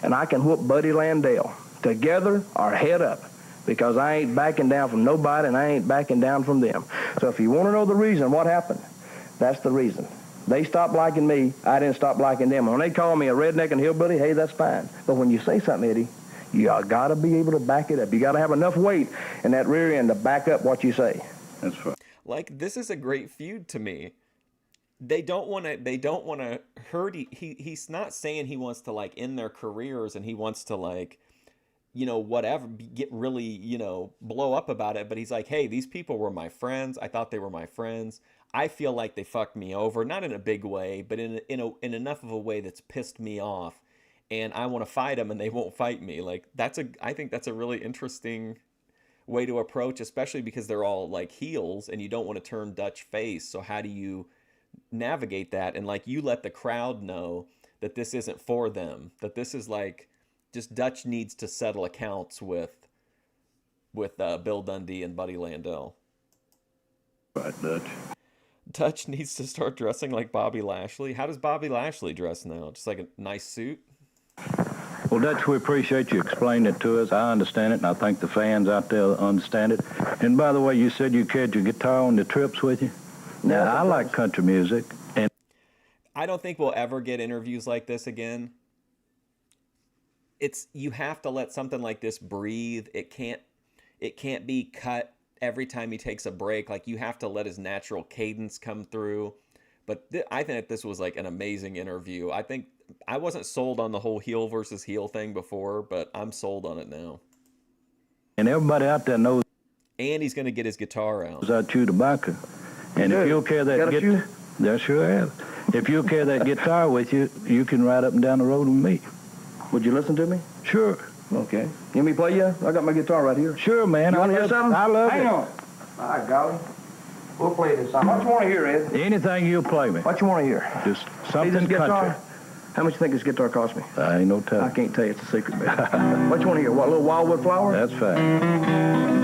and I can whoop Buddy Landell. Together or head up, because I ain't backing down from nobody, and I ain't backing down from them. So if you want to know the reason, what happened, that's the reason. They stopped liking me. I didn't stop liking them. When they call me a redneck and hillbilly, hey, that's fine. But when you say something, Eddie, you got to be able to back it up. You got to have enough weight in that rear end to back up what you say. That's right. Like, this is a great feud to me. They don't want to hurt. He's not saying he wants to, like, end their careers, and he wants to, like, you know, whatever, get really, you know, blow up about it. But he's like, hey, these people were my friends. I thought they were my friends. I feel like they fucked me over, not in a big way, but in enough of a way that's pissed me off. And I want to fight them, and they won't fight me. Like, I think that's a really interesting way to approach, especially because they're all like heels, and you don't want to turn Dutch face. So how do you navigate that? And like, you let the crowd know that this isn't for them, that this is like, just Dutch needs to settle accounts with Bill Dundee and Buddy Landell. Right, Dutch. Dutch needs to start dressing like Bobby Lashley. How does Bobby Lashley dress now? Just like a nice suit? Well, Dutch, we appreciate you explaining it to us. I understand it, and I think the fans out there understand it. And by the way, you said you carried your guitar on the trips with you? Now, I like country music. And I don't think we'll ever get interviews like this again. You have to let something like this breathe. It can't be cut every time he takes a break. Like, you have to let his natural cadence come through. But I think this was like an amazing interview. I think I wasn't sold on the whole heel versus heel thing before, but I'm sold on it now. And everybody out there knows. And he's going to get his guitar out. I chew tobacco. And if you'll carry that guitar, I sure have. If you'll carry that guitar with you, you can ride up and down the road with me. Would you listen to me? Sure. Okay. You want me to play you? I got my guitar right here. Sure, man. You want to hear something? I love it. Hang on. All right, golly. We'll play this song. What you want to hear, Ed? Anything you'll play me. What you want to hear? Just See something this guitar? country. How much you think this guitar cost me? I ain't no telling. I can't tell you. It's a secret, man. What you want to hear? What, little Wildwood Flower? That's fine.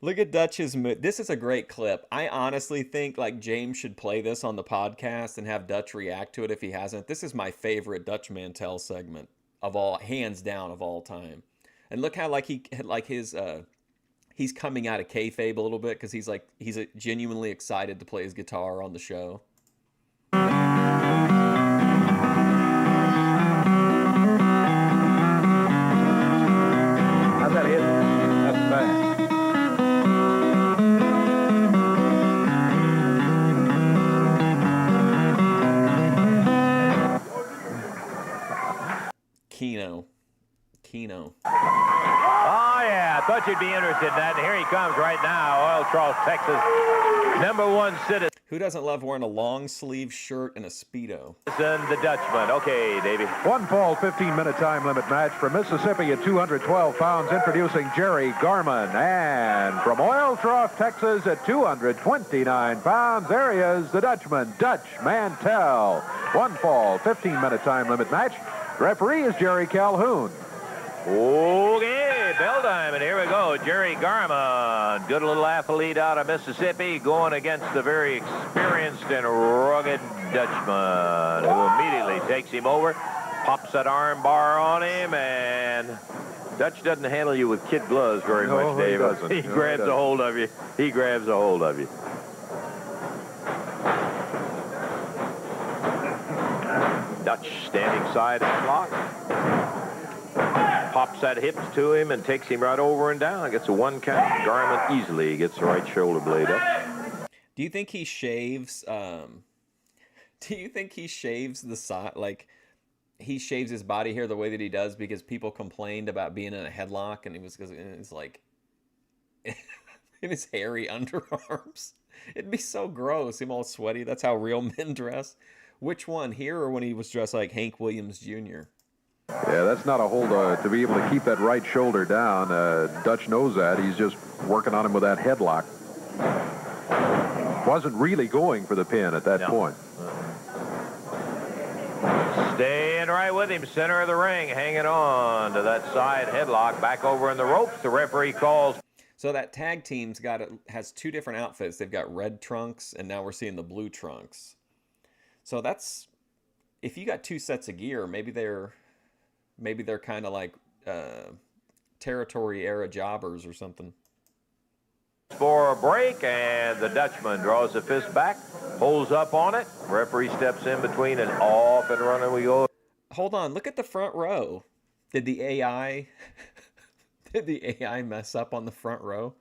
Look at Dutch's this is a great clip. I honestly think like James should play this on the podcast and have Dutch react to it if he hasn't. This is my favorite Dutch Mantel segment of all, hands down, of all time. And look how like he's coming out of kayfabe a little bit because he's genuinely excited to play his guitar on the show. How's that, Ed? That's fine. Keno. Oh, yeah. I thought you'd be interested in that. And here he comes right now, Oil Trough, Texas. #1 citizen. Who doesn't love wearing a long sleeve shirt and a Speedo? The Dutchman. Okay, Davey. One fall, 15-minute time limit match from Mississippi at 212 pounds, introducing Jerry Garman. And from Oil Trough, Texas at 229 pounds, there he is, the Dutchman, Dutch Mantel. One fall, 15-minute time limit match. Referee is Jerry Calhoun. Okay, bell time, and here we go. Jerry Garman, good little athlete out of Mississippi, going against the very experienced and rugged Dutchman, who immediately takes him over, pops that arm bar on him, and Dutch doesn't handle you with kid gloves very much, Dave. He grabs a hold of you. He grabs a hold of you. Dutch standing side of the block. Pops that hips to him and takes him right over and down. Gets a 1 count. Garman easily gets the right shoulder blade up. Do you think he shaves? Do you think he shaves the side? Like he shaves his body hair the way that he does because people complained about being in a headlock and it's like in his hairy underarms. It'd be so gross. Him all sweaty. That's how real men dress. Which one, here or when he was dressed like Hank Williams Jr.? Yeah, that's not a hold to be able to keep that right shoulder down. Dutch knows that. He's just working on him with that headlock. Wasn't really going for the pin at that point. Staying right with him, center of the ring, hanging on to that side headlock. Back over in the ropes, the referee calls. So that tag team's has 2 different outfits. They've got red trunks, and now we're seeing the blue trunks. So that's, if you got 2 sets of gear, maybe they're kind of like territory era jobbers or something. For a break, and the Dutchman draws the fist back, pulls up on it. Referee steps in between, and off and running we go. Hold on, look at the front row. Did the AI mess up on the front row?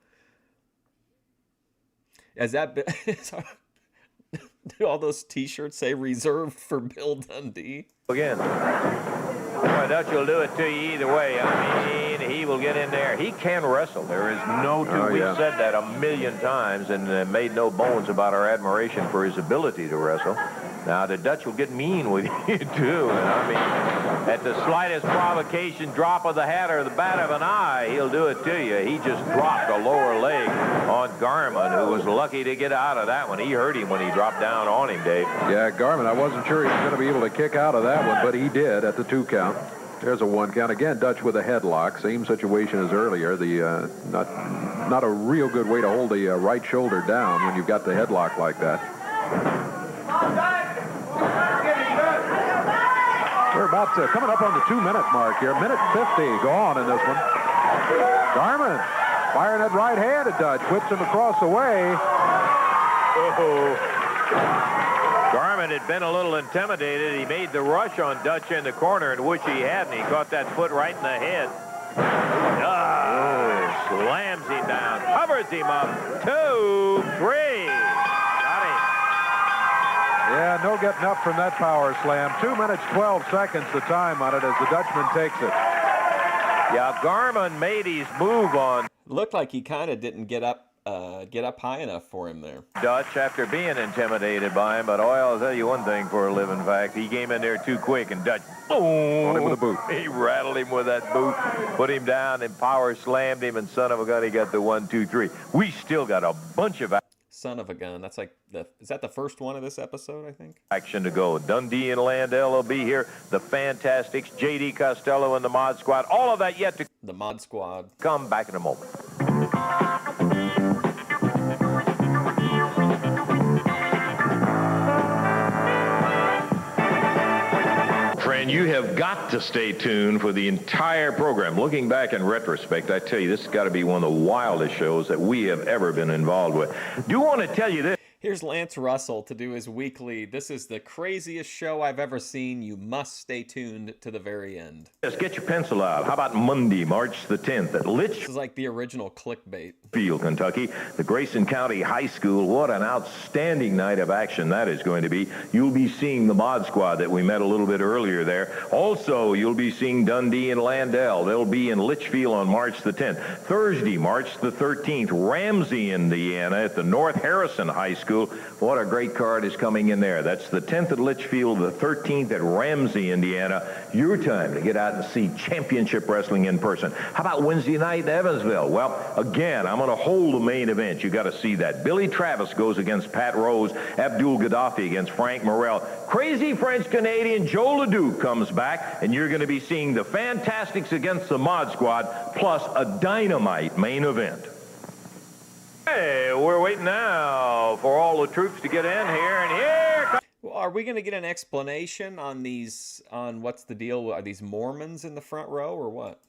Do all those T-shirts say reserved for Bill Dundee? Again. Boy, Dutch will do it to you either way. I mean, he will get in there. He can wrestle. There is no two. We've said that a million times and made no bones about our admiration for his ability to wrestle. Now, the Dutch will get mean with you, too. And I mean, at the slightest provocation, drop of the hat or the bat of an eye, he'll do it to you. He just dropped a lower leg on Garman, who was lucky to get out of that one. He hurt him when he dropped down on him, Dave. Yeah, Garman, I wasn't sure he was going to be able to kick out of that one, but he did at the 2 count. There's a 1 count. Again, Dutch with a headlock. Same situation as earlier. The not a real good way to hold the right shoulder down when you've got the headlock like that. We're about coming up on the 2-minute mark here. Minute 50 gone in this one. Garman firing that right hand at Dutch, whips him across the way. Garman had been a little intimidated. He made the rush on Dutch in the corner, and which he had, and he caught that foot right in the head. Slams him down, covers him up. 2, 3. Got him. Yeah, no getting up from that power slam. 2 minutes, 12 seconds the time on it as the Dutchman takes it. Yeah, Garman made his move on. Looked like he kind of didn't get up high enough for him there. Dutch after being intimidated by him, but I'll tell you one thing for a living fact. He came in there too quick, and Dutch, boom, on him with a boot. He rattled him with that boot, put him down, and power slammed him, and son of a gun, he got the 1, 2, 3. We still got a bunch of Son of a gun. That's like is that the first one of this episode, I think? action to go. Dundee and Landell will be here. The Fantastics, J.D. Costello and the Mod Squad. All of that yet to The Mod Squad. come back in a moment. Friend, you have got to stay tuned for the entire program. Looking back in retrospect, I tell you, this has got to be one of the wildest shows that we have ever been involved with. Do want to tell you this. Here's Lance Russell to do his weekly. This is the craziest show I've ever seen. You must stay tuned to the very end. Just get your pencil out. How about Monday, March the 10th at This is like the original clickbait. Litchfield, Kentucky, the Grayson County High School. What an outstanding night of action that is going to be. You'll be seeing the Mod Squad that we met a little bit earlier there. Also, you'll be seeing Dundee and Landell. They'll be in Litchfield on March the 10th. Thursday, March the 13th, Ramsey, Indiana at the North Harrison High School. What a great card is coming in there. That's the 10th at Litchfield, the 13th at Ramsey, Indiana. Your time to get out and see championship wrestling in person. How about Wednesday night in Evansville? Well, again, I'm going to hold the main event. You got to see that. Billy Travis goes against Pat Rose. Abdul Gaddafi against Frank Morrell. Crazy French-Canadian Joe LeDuc comes back, and you're going to be seeing the Fantastics against the Mod Squad, plus a dynamite main event. Hey, we're waiting now for all the troops to get in here, and here comes... Well, are we going to get an explanation on what's the deal? Are these Mormons in the front row or what?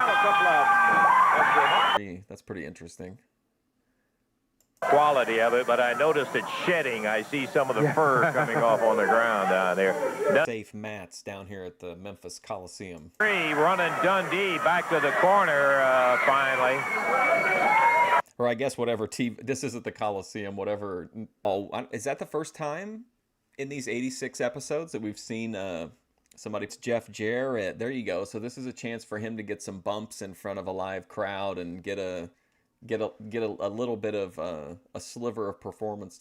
That's pretty interesting. Quality of it, but I noticed it's shedding. I see some of the fur coming off on the ground down there. Safe mats down here at the Memphis Coliseum. Running Dundee back to the corner finally. Or I guess whatever TV. This isn't the Coliseum. Whatever. Oh, is that the first time in these 86 episodes that we've seen somebody? It's Jeff Jarrett. There you go. So this is a chance for him to get some bumps in front of a live crowd and get a little bit of a sliver of performance